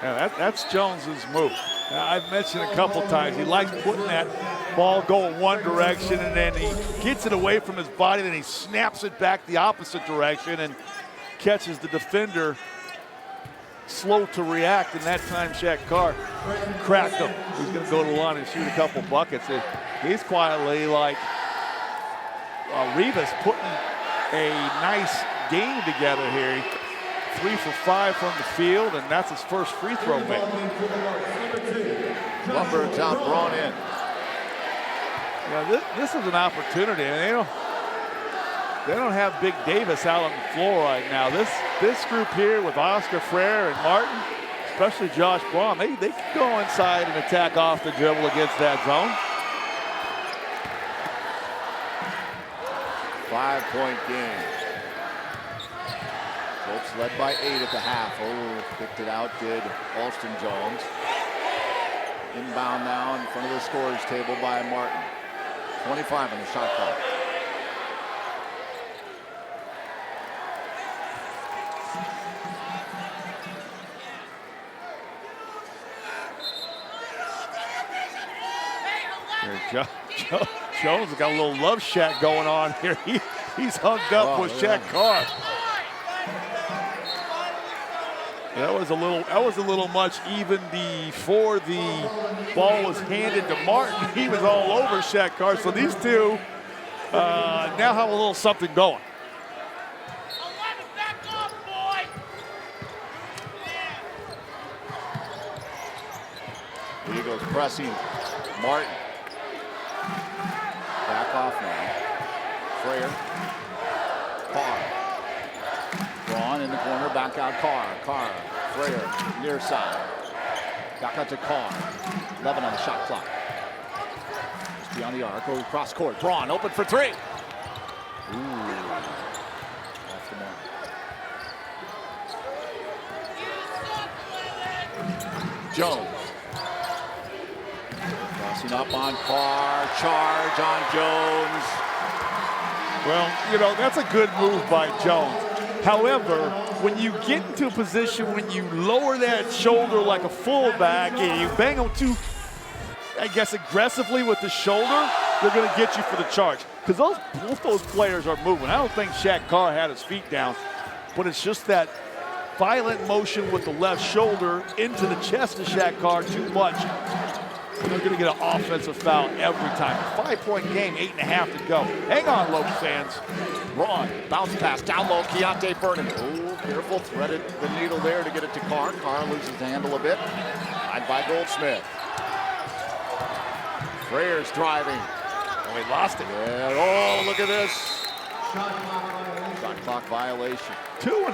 Yeah, that's Jones's move. I've mentioned a couple times, he likes putting that ball going one direction, and then he gets it away from his body, then he snaps it back the opposite direction and catches the defender slow to react, and that time Shaq Carr cracked him. He's going to go to the line and shoot a couple buckets. He's quietly like Rivas putting a nice game together here. 3 for 5 from the field, and that's his first free throw make. Blumberg's out, Braun in. Yeah, this is an opportunity, and they don't have Big Davis out on the floor right now. This group here with Oscar Freyer and Martin, especially Josh Braun, they can go inside and attack off the dribble against that zone. 5-point game. Lopes led by 8 at the half. Oh, picked it out, did Alston Jones. Inbound now in front of the scorer's table by Martin. 25 on the shot clock. Jones has got a little love shack going on here. He's hugged up with Shaq Carr. That was a little much even before the ball was handed to Martin. He was all over Shaq Carr. So these two now have a little something going. The Eagles pressing Martin. Back off now. Freyer. Carr. Braun in the corner, back out Carr. Carr, Freyer, near side. Back out to Carr. 11 on the shot clock. Just beyond the arc, over cross court. Braun open for 3. Ooh. Off the mark. Jones. Crossing up on Carr. Charge on Jones. Well, that's a good move by Jones. However, when you get into a position when you lower that shoulder like a fullback and you bang them too, I guess, aggressively with the shoulder, they're going to get you for the charge. Because both those players are moving. I don't think Shaq Carr had his feet down, but it's just that violent motion with the left shoulder into the chest of Shaq Carr too much. They're going to get an offensive foul every time. 5-point game, 8.5 to go. Hang on, Lopes fans. Ron, bounce pass, down low, Keontae Vernon. Oh, careful, threaded the needle there to get it to Carr. Carr loses the handle a bit. Tied by Goldsmith. Freyer's driving. Oh, he lost it. Yeah, oh, look at this. Shot clock violation. 2.5.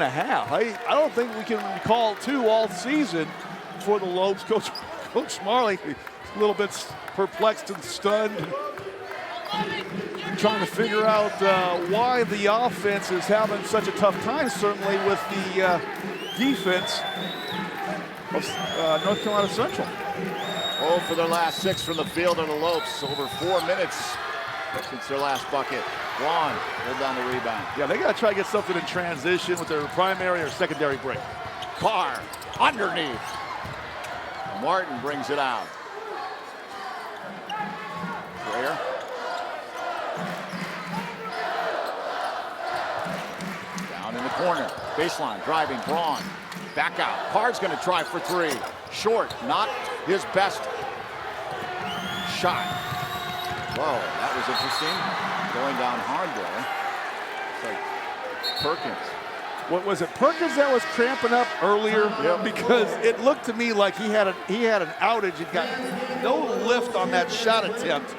I don't think we can recall 2 all season for the Lopes. Coach Marley, a little bit perplexed and stunned. Trying to figure out why the offense is having such a tough time, certainly with the defense of North Carolina Central. Oh, for their last 6 from the field of the Lopes. Over 4 minutes since their last bucket. Juan hold down the rebound. Yeah, they got to try to get something in transition with their primary or secondary break. Carr underneath. Martin brings it out. Freyer. Down in the corner. Baseline, driving, Braun. Back out. Carr's going to try for 3. Short, not his best shot. Whoa, that was interesting. Going down hard there. It's like Perkins. What was it, Perkins that was cramping up earlier? Yep. Because it looked to me like he had an outage and got no lift on that shot attempt.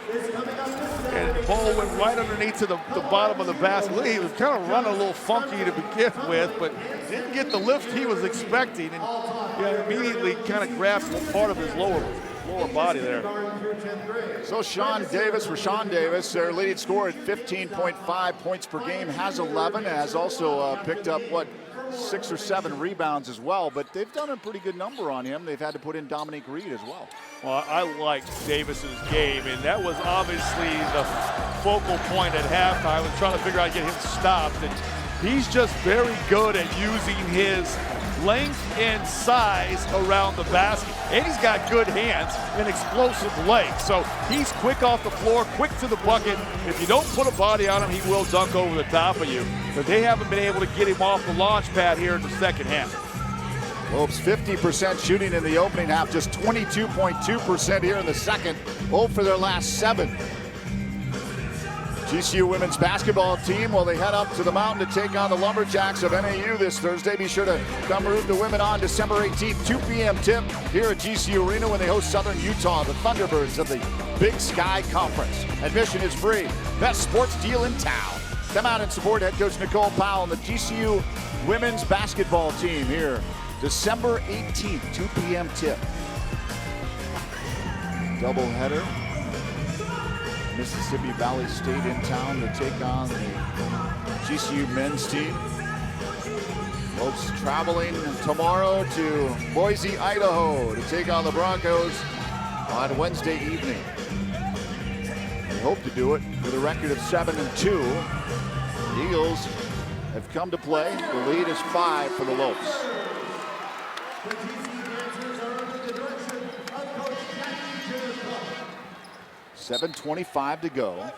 And the ball went right underneath to the bottom of the basket. He was kind of running a little funky to begin with, but didn't get the lift he was expecting, and immediately kind of grabbed part of his lower body there. So Rashawn Davis, their leading scorer at 15.5 points per game, has 11, has also picked up, 6 or 7 rebounds as well, but they've done a pretty good number on him. They've had to put in Dominique Reed as well. Well, I like Davis's game, and that was obviously the focal point at halftime. I was trying to figure out how to get him stopped, and he's just very good at using his length and size around the basket. And he's got good hands and explosive legs. So he's quick off the floor, quick to the bucket. If you don't put a body on him, he will dunk over the top of you. But they haven't been able to get him off the launch pad here in the second half. Lopes 50% shooting in the opening half, just 22.2% here in the second. 0 for their last 7. GCU women's basketball team, well, they head up to the mountain to take on the Lumberjacks of NAU this Thursday. Be sure to come root the women on December 18th, 2 p.m. tip here at GCU Arena when they host Southern Utah, the Thunderbirds of the Big Sky Conference. Admission is free. Best sports deal in town. Come out and support head coach Nicole Powell and the GCU women's basketball team here December 18th, 2 p.m. tip. Doubleheader. Mississippi Valley State in town to take on the GCU men's team. Lopes traveling tomorrow to Boise, Idaho to take on the Broncos on Wednesday evening. They hope to do it with a record of 7-2. The Eagles have come to play. The lead is 5 for the Lopes. 7:25 to go.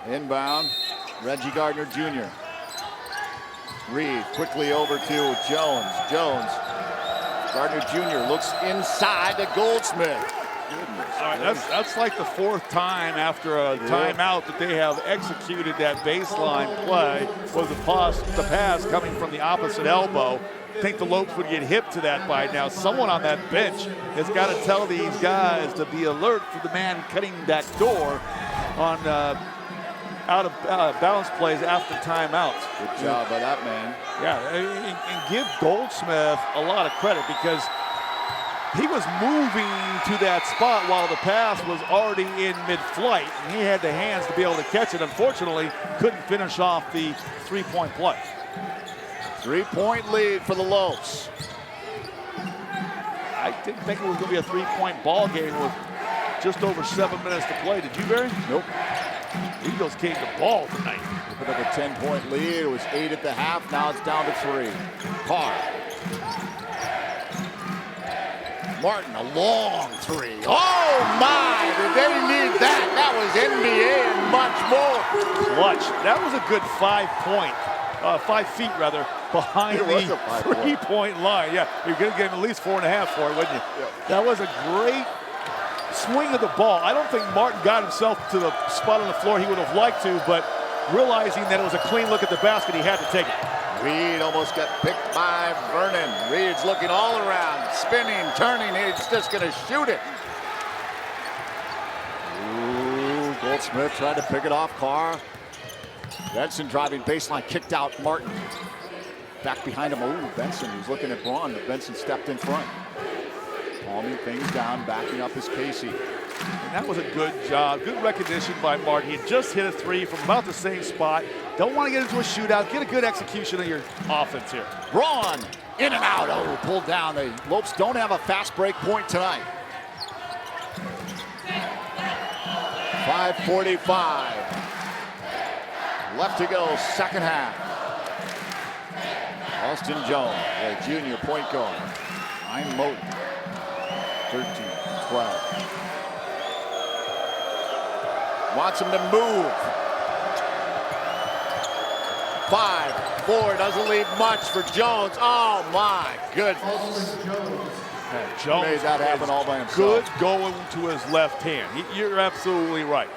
Inbound, Reggie Gardner Jr. Reed quickly over to Jones. Gardner Jr. looks inside to Goldsmith. All right, that's like the 4th time after a timeout that they have executed that baseline play. Was the pass coming from the opposite elbow. I think the Lopes would get hip to that by now. Someone on that bench has got to tell these guys to be alert for the man cutting that door on out of bounds plays after timeouts. Good job by that man. Yeah, and give Goldsmith a lot of credit because he was moving to that spot while the pass was already in mid-flight, and he had the hands to be able to catch it. Unfortunately, couldn't finish off the 3-point play. 3-point lead for the Lopes. I didn't think it was going to be a 3-point ball game with just over 7 minutes to play. Did you, Barry? Nope. Eagles came to ball tonight. A bit of a 10-point lead. It was 8 at the half. Now it's down to 3. Carr. Martin, a long 3. Oh my! Did they need that? That was NBA and much more. Clutch. That was a good 5 feet rather, behind the 3-point line. Yeah, you're going to get at least 4.5 for it, wouldn't you? Yeah. That was a great swing of the ball. I don't think Martin got himself to the spot on the floor he would have liked to, but realizing that it was a clean look at the basket, he had to take it. Reed almost got picked by Vernon. Reed's looking all around, spinning, turning. He's just going to shoot it. Ooh, Goldsmith tried to pick it off Carr. Benson driving baseline, kicked out Martin. Back behind him. Ooh, Benson. He's looking at Braun, but Benson stepped in front. Calming things down, backing up is Casey. And that was a good job, good recognition by Martin. He had just hit a 3 from about the same spot. Don't want to get into a shootout. Get a good execution of your offense here. Braun, in and out. Oh, pulled down. The Lopes don't have a fast break point tonight. 5:45 left to go, second half. Austin Jones, the junior point guard. I'm Moten. 13-12. Wants him to move. 5-4, doesn't leave much for Jones. Oh my goodness. Jones made that happen all by himself. Good going to his left hand. You're absolutely right.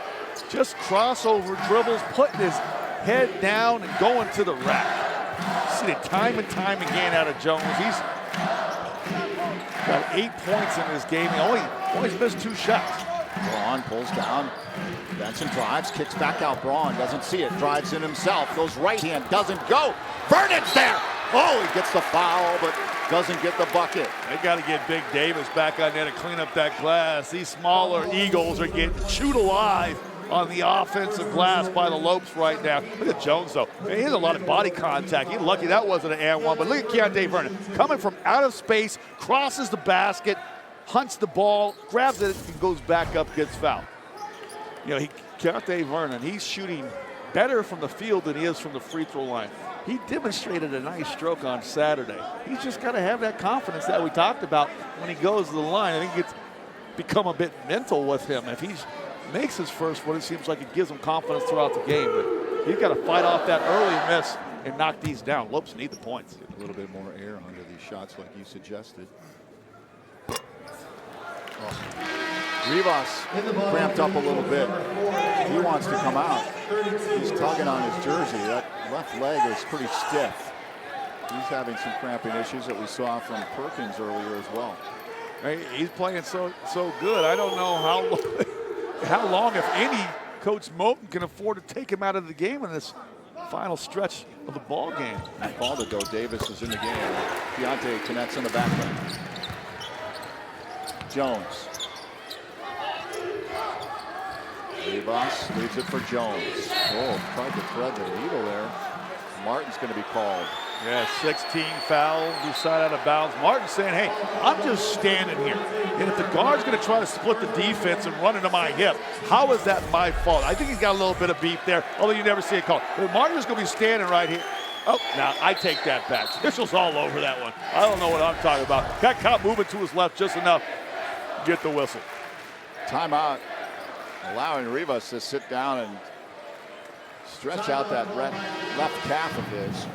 Just crossover dribbles, putting his head down and going to the rack. Seen it time and time again out of Jones. He's got 8 points in this game. He only missed 2 shots. Braun pulls down. Benson drives, kicks back out. Braun doesn't see it, drives in himself. Goes right hand, doesn't go. Vernon's there. Oh, he gets the foul, but doesn't get the bucket. They got to get Big Davis back on there to clean up that glass. These smaller Eagles are getting chewed alive on the offensive glass by the Lopes right now. Look at Jones, though. He has a lot of body contact. He's lucky that wasn't an and one, but look at Keontae Vernon. Coming from out of space, crosses the basket, hunts the ball, grabs it, and goes back up, gets fouled. You know, Keontae Vernon, he's shooting better from the field than he is from the free throw line. He demonstrated a nice stroke on Saturday. He's just got to have that confidence that we talked about when he goes to the line. I think it's become a bit mental with him. If he makes his first one, it seems like it gives him confidence throughout the game. But he's got to fight off that early miss and knock these down. Lopes need the points. Get a little bit more air under these shots like you suggested. Oh. Rivas cramped up a little bit. He wants to come out. He's tugging on his jersey. That left leg is pretty stiff. He's having some cramping issues that we saw from Perkins earlier as well. He's playing so good. I don't know how long, if any, Coach Moten can afford to take him out of the game in this final stretch of the ball game. Ball to go. Davis is in the game. Keontae connects in the back line. Jones. Rivas leaves it for Jones. Oh, tried to thread the needle there. Martin's going to be called. Yeah, 16 foul, decide out of bounds. Martin saying, hey, I'm just standing here. And if the guard's going to try to split the defense and run into my hip, how is that my fault? I think he's got a little bit of beef there, although you never see it called. But Martin's going to be standing right here. Oh, now I take that back. Officials all over that one. I don't know what I'm talking about. Got caught moving to his left just enough. Get the whistle. Timeout. Allowing Rivas to sit down and stretch out that left calf of his.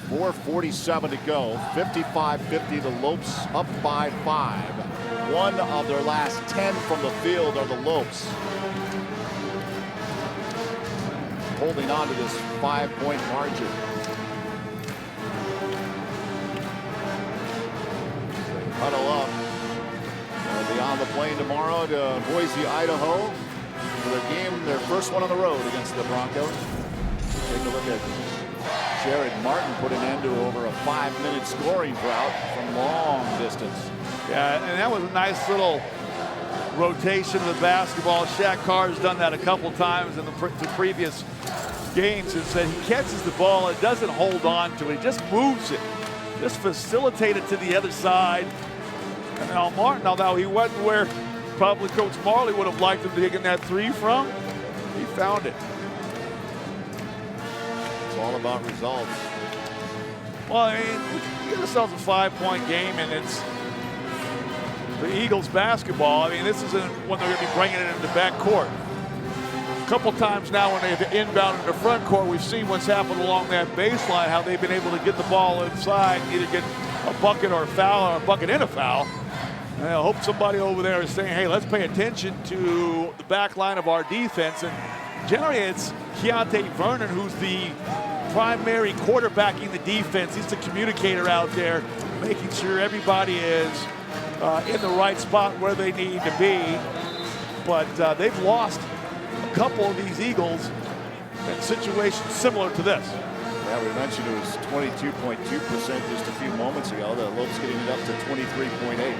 4:47 to go. 55-50. The Lopes up by 5. One of their last 10 from the field are the Lopes. Holding on to this 5-point margin. They huddle up. They'll be on the plane tomorrow to Boise, Idaho for their game, their first one on the road against the Broncos. Take a look at Jared Martin put an end to over a 5-minute scoring drought from long distance. Yeah, and that was a nice little rotation with basketball. Shaq Carr's done that a couple times in the previous games and said he catches the ball, it doesn't hold on to it, he just moves it. Just facilitate it to the other side. And now Martin, although he wasn't where probably Coach Marley would have liked him to get that 3 from, He found it. It's all about results. Well, I mean, we get ourselves a 5-point game, and it's the Eagles basketball. I mean, this isn't when they're going to be bringing it into backcourt. A couple times now when they've inbound into front court, we've seen what's happened along that baseline, how they've been able to get the ball inside, either get a bucket or a foul, or a bucket and a foul. And I hope somebody over there is saying, hey, let's pay attention to the back line of our defense. And generally it's Keontae Vernon who's the primary quarterbacking the defense. He's the communicator out there, making sure everybody is in the right spot where they need to be. But they've lost a couple of these Eagles in situations similar to this. Yeah, we mentioned it was 22.2% just a few moments ago. The Lopes getting it up to 23.8.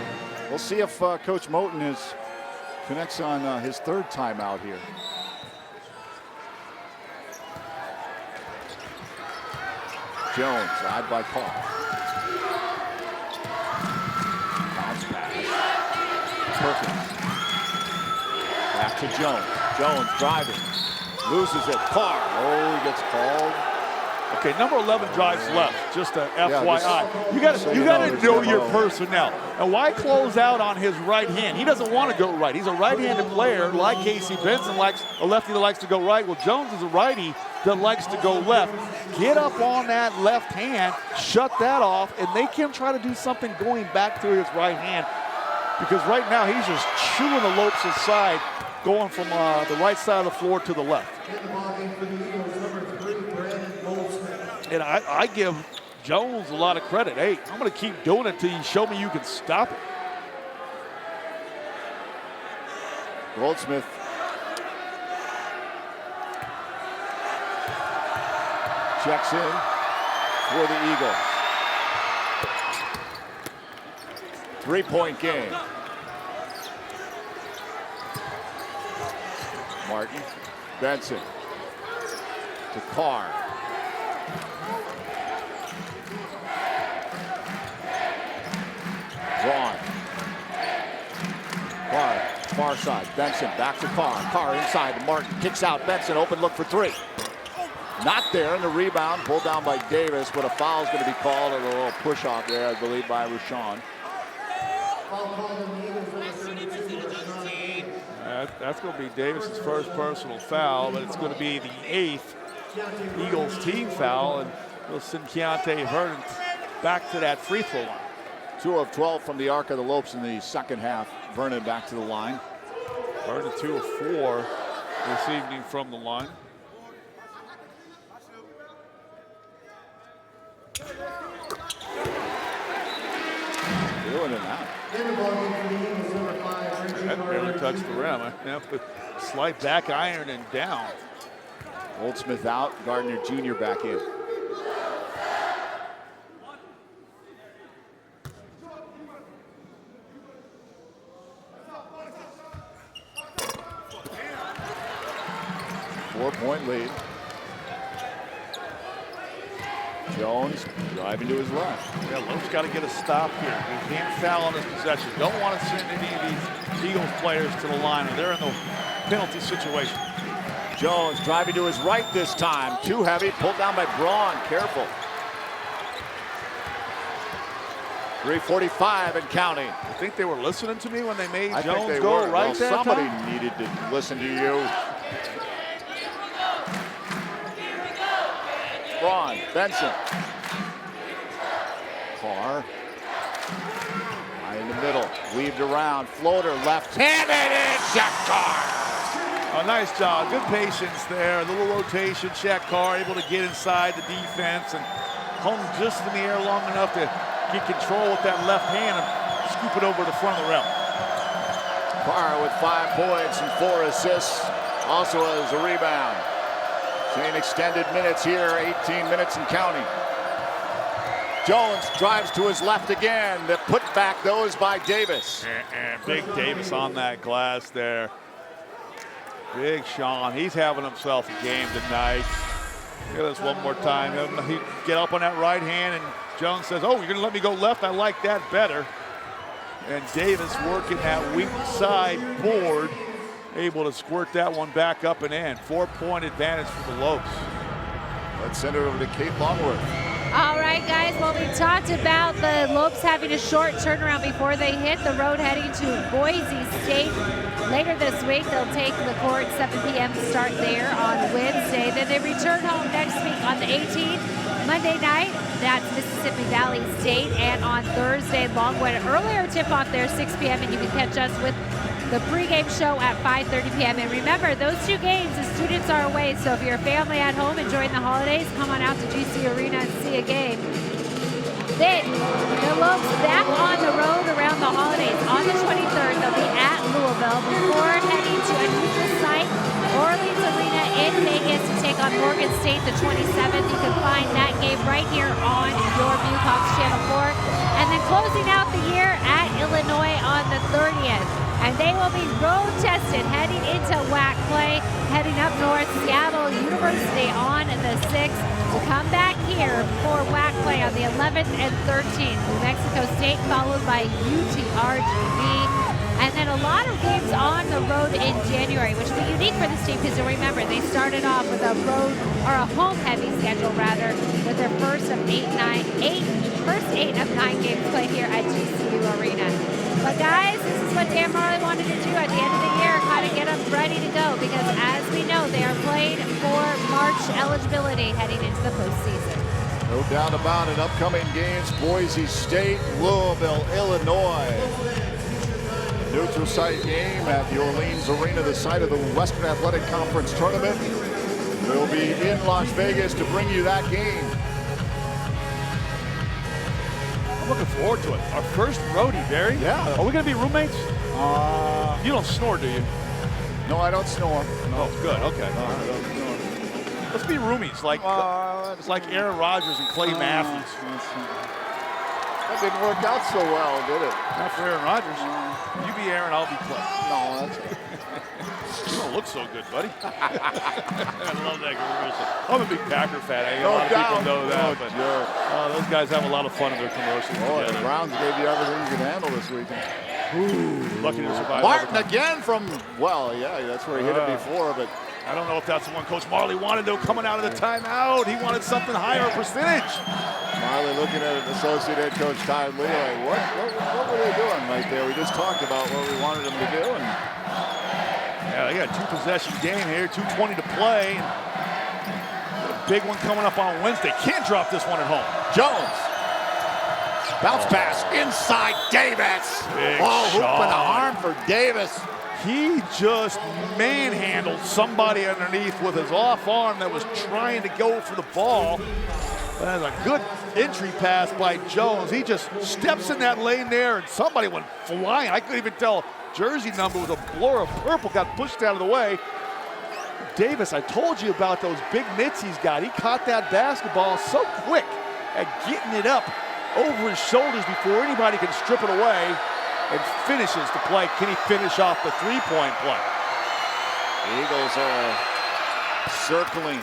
We'll see if Coach Moten connects on his third timeout here. Jones, eyed by Carr. Bounce pass. Perkins. Back to Jones. Jones driving. Loses it. Carr. Oh, he gets called. Okay, number 11 drives left. Just a FYI. You got to know your personnel. And why close out on his right hand? He doesn't want to go right. He's a right-handed player, like Casey Benson, likes a lefty that likes to go right. Well, Jones is a righty that likes to go left. Get up on that left hand, shut that off, and they can try to do something going back to his right hand. Because right now he's just chewing the Lopes aside, going from the right side of the floor to the left. And I give Jones a lot of credit. Hey, I'm going to keep doing it till you show me you can stop it. Goldsmith. Checks in for the Eagles. 3-point game. Martin. Benson. To Carr. Braun. Carr, far side. Benson back to Carr. Carr inside to Martin. Kicks out. Benson, open look for three. Not there, and the rebound pulled down by Davis, but a foul is going to be called, and a little push off there, I believe, by Rashawn. That's going to be Davis's first personal foul, but it's going to be the 8th Eagles team foul, and we'll send Keontae Vernon back to that free throw line. 2 of 12 from the arc of the Lopes in the second half. Vernon back to the line. Vernon 2 of 4 this evening from the line. Doing it now. That barely touched the rim. I have to slight back iron and down. Goldsmith out, Gardner Jr. back in. Four-point lead. Jones driving to his left. Yeah, Lopes got to get a stop here. He can't foul on this possession. Don't want to send any of these Eagles players to the line, or they're in the penalty situation. Jones driving to his right this time. Too heavy, pulled down by Braun. Careful. 3:45 and counting. I think they were listening to me when they made Jones go right there. Somebody needed to listen to you. Braun, Benson. Carr. Right in the middle. Weaved around. Floater left-handed in. Shaq Carr. Oh, nice job. Good patience there. A little rotation. Shaq Carr able to get inside the defense and hung just in the air long enough to get control with that left hand and scoop it over the front of the rim. Carr with 5 points and 4 assists. Also has a rebound. Saying extended minutes here, 18 minutes and counting. Jones drives to his left again. The putback, though, is by Davis. Big Davis on that glass there. Big Sean, he's having himself a game tonight. Look at this one more time. He get up on that right hand, and Jones says, oh, you're going to let me go left? I like that better. And Davis working that weak side board. able to squirt that one back up and in. 4-point advantage for the Lopes. Let's send it over to Kate Longworth. All right, guys. Well, we talked about the Lopes having a short turnaround before they hit the road heading to Boise State. Later this week, they'll take the court 7 p.m. start there on Wednesday. Then they return home next week on the 18th. Monday night, that's Mississippi Valley State. And on Thursday, Longwood. Earlier tip-off there, 6 p.m. And you can catch us with the pregame show at 5:30 p.m. And remember, those 2 games, the students are away. So if you're a family at home enjoying the holidays, come on out to GCU Arena and see a game. Then the Lopes back on the road around the holidays. On the 23rd, they'll be at Louisville before heading to a neutral site, Orleans Arena in Vegas, to take on Morgan State the 27th. You can find that game right here on your Viewcox Channel 4. And then closing out the year at Illinois on the 30th. And they will be road tested heading into WAC play, heading up north, Seattle University on the 6th, to come back here for WAC play on the 11th and 13th. New Mexico State followed by UTRGV. And then a lot of games on the road in January, which will be unique for this team because you'll remember they started off with a road, or a home-heavy schedule rather, with their first 8 of 9 games played here at GCU Arena. But guys, this is what Dan Marley wanted to do at the end of the year, kind of get them ready to go, because as we know, they are playing for March eligibility heading into the postseason. No doubt about it. Upcoming games, Boise State, Louisville, Illinois. Neutral site game at the Orleans Arena, the site of the Western Athletic Conference tournament. We'll be in Las Vegas to bring you that game. I'm looking forward to it. Our first roadie, Barry. Yeah. Are we going to be roommates? You don't snore, do you? No, I don't snore. No. Oh, good. Okay. No, I don't snore. Let's be roomies, like Aaron Rodgers and Clay Matthews. That didn't work out so well, did it? Not for Aaron Rodgers. You be Aaron, I'll be Clay. No, that's You don't look so good, buddy. I love that commercial. I'm a big Packer fan. A lot of people know that. But those guys have a lot of fun in their commercials. Boy, the Browns gave you everything you could handle this weekend. Ooh, lucky to survive. Martin again from, well, yeah, that's where he hit it before, but I don't know if that's the one Coach Marley wanted, though, coming out of the timeout. He wanted something higher percentage. Marley looking at Associate Head Coach Ty Lee, like, what were they doing right there? We just talked about what we wanted them to do. And yeah, they got a 2-possession game here, 2:20 to play. A big one coming up on Wednesday. Can't drop this one at home. Jones. Bounce pass inside Davis. Big hoop shot. and a arm for Davis. He just manhandled somebody underneath with his off arm that was trying to go for the ball. That was a good entry pass by Jones. He just steps in that lane there, and somebody went flying. I couldn't even tell jersey number with a blur of purple got pushed out of the way. Davis, I told you about those big mitts he's got. He caught that basketball so quick at getting it up over his shoulders before anybody can strip it away, and finishes the play. Can he finish off the three-point play? Eagles are circling.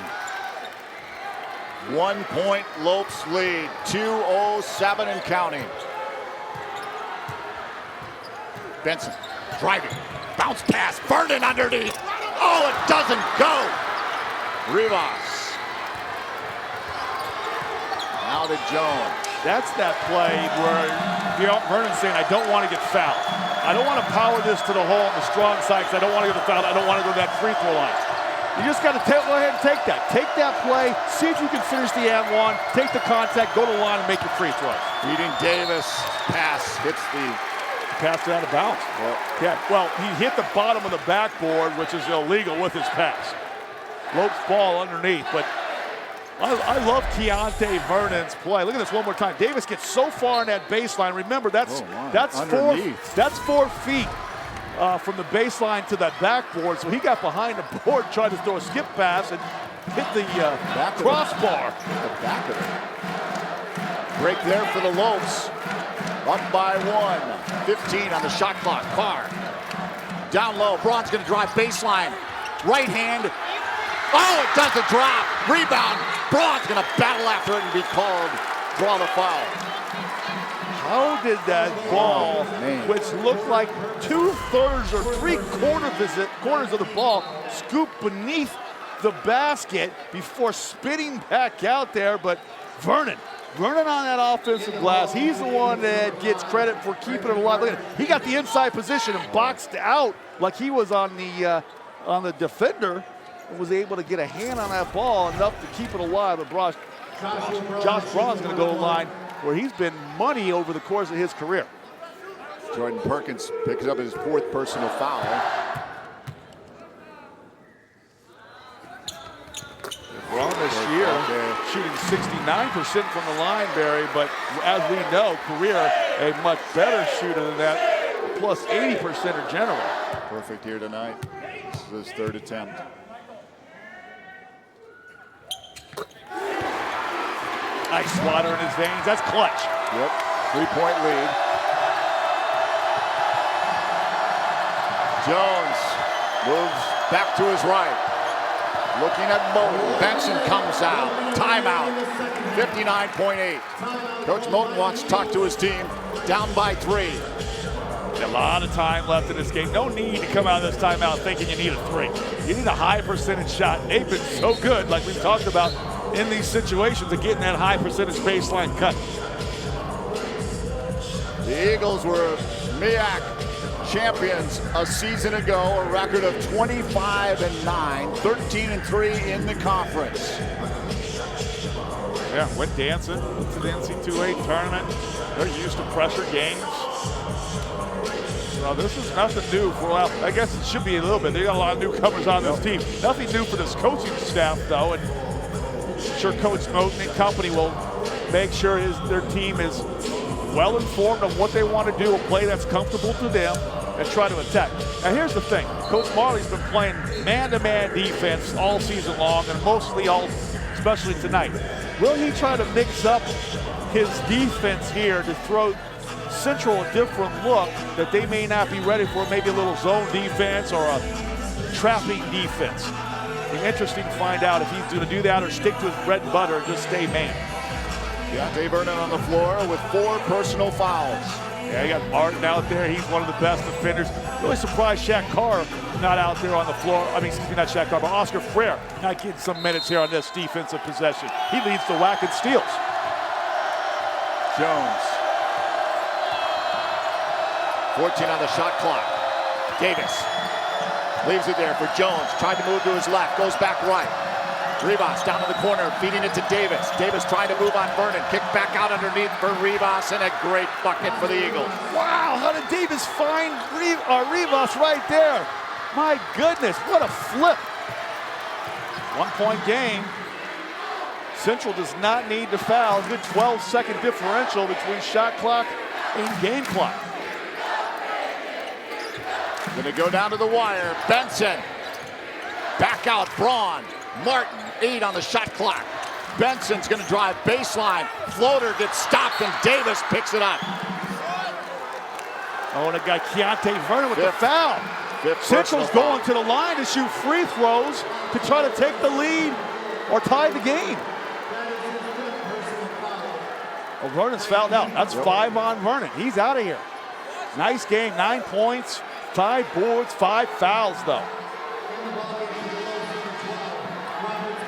1 point Lopes lead, 2:07 and counting. Benson driving, bounce pass, Vernon underneath. Oh, it doesn't go. Rivas. Now to Jones. That's that play where Vernon's saying, I don't want to get fouled. I don't want to power this to the hole on the strong side because I don't want to get the foul. I don't want to go to that free throw line. You just got to go ahead and take that. Take that play, see if you can finish the and one, take the contact, go to the line, and make your free throws. Beating Davis, pass hits the pass out of bounds. Yeah, well, he hit the bottom of the backboard, which is illegal with his pass. Lopes ball underneath, but I love Keontae Vernon's play. Look at this one more time. Davis gets so far in that baseline. Remember, that's 4 feet from the baseline to that backboard. So he got behind the board, tried to throw a skip pass, and hit the crossbar. The back of it. Break there for the Lopes. Up by 1. 15 on the shot clock. Carr. Down low. Braun's going to drive baseline. Right hand. Oh, it doesn't drop. Rebound. Braun's going to battle after it and be called. Draw the foul. how did that ball, which looked like 2/3 or 3/4 of the ball, scoop beneath the basket before spinning back out there? But Vernon on that offensive glass, he's the one that gets credit for keeping it alive. Look at it. He got the inside position and boxed out like he was on the defender, and was able to get a hand on that ball enough to keep it alive. But Josh Braun's going to go to the line where he's been money over the course of his career. Jordan Perkins picks up his 4th personal foul. Braun this year shooting 69% from the line, Barry, but as we know, career a much better shooter than that, plus 80% in general. Perfect here tonight. This is his 3rd attempt. Nice water in his veins. That's clutch. Yep. 3-point lead. Jones moves back to his right. Looking at Moten. Benson comes out. Timeout. 59.8. Coach Moten wants to talk to his team. Down by 3. A lot of time left in this game. No need to come out of this timeout thinking you need a 3. You need a high percentage shot. They've been so good, like we've talked about, in these situations of getting that high percentage baseline cut. The Eagles were MEAC champions a season ago, a record of 25-9, 13-3 in the conference. Yeah, went dancing to the NC2A tournament. They're used to pressure games. So this is nothing new for, well, I guess it should be a little bit. They got a lot of newcomers on this team. Nothing new for this coaching staff, though, and I'm sure Coach Moten and company will make sure their team is well informed of what they want to do, a play that's comfortable to them, and try to attack. Now here's the thing, Coach Marley's been playing man-to-man defense all season long, and especially tonight. Will he try to mix up his defense here to throw Central a different look that they may not be ready for, maybe a little zone defense or a trapping defense? It'll be interesting to find out if he's going to do that or stick to his bread and butter and just stay man. Deontay Vernon on the floor with 4 personal fouls. Yeah, you got Martin out there. He's one of the best defenders. Really surprised Shaq Carr not out there on the floor. I mean, excuse me, not Shaq Carr, but Oscar Frere not getting some minutes here on this defensive possession. He leads the whack and steals. Jones. 14 on the shot clock. Davis leaves it there for Jones. Tried to move to his left, goes back right. Rivas down in the corner, feeding it to Davis. Davis trying to move on Vernon. Kick back out underneath for Rivas, and a great bucket for the Eagles. Wow, how did Davis find Rivas right there? My goodness, what a flip. 1-point game. Central does not need to foul. Good 12-second differential between shot clock and game clock. Gonna go down to the wire. Benson. Back out, Braun. Martin, 8 on the shot clock. Benson's gonna drive baseline. Floater gets stopped, and Davis picks it up. Oh, and a guy, Keontae Vernon with the foul. Central's going to the line to shoot free throws to try to take the lead or tie the game. Well, Vernon's fouled out. That's 5 on Vernon. He's out of here. Nice game, 9 points, 5 boards, 5 fouls, though.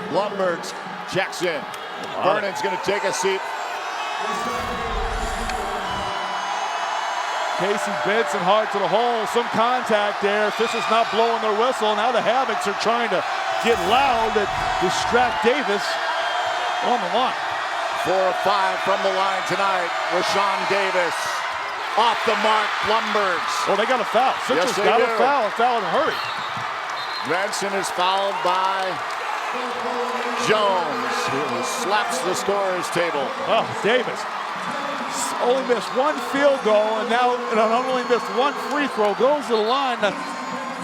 Blumberg checks in. Vernon's going to take a seat. Casey Benson hard to the hole. Some contact there. Officials not blowing their whistle. Now the Havocs are trying to get loud and distract Davis on the line. 4 of 5 from the line tonight. Rashawn Davis off the mark. Blumbergs. Oh, they got a foul. Central's got a foul in a hurry. Benson is fouled by Jones, who slaps the scorer's table. Oh, Davis only missed 1 field goal, and now not only missed 1 free throw, goes to the line. The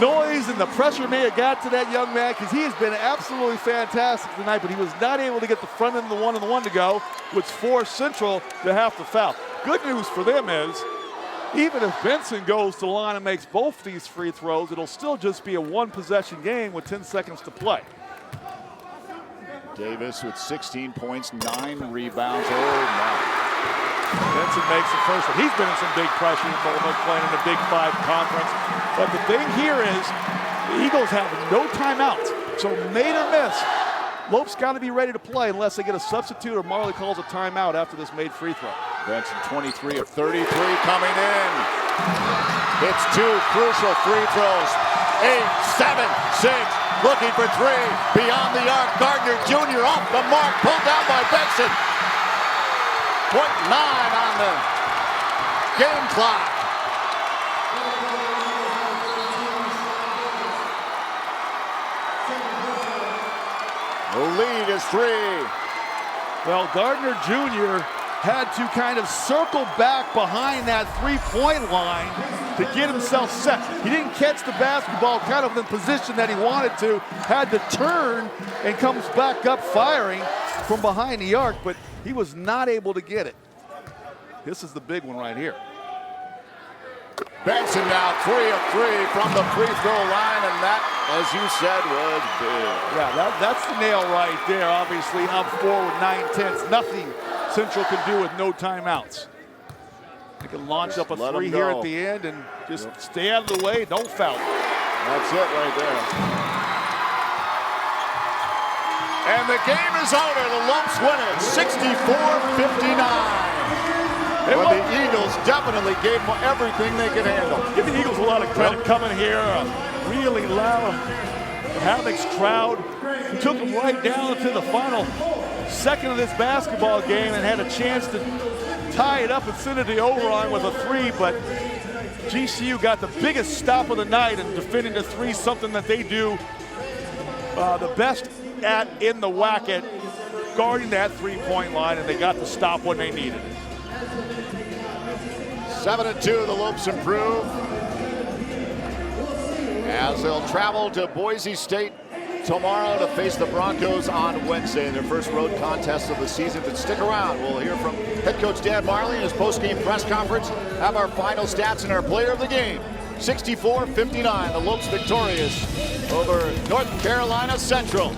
noise and the pressure may have got to that young man, because he has been absolutely fantastic tonight, but he was not able to get the front end of the one to go, which forced Central to have to foul. Good news for them is, even if Benson goes to the line and makes both these free throws, it'll still just be a 1-possession game with 10 seconds to play. Davis with 16 points, 9 rebounds. Oh, Benson makes the first one. He's been in some big pressure moments playing in the Big 5 conference. But the thing here is the Eagles have no timeouts. So made or miss, Lope's got to be ready to play unless they get a substitute or Marley calls a timeout after this made free throw. Benson 23 of 33 coming in. It's 2 crucial free throws. 8, 7, 6. Looking for 3. Beyond the arc. Gardner Jr. off the mark. Pulled down by Benson. 0.9 on the game clock. The lead is 3. Well, Gardner Jr. had to kind of circle back behind that three-point line to get himself set. He didn't catch the basketball kind of in the position that he wanted to, had to turn and comes back up firing from behind the arc, but he was not able to get it. This is the big one right here. Benson now 3 of 3 from the free throw line, and that, as you said, was big. Yeah, that's the nail right there. Obviously up 4 with 9/10. Nothing Central can do with no timeouts. They can launch up a 3 here at the end and just stay out of the way. Don't foul. That's it right there. And the game is over. The Lopes win it 64-59. But the Eagles definitely gave them everything they could handle. Give the Eagles a lot of credit coming here. Really loud Havoc's crowd took them right down to the final second of this basketball game and had a chance to tie it up and send it to overtime with a 3, but GCU got the biggest stop of the night and defending the 3, something that they do the best at in the WAC, guarding that three-point line, and they got the stop when they needed it. 7-2, the Lopes improve as they'll travel to Boise State tomorrow to face the Broncos on Wednesday in their first road contest of the season. But stick around. We'll hear from head coach Dan Marley in his post-game press conference, have our final stats and our player of the game. 64-59, the Lopes victorious over North Carolina Central.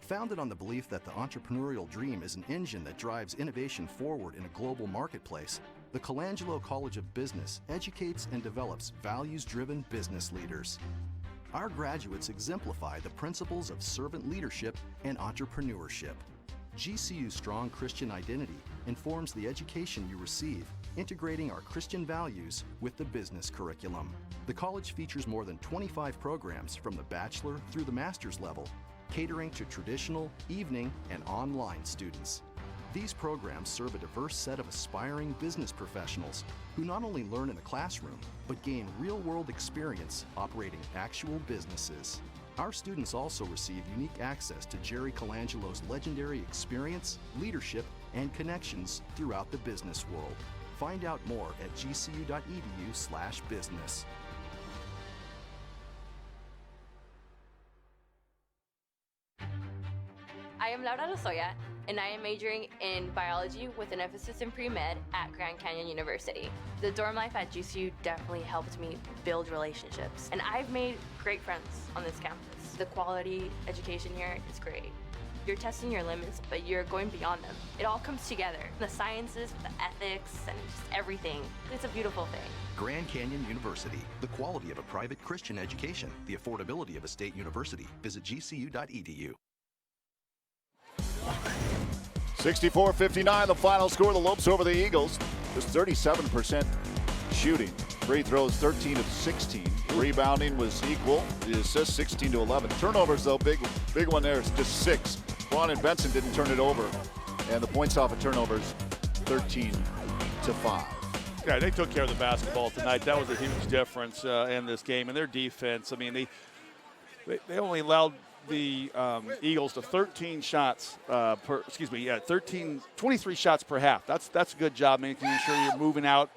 Founded on the belief that the entrepreneurial dream is an engine that drives innovation forward in a global marketplace, the Colangelo College of Business educates and develops values-driven business leaders. Our graduates exemplify the principles of servant leadership and entrepreneurship. GCU's strong Christian identity informs the education you receive, integrating our Christian values with the business curriculum. The college features more than 25 programs from the bachelor through the master's level, catering to traditional, evening, and online students. These programs serve a diverse set of aspiring business professionals who not only learn in the classroom, but gain real-world experience operating actual businesses. Our students also receive unique access to Jerry Colangelo's legendary experience, leadership, and connections throughout the business world. Find out more at gcu.edu/business. I am Laura Lozoya, and I am majoring in biology with an emphasis in pre-med at Grand Canyon University. The dorm life at GCU definitely helped me build relationships, and I've made great friends on this campus. The quality education here is great. You're testing your limits, but you're going beyond them. It all comes together. The sciences, the ethics, and just everything. It's a beautiful thing. Grand Canyon University, the quality of a private Christian education, the affordability of a state university. Visit gcu.edu. 64-59, the final score. The Lopes over the Eagles. Just 37% shooting. Free throws 13 of 16. Rebounding was equal. The assists 16 to 11. Turnovers though, big one there. It's just 6. Braun and Benson didn't turn it over, and the points off of turnovers 13 to 5. Yeah, they took care of the basketball tonight. That was a huge difference in this game. And their defense, I mean, they only allowed the Eagles to 23 shots per half. That's a good job, making sure you're moving out,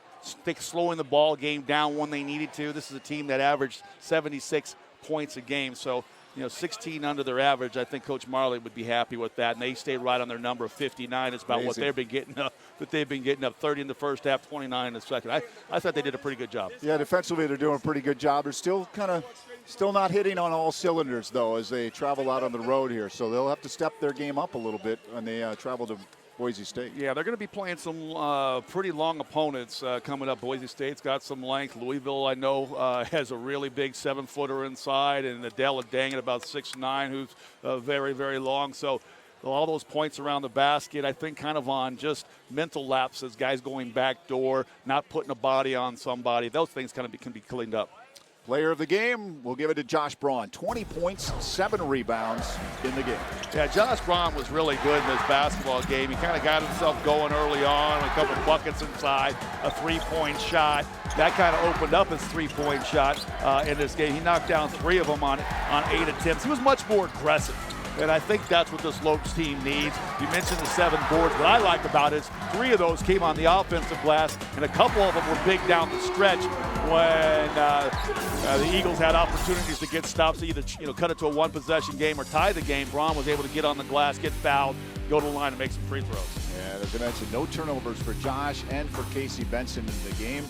slowing the ball game down when they needed to. This is a team that averaged 76 points a game, so 16 under their average. I think Coach Marley would be happy with that, and they stayed right on their number of 59. It's about what they've been getting up. But they've been getting up 30 in the first half, 29 in the second. I thought they did a pretty good job. Yeah, defensively they're doing a pretty good job. They're still kind of Still not hitting on all cylinders, though, as they travel out on the road here. So they'll have to step their game up a little bit when they travel to Boise State. Yeah, they're going to be playing some pretty long opponents coming up. Boise State's got some length. Louisville, I know, has a really big 7-footer inside, and Adela Dang at about 6'9", who's very, very long. So all those points around the basket, I think kind of on just mental lapses, guys going back door, not putting a body on somebody. Those things kind of can be cleaned up. Player of the game, we'll give it to Josh Braun. 20 points, 7 rebounds in the game. Yeah, Josh Braun was really good in this basketball game. He kind of got himself going early on, a couple buckets inside, a 3-point shot. That kind of opened up his 3-point shot in this game. He knocked down 3 of them on 8 attempts. He was much more aggressive. And I think that's what this Lopes team needs. You mentioned the 7 boards. What I like about it is 3 of those came on the offensive glass, and a couple of them were big down the stretch when the Eagles had opportunities to get stops, to either cut it to a 1-possession game or tie the game. Braun was able to get on the glass, get fouled, go to the line and make some free throws. And as I mentioned, no turnovers for Josh and for Casey Benson in the game.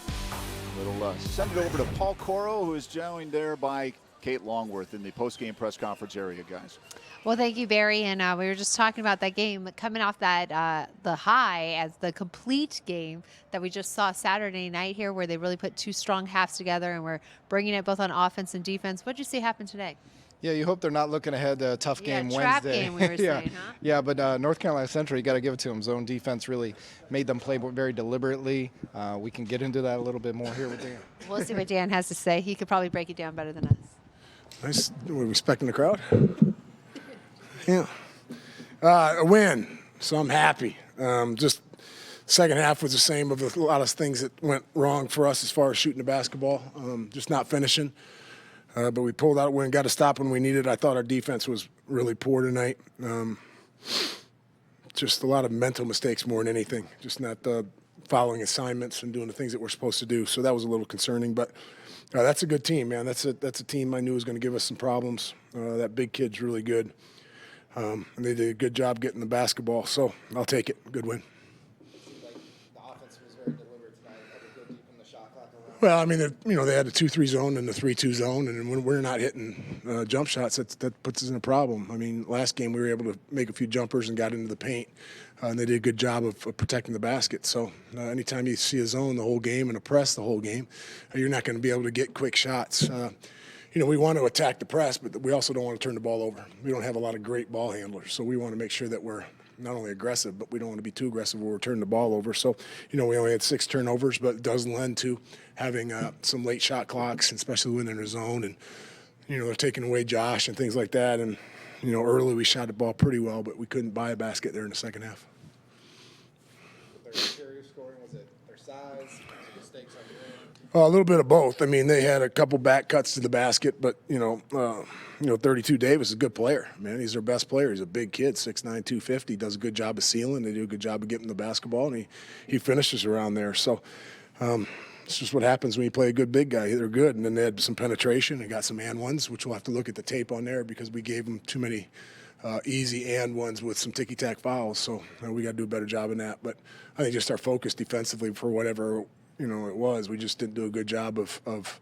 We'll send it over to Paul Coro, who is joined there by Kate Longworth in the post-game press conference area, guys. Well, thank you, Barry. And we were just talking about that game coming off that the high as the complete game that we just saw Saturday night here, where they really put 2 strong halves together and we're bringing it both on offense and defense. What did you see happen today? Yeah, you hope they're not looking ahead to a tough game trap Wednesday. Game, we were yeah. saying, huh? Yeah, but North Carolina Central, you got to give it to them. Zone defense really made them play very deliberately. We can get into that a little bit more here with Dan. We'll see what Dan has to say. He could probably break it down better than us. Nice. We're expecting the crowd. Yeah. A win, so I'm happy. Just second half was the same of a lot of things that went wrong for us as far as shooting the basketball, just not finishing. But we pulled out a win, got to stop when we needed. I thought our defense was really poor tonight. Just a lot of mental mistakes more than anything, just not following assignments and doing the things that we're supposed to do. So that was a little concerning, but that's a good team, man. That's a team I knew was going to give us some problems. That big kid's really good. And they did a good job getting the basketball, so I'll take it. Good win. The offense was very deliberate tonight. Had to go deep in the shot clock around. Well, I mean, they had the 2-3 zone and the 3-2 zone, and when we're not hitting jump shots, that puts us in a problem. I mean, last game we were able to make a few jumpers and got into the paint, and they did a good job of protecting the basket. So anytime you see a zone the whole game and a press the whole game, you're not going to be able to get quick shots. We want to attack the press, but we also don't want to turn the ball over. We don't have a lot of great ball handlers, so we want to make sure that we're not only aggressive, but we don't want to be too aggressive where we're turning the ball over. So, we only had 6 turnovers, but it does lend to having some late shot clocks, especially when they're in a zone. And, they're taking away Josh and things like that. And, early we shot the ball pretty well, but we couldn't buy a basket there in the second half. Their interior scoring, was it their size, mistakes on the end? A little bit of both. I mean, they had a couple back cuts to the basket, but 32 Davis is a good player. Man, he's their best player. He's a big kid, 6'9", 250. Does a good job of sealing. They do a good job of getting the basketball, and he finishes around there. So it's just what happens when you play a good big guy. They're good, and then they had some penetration and got some and ones, which we'll have to look at the tape on there because we gave them too many easy and ones with some ticky-tack fouls. So we got to do a better job in that. But I think just our focus defensively for whatever it was. We just didn't do a good job of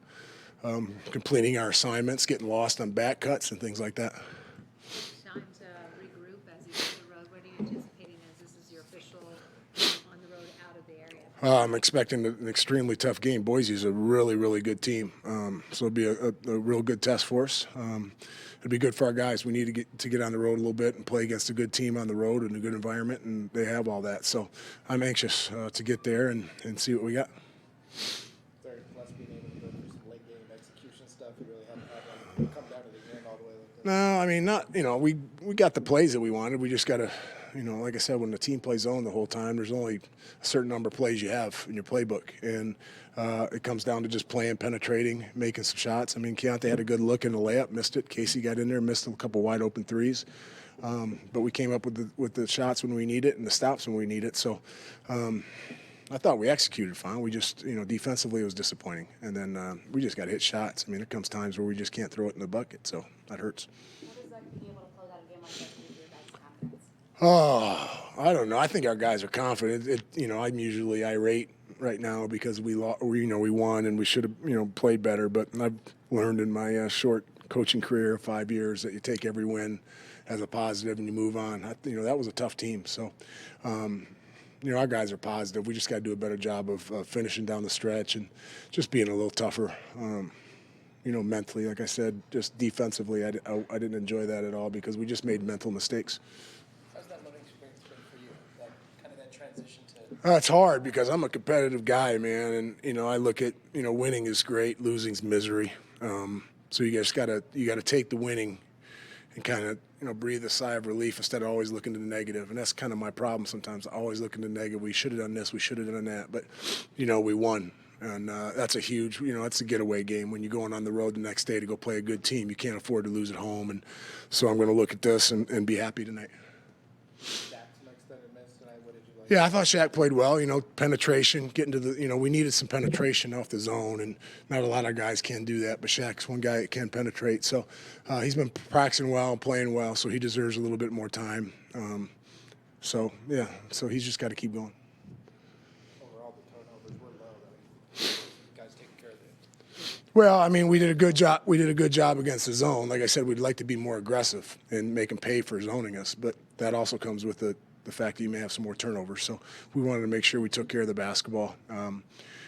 completing our assignments, getting lost on back cuts and things like that. Time to regroup as you hit the road. What are you anticipating as this is your official game on the road out of the area? I'm expecting an extremely tough game. Boise's a really, really good team, so it'll be a real good test for us. It'd be good for our guys. We need to get on the road a little bit and play against a good team on the road in a good environment, and they have all that. So I'm anxious to get there and see what we got. Very blessed being able to go through some late game execution stuff. You really haven't come down to the end all the way like that. No, I mean, not, we got the plays that we wanted. We just got to, like I said, when the team plays zone the whole time, there's only a certain number of plays you have in your playbook. And it comes down to just playing, penetrating, making some shots. I mean, Keontae had a good look in the layup, missed it. Casey got in there, missed a couple wide open threes. But we came up with the shots when we need it and the stops when we need it. So I thought we executed fine. We just, defensively it was disappointing. And then we just got to hit shots. I mean, there comes times where we just can't throw it in the bucket, so that hurts. What is like to be able to close out a game like this with your guys' confidence? Oh, I don't know. I think our guys are confident. I'm usually irate right now because we won and we should have played better. But I've learned in my short coaching career of 5 years that you take every win as a positive and you move on. That was a tough team. So, our guys are positive. We just got to do a better job of finishing down the stretch and just being a little tougher. Mentally, like I said, just defensively, I didn't enjoy that at all because we just made mental mistakes. How's that learning experience been for you? That transition to? It's hard because I'm a competitive guy, man, and I look at winning is great, losing's misery. So you just gotta take the winning and kind of breathe a sigh of relief instead of always looking to the negative. And that's kind of my problem sometimes. I always look into the negative. We should have done this. We should have done that. But we won. And that's a huge, that's a getaway game. When you're going on the road the next day to go play a good team, you can't afford to lose at home. And so I'm going to look at this and be happy tonight. Yeah, I thought Shaq played well. Penetration, getting to the, we needed some penetration off the zone, and not a lot of guys can do that, but Shaq's one guy that can penetrate. So he's been practicing well and playing well, so he deserves a little bit more time. So he's just got to keep going. Overall, the turnovers were low, though. Guys taking care of it. Well, we did a good job. We did a good job against the zone. Like I said, we'd like to be more aggressive and make them pay for zoning us, but that also comes with the fact that you may have some more turnovers. So we wanted to make sure we took care of the basketball. And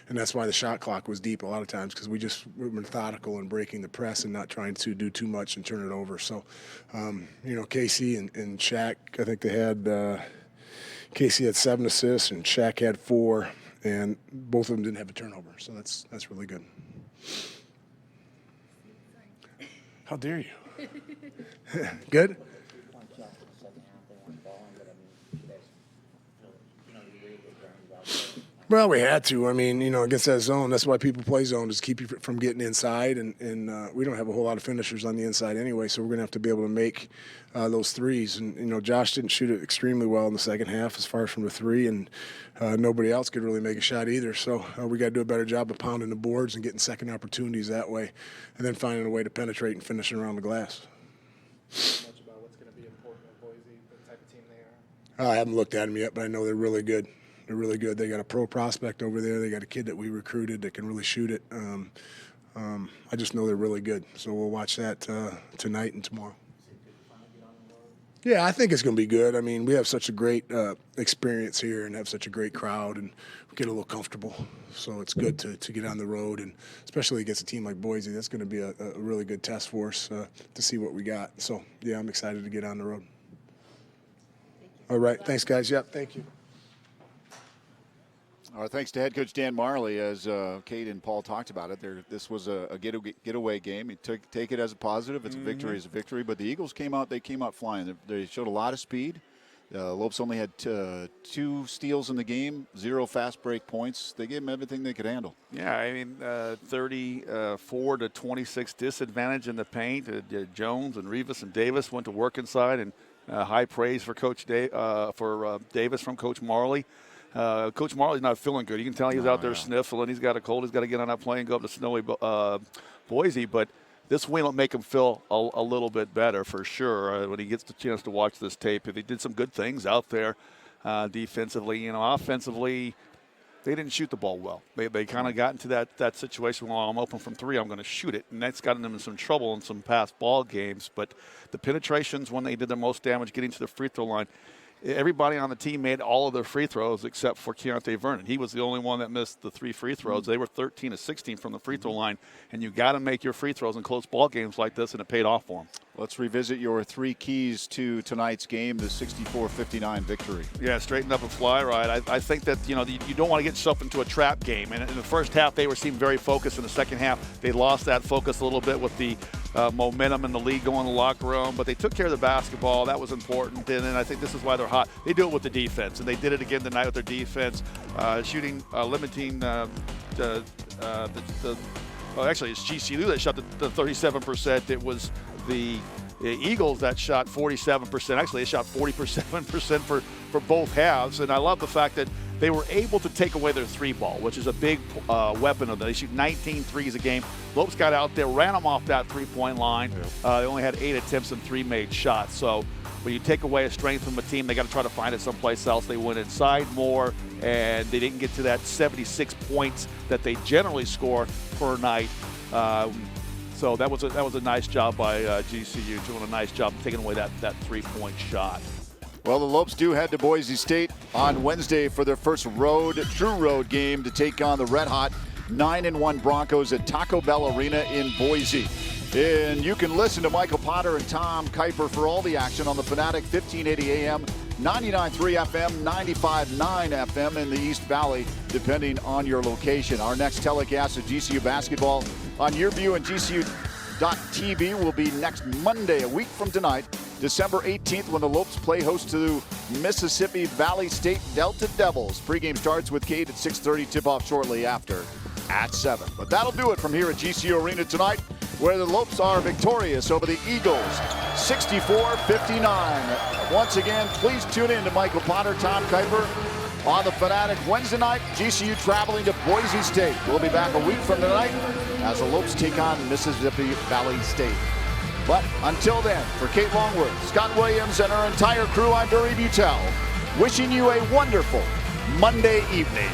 that's why the shot clock was deep a lot of times because we're methodical in breaking the press and not trying to do too much and turn it over. So, Casey and Shaq, I think they had Casey had 7 assists and Shaq had 4, and both of them didn't have a turnover. So that's really good. How dare you? Good? Well, we had to. Against that zone, that's why people play zone, is keep you from getting inside. And we don't have a whole lot of finishers on the inside anyway, so we're going to have to be able to make those threes. And, Josh didn't shoot it extremely well in the second half as far as from the three, and nobody else could really make a shot either. So we got to do a better job of pounding the boards and getting second opportunities that way, and then finding a way to penetrate and finishing around the glass. Much about what's going to be important in Boise, the type of team they are? I haven't looked at them yet, but I know they're really good. They're really good. They got a pro prospect over there. They got a kid that we recruited that can really shoot it. I just know they're really good. So we'll watch that tonight and tomorrow. Yeah, I think it's going to be good. We have such a great experience here and have such a great crowd, and we get a little comfortable. So it's good to get on the road, and especially against a team like Boise. That's going to be a really good test for us to see what we got. So, yeah, I'm excited to get on the road. All right. Thanks, guys. Yep, thank you. Thanks to head coach Dan Marley. As Kate and Paul talked about it, this was a getaway game. You take it as a positive. It's a victory as a victory. But the Eagles came out flying. They showed a lot of speed. Lopes only had 2 steals in the game, 0 fast break points. They gave them everything they could handle. Yeah, 34 to 26 disadvantage in the paint. Jones and Rivas and Davis went to work inside, and high praise for Coach Davis from Coach Marley. Coach Marley's not feeling good. You can tell he's out there sniffling. He's got a cold. He's got to get on that plane and go up to snowy Boise. But this win will make him feel a little bit better for sure when he gets the chance to watch this tape. They did some good things out there defensively. Offensively, they didn't shoot the ball well. They kind of got into that situation, well, I'm open from 3, I'm going to shoot it. And that's gotten them in some trouble in some past ball games. But the penetrations, when they did the most damage getting to the free throw line, everybody on the team made all of their free throws except for Keontae Vernon. He was the only one that missed the 3 free throws. They were 13 of 16 from the free throw line, and you got to make your free throws in close ball games like this, and it paid off for them. Let's revisit your 3 keys to tonight's game, the 64-59 victory. Yeah, straighten up and fly right. I think that, you don't want to get yourself into a trap game. And in the first half, they seemed very focused. In the second half, they lost that focus a little bit with the momentum in the league going in the locker room. But they took care of the basketball. That was important. And I think this is why they're hot. They do it with the defense, and they did it again tonight with their defense, limiting actually, it's GCU that shot the 37%. It was the Eagles that shot 47%. Actually, they shot 47% for both halves. And I love the fact that they were able to take away their three ball, which is a big weapon of them. They shoot 19 threes a game. Lopes got out there, ran them off that three-point line. They only had 8 attempts and 3 made shots. So when you take away a strength from a team, they got to try to find it someplace else. They went inside more, and they didn't get to that 76 points that they generally score per night. So that was a nice job by GCU, doing a nice job taking away that three-point shot. Well, the Lopes do head to Boise State on Wednesday for their first true road game to take on the red-hot 9-1 Broncos at Taco Bell Arena in Boise. And you can listen to Michael Potter and Tom Kuiper for all the action on the Fanatic 1580 AM, 99.3 FM, 95.9 FM in the East Valley, depending on your location. Our next telecast of GCU basketball on YourView and GCU.TV will be next Monday, a week from tonight, December 18th, when the Lopes play host to Mississippi Valley State Delta Devils. Pregame starts with Kate at 6:30, tip-off shortly after at 7. But that'll do it from here at GCU Arena tonight, where the Lopes are victorious over the Eagles, 64-59. Once again, please tune in to Michael Potter, Tom Kuiper on the Fanatic Wednesday night. GCU traveling to Boise State. We'll be back a week from tonight as the Lopes take on Mississippi Valley State. But until then, for Kate Longworth, Scott Williams, and our entire crew, I'm Barry Butel, wishing you a wonderful Monday evening.